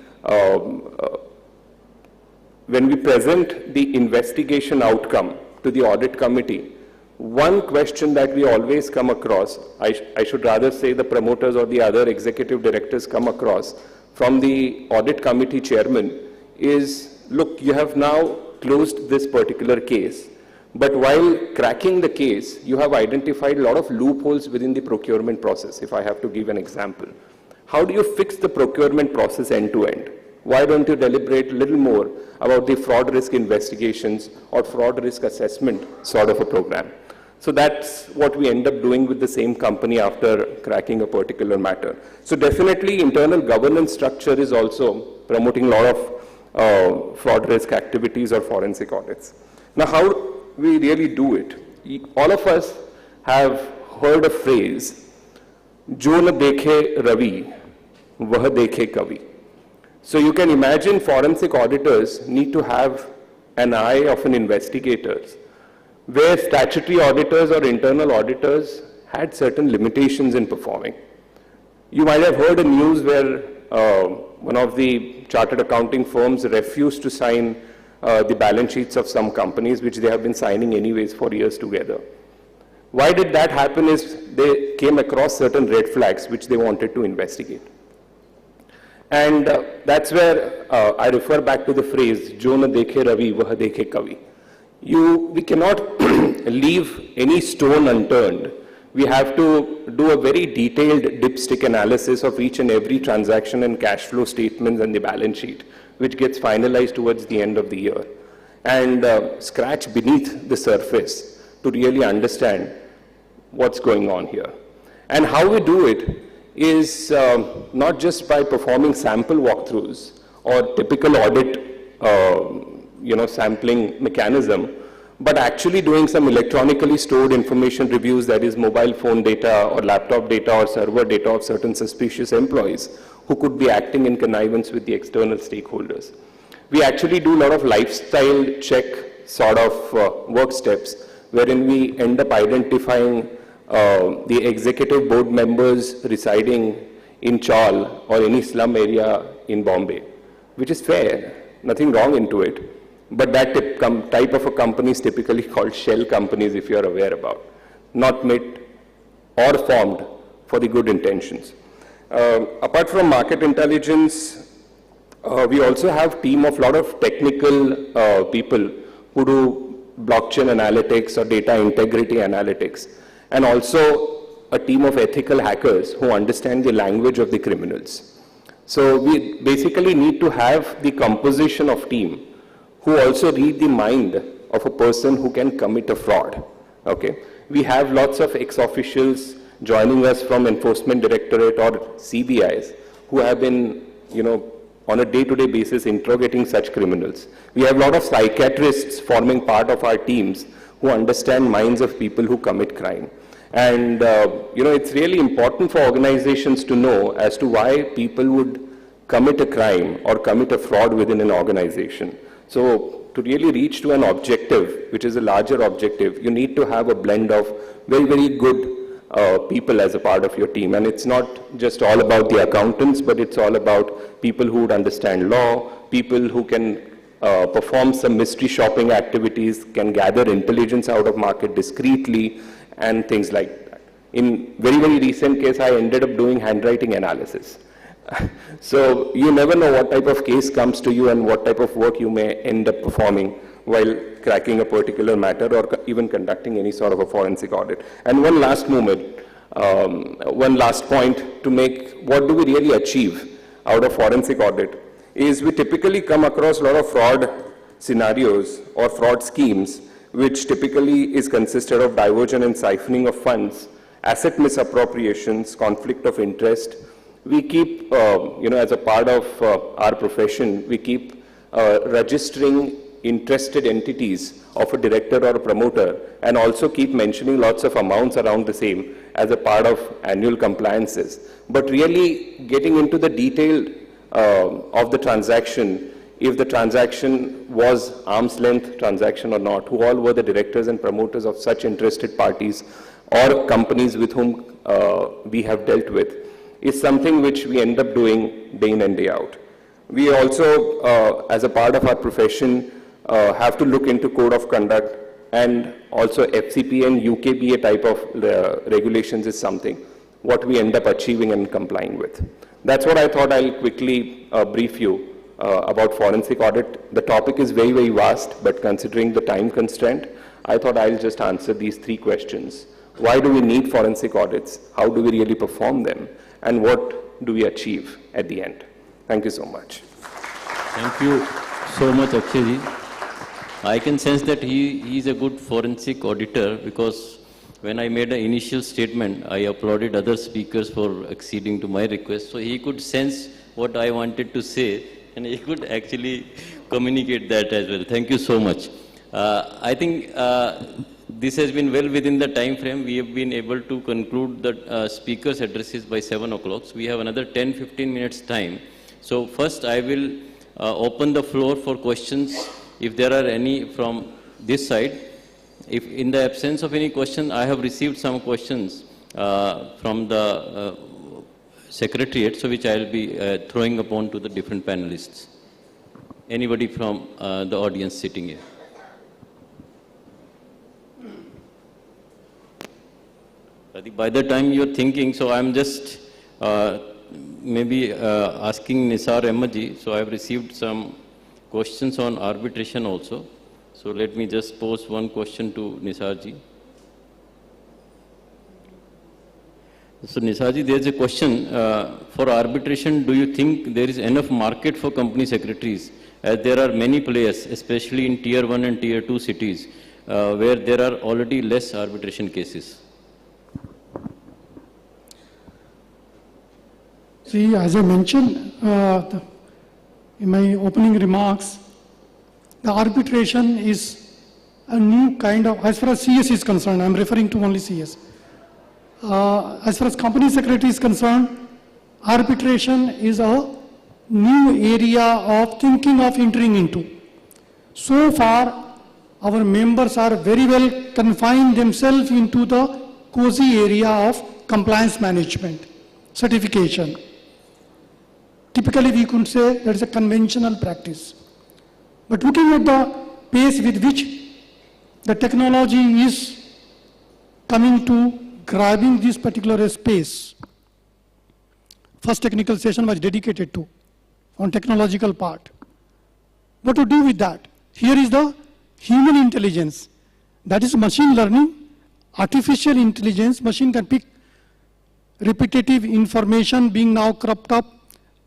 present the investigation outcome to the audit committee, one question that we always come across, I should rather say the promoters or the other executive directors come across from the audit committee chairman is, look, you have now closed this particular case, but while cracking the case, you have identified a lot of loopholes within the procurement process, if I have to give an example. How do you fix the procurement process end to end? Why don't you deliberate a little more about the fraud risk investigations or fraud risk assessment sort of a program? So that's what we end up doing with the same company after cracking a particular matter. So definitely internal governance structure is also promoting a lot of fraud risk activities or forensic audits. Now, how we really do it? All of us have heard a phrase, "Jo na dekhe Ravi, vah dekhe Kavi." So you can imagine forensic auditors need to have an eye of an investigator, where statutory auditors or internal auditors had certain limitations in performing. You might have heard a news where one of the chartered accounting firms refused to sign the balance sheets of some companies, which they have been signing anyways for years together. Why did that happen is they came across certain red flags which they wanted to investigate. And that's where I refer back to the phrase, "Jo na dekhe Ravi, vah dekhe Kavi." We cannot leave any stone unturned. We have to do a very detailed dipstick analysis of each and every transaction and cash flow statements and the balance sheet, which gets finalized towards the end of the year, and scratch beneath the surface to really understand what's going on here. And how we do it is not just by performing sample walkthroughs or typical audit sampling mechanism, but actually doing some electronically stored information reviews, that is mobile phone data or laptop data or server data of certain suspicious employees who could be acting in connivance with the external stakeholders. We actually do a lot of lifestyle check sort of work steps, wherein we end up identifying the executive board members residing in Chawl or any slum area in Bombay, which is fair, nothing wrong into it. But that type of a company is typically called shell companies, if you're aware about, not made or formed for the good intentions. Apart from market intelligence, we also have a team of a lot of technical people who do blockchain analytics or data integrity analytics, and also a team of ethical hackers who understand the language of the criminals. So we basically need to have the composition of team who also read the mind of a person who can commit a fraud. Okay? We have lots of ex-officials joining us from Enforcement Directorate or CBIs who have been, on a day-to-day basis interrogating such criminals. We have a lot of psychiatrists forming part of our teams who understand minds of people who commit crime. And, it's really important for organizations to know as to why people would commit a crime or commit a fraud within an organization. So to really reach to an objective, which is a larger objective, you need to have a blend of very, very good people as a part of your team. And it's not just all about the accountants, but it's all about people who would understand law, people who can perform some mystery shopping activities, can gather intelligence out of market discreetly, and things like that. In very, very recent case, I ended up doing handwriting analysis. So you never know what type of case comes to you and what type of work you may end up performing while cracking a particular matter or even conducting any sort of a forensic audit. And one last point to make, what do we really achieve out of forensic audit is we typically come across a lot of fraud scenarios or fraud schemes, which typically is consisted of diversion and siphoning of funds, asset misappropriations, conflict of interest. We keep, as a part of our profession, we keep registering interested entities of a director or a promoter, and also keep mentioning lots of amounts around the same as a part of annual compliances. But really getting into the detail of the transaction, if the transaction was arm's length transaction or not, who all were the directors and promoters of such interested parties or companies with whom we have dealt with, is something which we end up doing day in and day out. We also, as a part of our profession, have to look into code of conduct, and also FCP and UKBA type of regulations is something what we end up achieving and complying with. That's what I thought I'll quickly brief you about forensic audit. The topic is very, very vast, but considering the time constraint, I thought I'll just answer these three questions. Why do we need forensic audits? How do we really perform them? And what do we achieve at the end? Thank you so much. Thank you so much, Akshayji. I can sense that he is a good forensic auditor, because when I made an initial statement, I applauded other speakers for acceding to my request. So he could sense what I wanted to say, and he could actually communicate that as well. Thank you so much. I think this has been well within the time frame. We have been able to conclude the speakers' addresses by 7 o'clock. So we have another 10-15 minutes time. So first I will open the floor for questions, if there are any from this side. If in the absence of any question, I have received some questions from the Secretariat, so which I will be throwing upon to the different panelists. Anybody from the audience sitting here? I think by the time you're thinking, so I'm just maybe asking Nisar Ahmed ji. So I've received some questions on arbitration also. So let me just pose one question to Nisar ji. So Nisar ji, there's a question for arbitration. Do you think there is enough market for company secretaries, as there are many players, especially in tier 1 and tier 2 cities, where there are already less arbitration cases? See, as I mentioned in my opening remarks, the arbitration is a new kind of, as far as CS is concerned, I'm referring to only CS. As far as company secretary is concerned, arbitration is a new area of thinking of entering into. So far, our members are very well confined themselves into the cozy area of compliance management, certification. Typically, we could say that is a conventional practice. But looking at the pace with which the technology is coming to grabbing this particular space, first technical session was dedicated to on technological part. What to do with that? Here is the human intelligence. That is machine learning, artificial intelligence. Machine can pick repetitive information being now cropped up,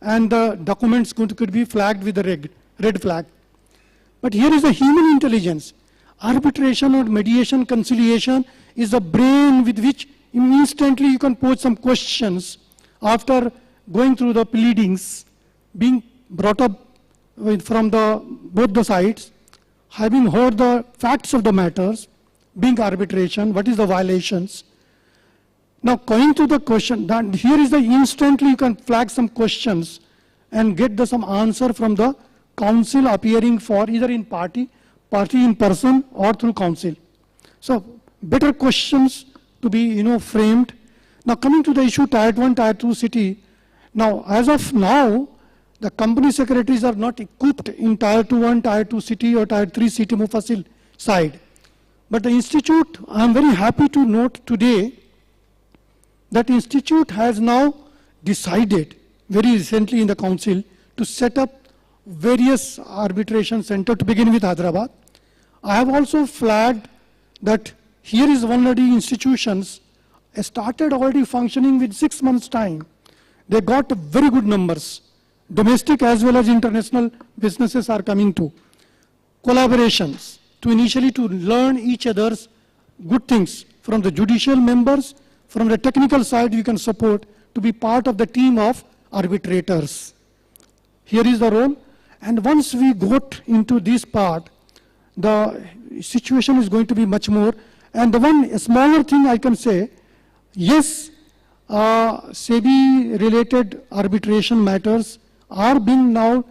and the documents could be flagged with the red flag. But here is the human intelligence. Arbitration or mediation conciliation is the brain with which instantly you can pose some questions after going through the pleadings, being brought up from both the sides, having heard the facts of the matters, being arbitration, what is the violations. Now going to the question, that here is the instantly you can flag some questions and get some answer from the counsel appearing for either in party in person or through counsel. So better questions to be framed. Now coming to the issue tier 1, tier 2 city. Now as of now, the company secretaries are not equipped in tier 1, tier 2 city or tier 3 city Mufasil side. But the institute, I am very happy to note today that institute has now decided very recently in the council to set up various arbitration centers to begin with Hyderabad. I have also flagged that here is one of the institutions started already functioning with 6 months time. They got very good numbers. Domestic as well as international businesses are coming to. Collaborations to initially to learn each other's good things from the judicial members, from the technical side you can support to be part of the team of arbitrators. Here is the role. And once we got into this part, the situation is going to be much more. And the one smaller thing I can say, yes, SEBI-related arbitration matters are being now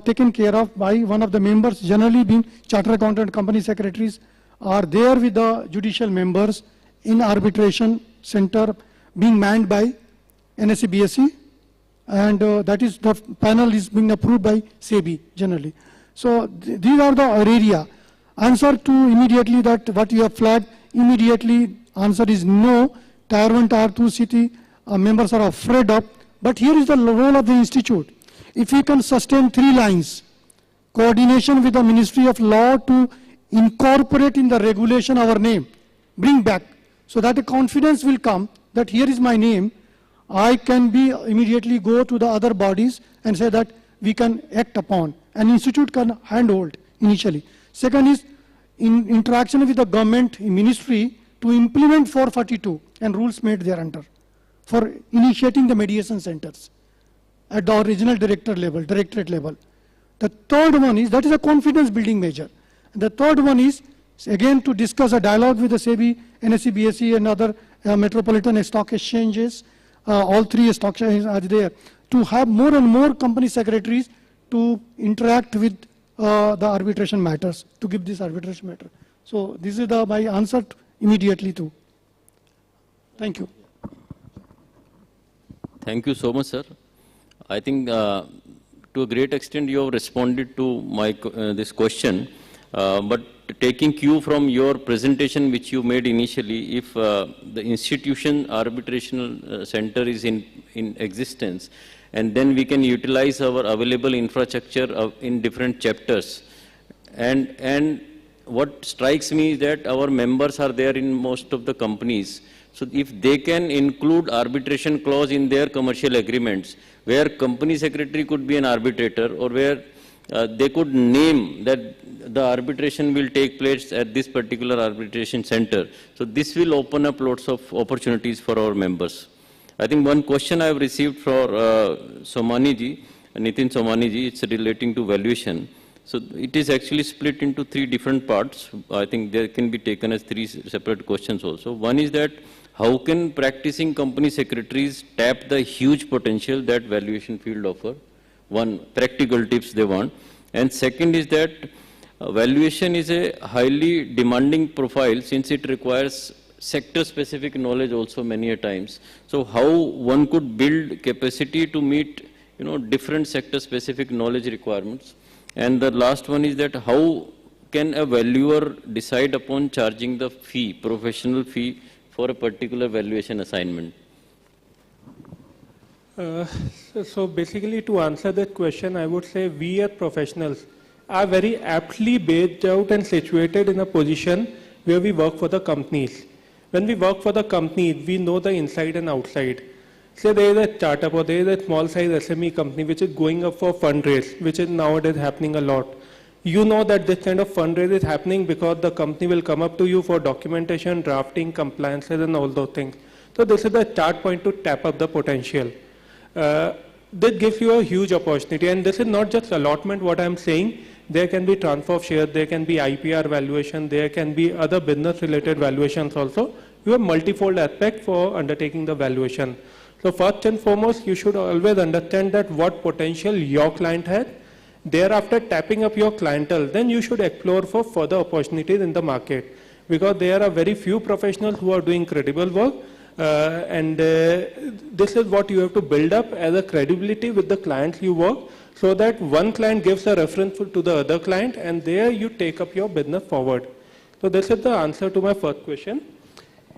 taken care of by one of the members, generally being Chartered Accountant Company Secretaries, are there with the judicial members in arbitration center being manned by NSE BSE, and that is the panel is being approved by SEBI generally. So these are the area. Answer to immediately that what you have flagged, immediately answer is no. Tier 1, Tier 2 city members are afraid of, but here is the role of the institute. If we can sustain 3 lines, coordination with the Ministry of Law to incorporate in the regulation our name, bring back, so that a confidence will come that here is my name, I can be immediately go to the other bodies and say that we can act upon. An institute can handhold initially. Second is in interaction with the government ministry to implement 442 and rules made thereunder for initiating the mediation centers at the original directorate level. The third one is, that is a confidence building measure. The third one is, again, to discuss a dialogue with the SEBI, NSE, BSE and other metropolitan stock exchanges, all 3 stock exchanges are there, to have more and more company secretaries to interact with the arbitration matters, to give this arbitration matter. So this is my answer immediately to. Thank you. Thank you so much, sir. I think to a great extent you have responded to my this question, but taking cue from your presentation which you made initially, if the institution arbitrational center is in existence, and then we can utilize our available infrastructure in different chapters, and what strikes me is that our members are there in most of the companies. So if they can include arbitration clause in their commercial agreements, where company secretary could be an arbitrator, or where they could name that the arbitration will take place at this particular arbitration center. So this will open up lots of opportunities for our members. I think one question I have received for Nitin Somani ji, it's relating to valuation. So it is actually split into 3 different parts. I think they can be taken as 3 separate questions also. One is that how can practicing company secretaries tap the huge potential that valuation field offer? One, practical tips they want. And second is that valuation is a highly demanding profile since it requires sector-specific knowledge also many a times. So how one could build capacity to meet different sector-specific knowledge requirements. And the last one is that how can a valuer decide upon charging the fee, professional fee, for a particular valuation assignment? So basically, to answer that question, I would say we as professionals are very aptly based out and situated in a position where we work for the companies. When we work for the companies, we know the inside and outside. Say there is a startup or there is a small size SME company which is going up for fundraise, which is nowadays happening a lot. You know that this kind of fundraise is happening because the company will come up to you for documentation, drafting, compliances and all those things. So this is the start point to tap up the potential. This gives you a huge opportunity, and this is not just allotment what I am saying. There can be transfer of shares, there can be IPR valuation, there can be other business related valuations also. You have multifold aspect for undertaking the valuation. So first and foremost, you should always understand that what potential your client has. Thereafter, tapping up your clientele, then you should explore for further opportunities in the market, because there are very few professionals who are doing credible work, and this is what you have to build up as a credibility with the clients you work, so that one client gives a reference to the other client, and there you take up your business forward. So this is the answer to my first question.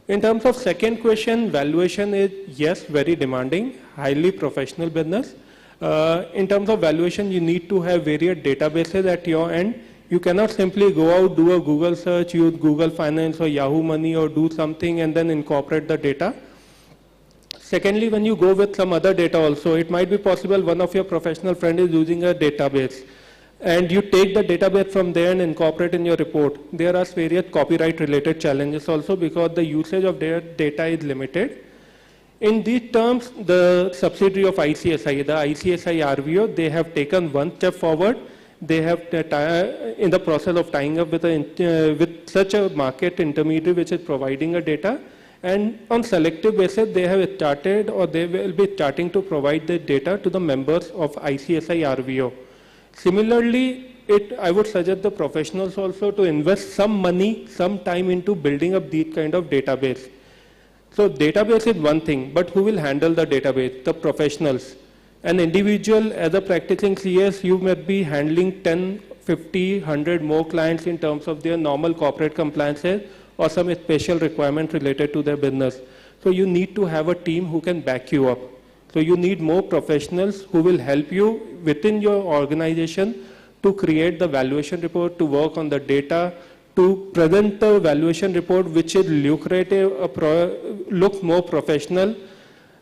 In terms of second question, valuation is, yes, very demanding, highly professional business. In terms of valuation, you need to have various databases at your end. You cannot simply go out, do a Google search, use Google Finance or Yahoo Money or do something and then incorporate the data. Secondly, when you go with some other data also, it might be possible one of your professional friend is using a database, and you take the database from there and incorporate in your report. There are various copyright related challenges also because the usage of their data is limited. In these terms, the subsidiary of ICSI, the ICSI RVO, they have taken one step forward. They have in the process of tying up with such a market intermediary which is providing a data, and on selective basis they have started or they will be starting to provide the data to the members of ICSI RVO. Similarly, I would suggest the professionals also to invest some money, some time into building up these kind of database. So database is one thing, but who will handle the database? The professionals. An individual as a practicing CS, you may be handling 10, 50, 100 more clients in terms of their normal corporate compliances or some special requirement related to their business. So you need to have a team who can back you up. So you need more professionals who will help you within your organization to create the valuation report, to work on the data, to present the valuation report which is lucrative, looks more professional.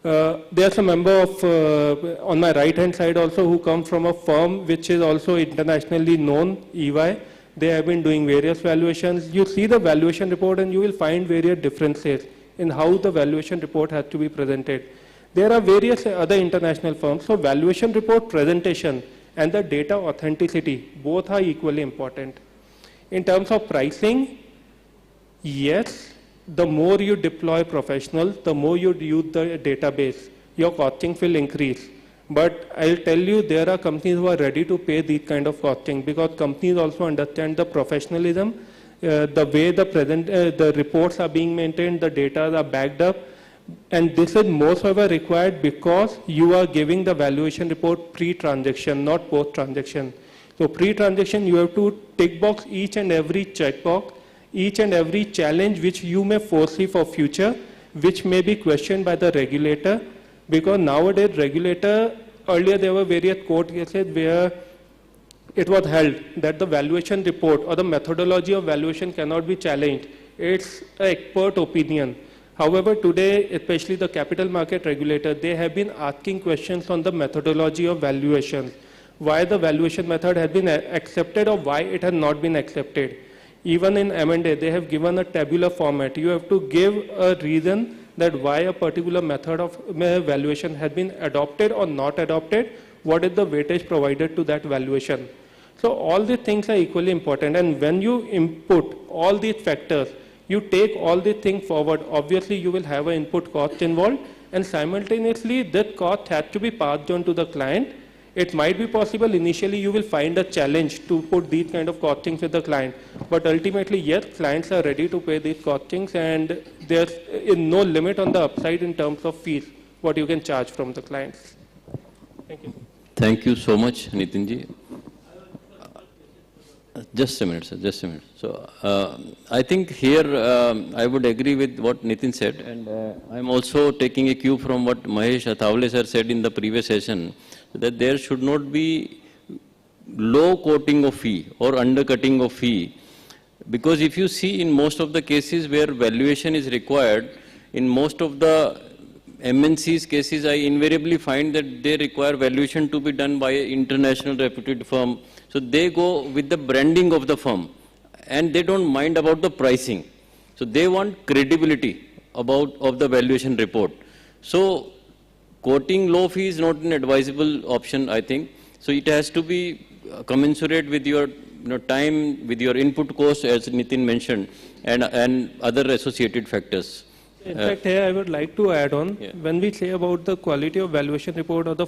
There's a member of, on my right hand side also, who come from a firm which is also internationally known, EY. They have been doing various valuations. You see the valuation report and you will find various differences in how the valuation report has to be presented. There are various other international firms. So valuation report presentation and the data authenticity, both are equally important. In terms of pricing, yes, the more you deploy professionals, the more you use the database, your costing will increase. But I'll tell you, there are companies who are ready to pay these kind of costing because companies also understand the professionalism, the way the reports are being maintained, the data are backed up. And this is most ever required because you are giving the valuation report pre-transaction, not post-transaction. So pre-transaction, you have to tick box each and every checkbox, each and every challenge which you may foresee for future, which may be questioned by the regulator. Because nowadays, earlier there were various court cases where it was held that the valuation report or the methodology of valuation cannot be challenged. It's an expert opinion. However, today, especially the capital market regulator, they have been asking questions on the methodology of valuation. Why the valuation method has been accepted or why it has not been accepted. Even in M&A, they have given a tabular format. You have to give a reason that why a particular method of valuation has been adopted or not adopted, what is the weightage provided to that valuation. So all these things are equally important, and when you input all these factors, you take all these things forward, obviously you will have an input cost involved, and simultaneously that cost has to be passed on to the client. It might be possible initially you will find a challenge to put these kind of costings with the client, but ultimately yes, clients are ready to pay these costings, and there's no limit on the upside in terms of fees, what you can charge from the clients. Thank you. Thank you so much, Nitinji. Just a minute, sir, just a minute. So, I think here I would agree with what Nitin said, and I'm also taking a cue from what Mahesh Athawale sir said in the previous session, that there should not be low quoting of fee or undercutting of fee. Because if you see in most of the cases where valuation is required, in most of the MNC's cases, I invariably find that they require valuation to be done by an international reputed firm. So they go with the branding of the firm and they don't mind about the pricing. So they want credibility of the valuation report. So quoting low fee is not an advisable option, I think. So it has to be commensurate with your time, with your input cost, as Nitin mentioned, and other associated factors. In fact, here I would like to add on, when we say about the quality of valuation report or the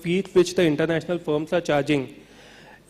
fees which the international firms are charging,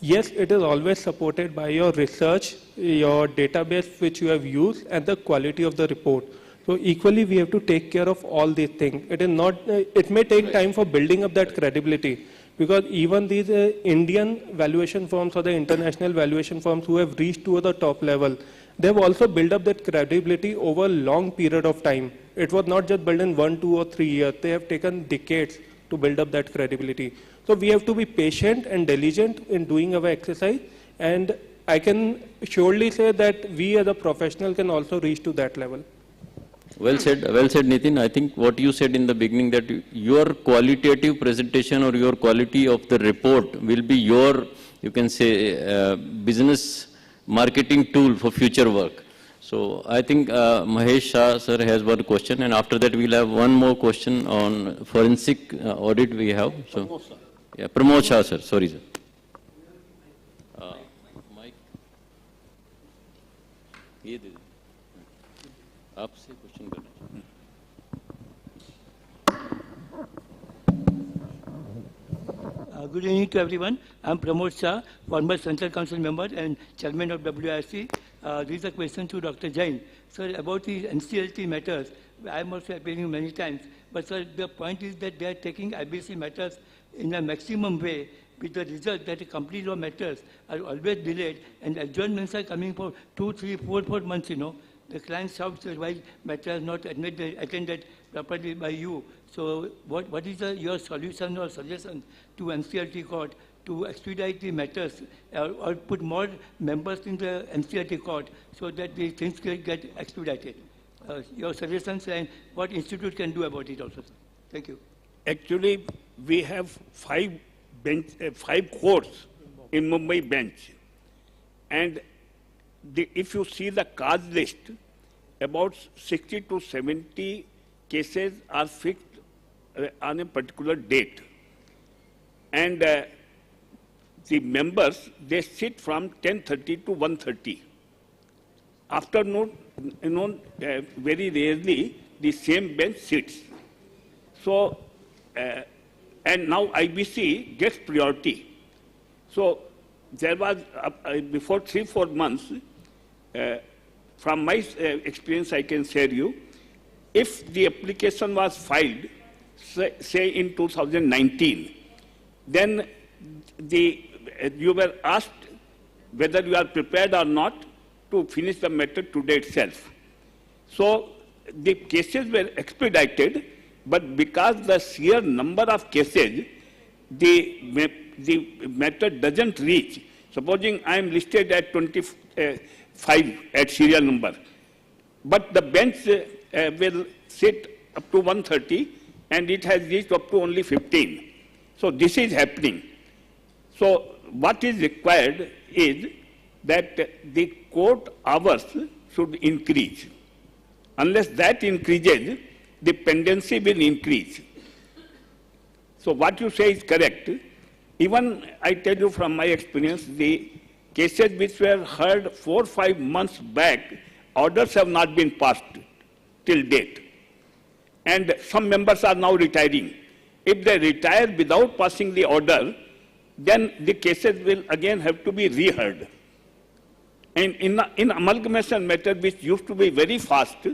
yes, it is always supported by your research, your database which you have used, and the quality of the report. So equally, we have to take care of all these things. It is not. It may take time for building up that credibility, because even these Indian valuation firms or the international valuation firms who have reached to the top level, they have also built up that credibility over a long period of time. It was not just built in 1, 2, or 3 years. They have taken decades to build up that credibility. So we have to be patient and diligent in doing our exercise, and I can surely say that we as a professional can also reach to that level. Well said, Nitin. I think what you said in the beginning, that your qualitative presentation or your quality of the report will be your, you can say, business marketing tool for future work. So I think Mahesh Shah sir has one question, and after that we'll have one more question on forensic audit we have. So, yeah, Pramod Shah sir, sorry sir. Mike, ये दे दो, आपसे question करना चाहिए. Good evening to everyone. I'm Pramod Shah, former Central Council member and chairman of WRC. This is a question to Dr. Jain. Sir, about the NCLT matters, I'm also appearing many times, but sir, the point is that they are taking IBC matters in a maximum way, with the result that the company law matters are always delayed and adjournments are coming for 2, 3, 4 months, The client shouts why matter is not attended properly by you. So what is your solution or suggestion to NCLT court to expedite the matters or put more members in the NCLT court so that the things can get expedited? Your suggestions and what institute can do about it also, sir. Thank you. Actually, we have 5 courts in Mumbai bench. And if you see the cause list, about 60 to 70 cases are fixed on a particular date. And the members, they sit from 10:30 to 1:30. Afternoon, very rarely the same bench sits. So, and now IBC gets priority. So, there was, before 3-4 months, from my experience I can share you, if the application was filed, say in 2019, then you were asked whether you are prepared or not to finish the matter today itself. So the cases were expedited, but because the sheer number of cases, the matter doesn't reach. Supposing I am listed at 25 at serial number, but the bench will sit up to 1:30 and it has reached up to only 15. So this is happening. So what is required is that the court hours should increase. Unless that increases, the pendency will increase. So what you say is correct. Even I tell you from my experience, the cases which were heard 4 or 5 months back, orders have not been passed till date. And some members are now retiring. If they retire without passing the order, then the cases will again have to be reheard. And in amalgamation matter, which used to be very fast,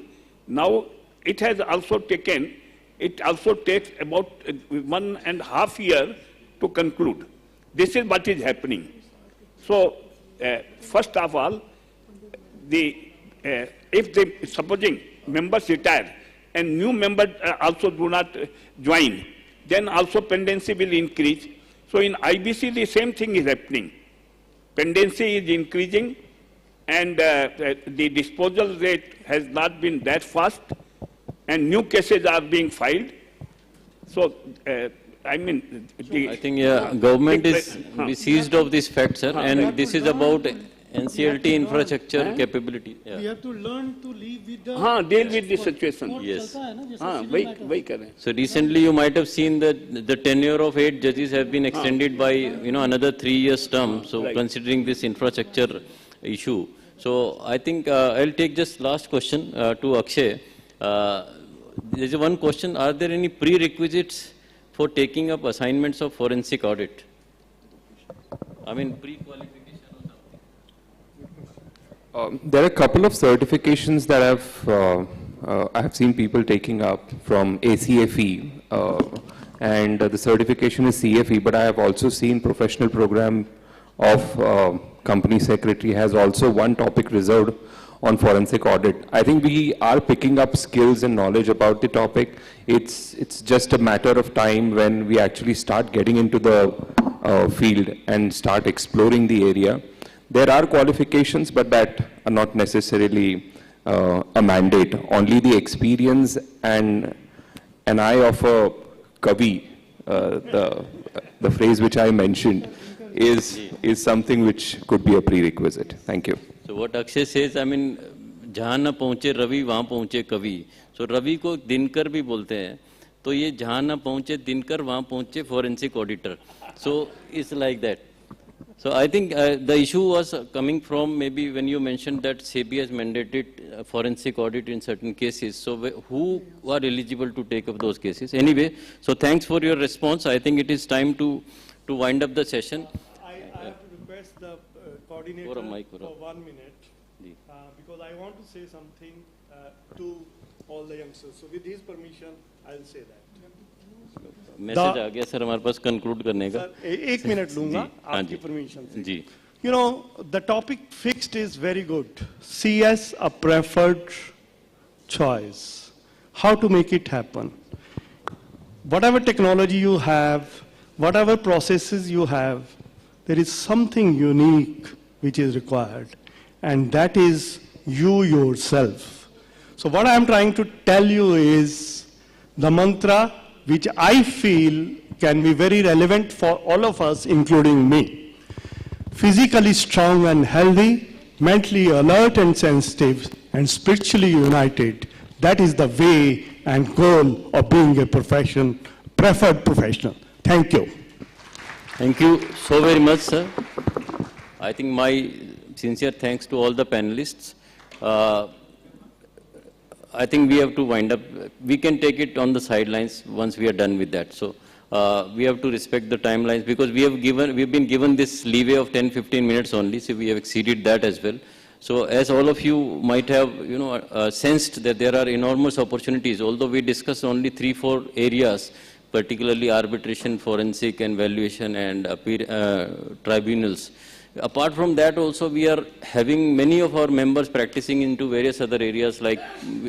now it has also taken, it also takes about 1.5 years to conclude. This is what is happening. So, first of all, if supposing members retire and new members also do not join, then also pendency will increase. So in IBC, the same thing is happening. Pendency is increasing, and the disposal rate has not been that fast, and new cases are being filed. So, I mean, I think government is seized of this fact, sir, and this is about NCLT infrastructure capability. We have to learn to live with the deal with the situation. Yes. So recently you might have seen that the tenure of 8 judges have been extended by another 3 years term. So considering this infrastructure issue, so I think I'll take just last question to Akshay. There's one question: are there any prerequisites for taking up assignments of forensic audit? I mean, pre-qualification. There are a couple of certifications that I have seen people taking up from ACFE, and the certification is CFE, but I have also seen professional program of company secretary has also one topic reserved on forensic audit. I think we are picking up skills and knowledge about the topic. It's just a matter of time when we actually start getting into the field and start exploring the area. There are qualifications, but that are not necessarily a mandate. Only the experience and an eye of a Kavi, the phrase which I mentioned, is something which could be a prerequisite. Thank you. So what Akshay says, I mean, जहाँ न पहुँचे रवि वहाँ पहुँचे कवि. So Ravi को दिनकर भी बोलते हैं. तो ये जहाँ न पहुँचे दिनकर वहाँ पहुँचे forensic auditor. So it's like that. So I think the issue was coming from maybe when you mentioned that SEBI has mandated forensic audit in certain cases. So who are eligible to take up those cases? Anyway, so thanks for your response. I think it is time to wind up the session. I have to request the coordinator for 1 minute because I want to say something to all the youngsters. So with his permission, I'll say that. Message आ गया sir हमारे पास conclude करने का. एक minute लूंगा आपकी permission से. जी. You know, the topic fixed is very good. CS a preferred choice. How to make it happen? Whatever technology you have, whatever processes you have, there is something unique which is required, and that is you yourself. So what I am trying to tell you is the mantra which I feel can be very relevant for all of us, including me. Physically strong and healthy, mentally alert and sensitive, and spiritually united. That is the way and goal of being a preferred professional. Thank you. Thank you so very much, sir. I think my sincere thanks to all the panelists. I think we have to wind up. We can take it on the sidelines once we are done with that. So we have to respect the timelines because we've been given this leeway of 10-15 minutes only. So we have exceeded that as well. So as all of you might have, sensed that there are enormous opportunities. Although we discussed only 3-4 areas, particularly arbitration, forensic, and valuation, and tribunals. Apart from that also, we are having many of our members practicing into various other areas like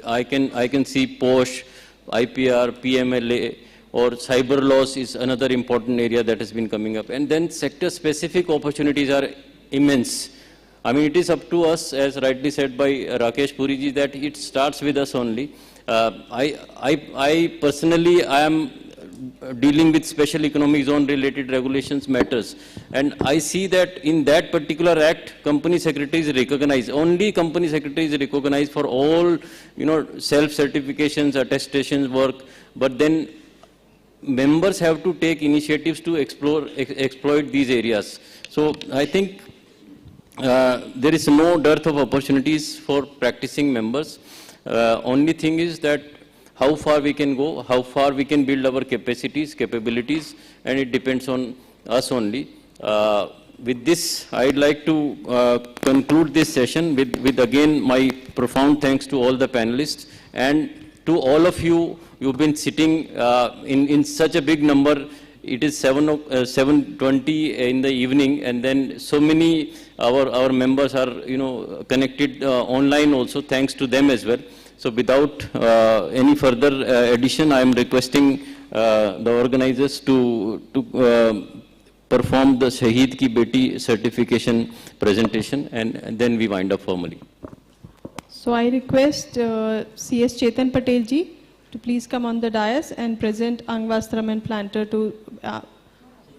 I can see POSH, IPR, PMLA, or cyber laws is another important area that has been coming up. And then sector-specific opportunities are immense. I mean, it is up to us, as rightly said by Rakesh Puriji, that it starts with us only. I personally, I am dealing with special economic zone related regulations matters, and I see that in that particular act, company secretaries recognize, only company secretaries recognize for all, self-certifications, attestations work, but then members have to take initiatives to exploit these areas. So I think there is no dearth of opportunities for practicing members. Only thing is that how far we can go, how far we can build our capacities, capabilities, and it depends on us only. With this, I'd like to conclude this session with again my profound thanks to all the panelists and to all of you. You've been sitting in such a big number. It is 7:20 in the evening, and then so many our members are connected online also. Thanks to them as well. So without any further addition, I am requesting the organizers to perform the Shaheed Ki Beti certification presentation, and then we wind up formally. So I request CS Chetan Patel ji to please come on the dais and present Angvastram and Planter to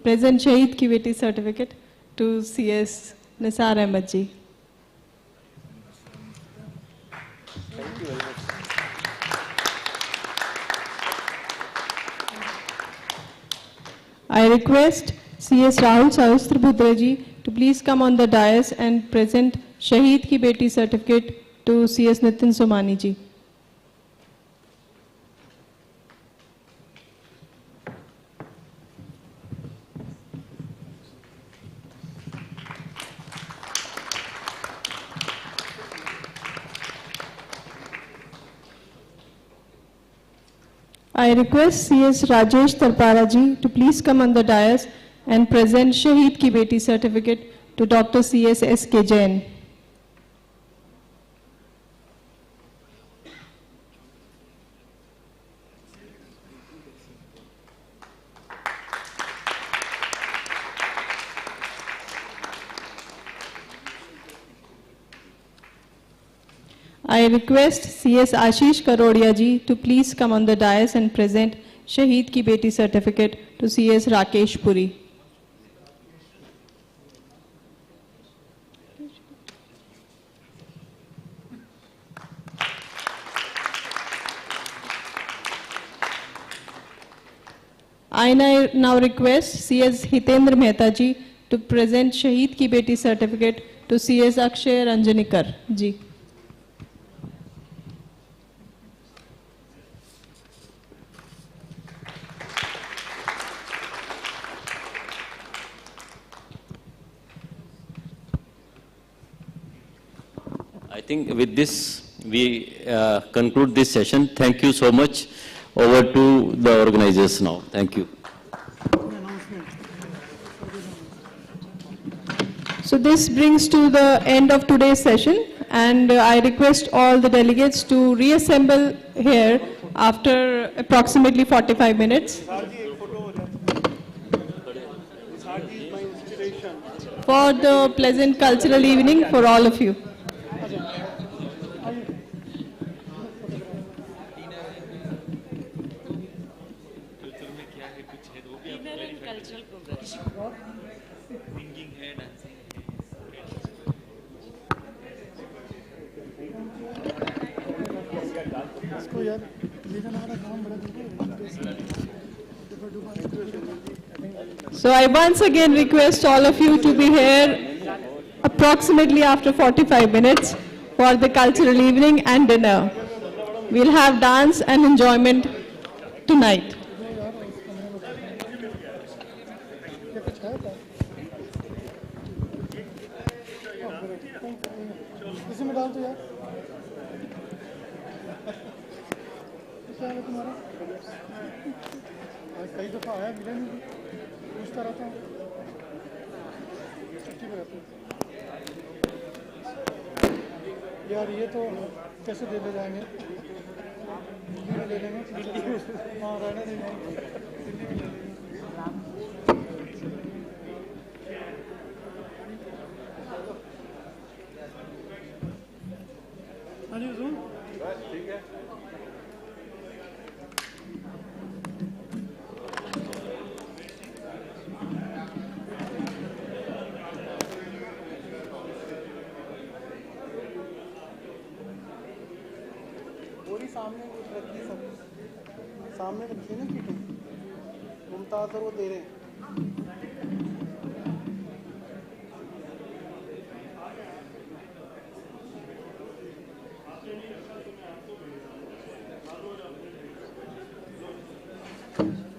present Shaheed Ki Beti certificate to CS Nisar Ahmed ji. Thank you very much. I request CS Rahul Sahasrabudra ji to please come on the dais and present Shaheed Ki Beti certificate to CS Nitin Somani ji. I request CS Rajesh Tarpara ji to please come on the dais and present Shaheed Ki Beti certificate to Dr. CS S.K. Jain. I request CS Ashish Karodia ji to please come on the dais and present Shaheed Ki Beti certificate to CS Rakesh Puri. I now request CS Hitendra Mehta ji to present Shaheed Ki Beti certificate to CS Akshay Ranjanikar ji. I think with this, we conclude this session. Thank you so much. Over to the organizers now. Thank you. So this brings to the end of today's session, and I request all the delegates to reassemble here after approximately 45 minutes for the pleasant cultural evening for all of you. So I once again request all of you to be here approximately after 45 minutes for the cultural evening and dinner. We'll have dance and enjoyment tonight. कई दफा आया मिला नहीं पूछता रहता हूँ छुट्टी पे रहता हूँ यार ये तो कैसे दे ले जाएंगे दिल्ली में ले लेंगे हाँ रहने देंगे दिल्ली में ले लेंगे हाँ जी सुन ठीक है सामने रखी सब सामने रखी ना कीटू मुमताज और वो दे रहे हैं Thank you.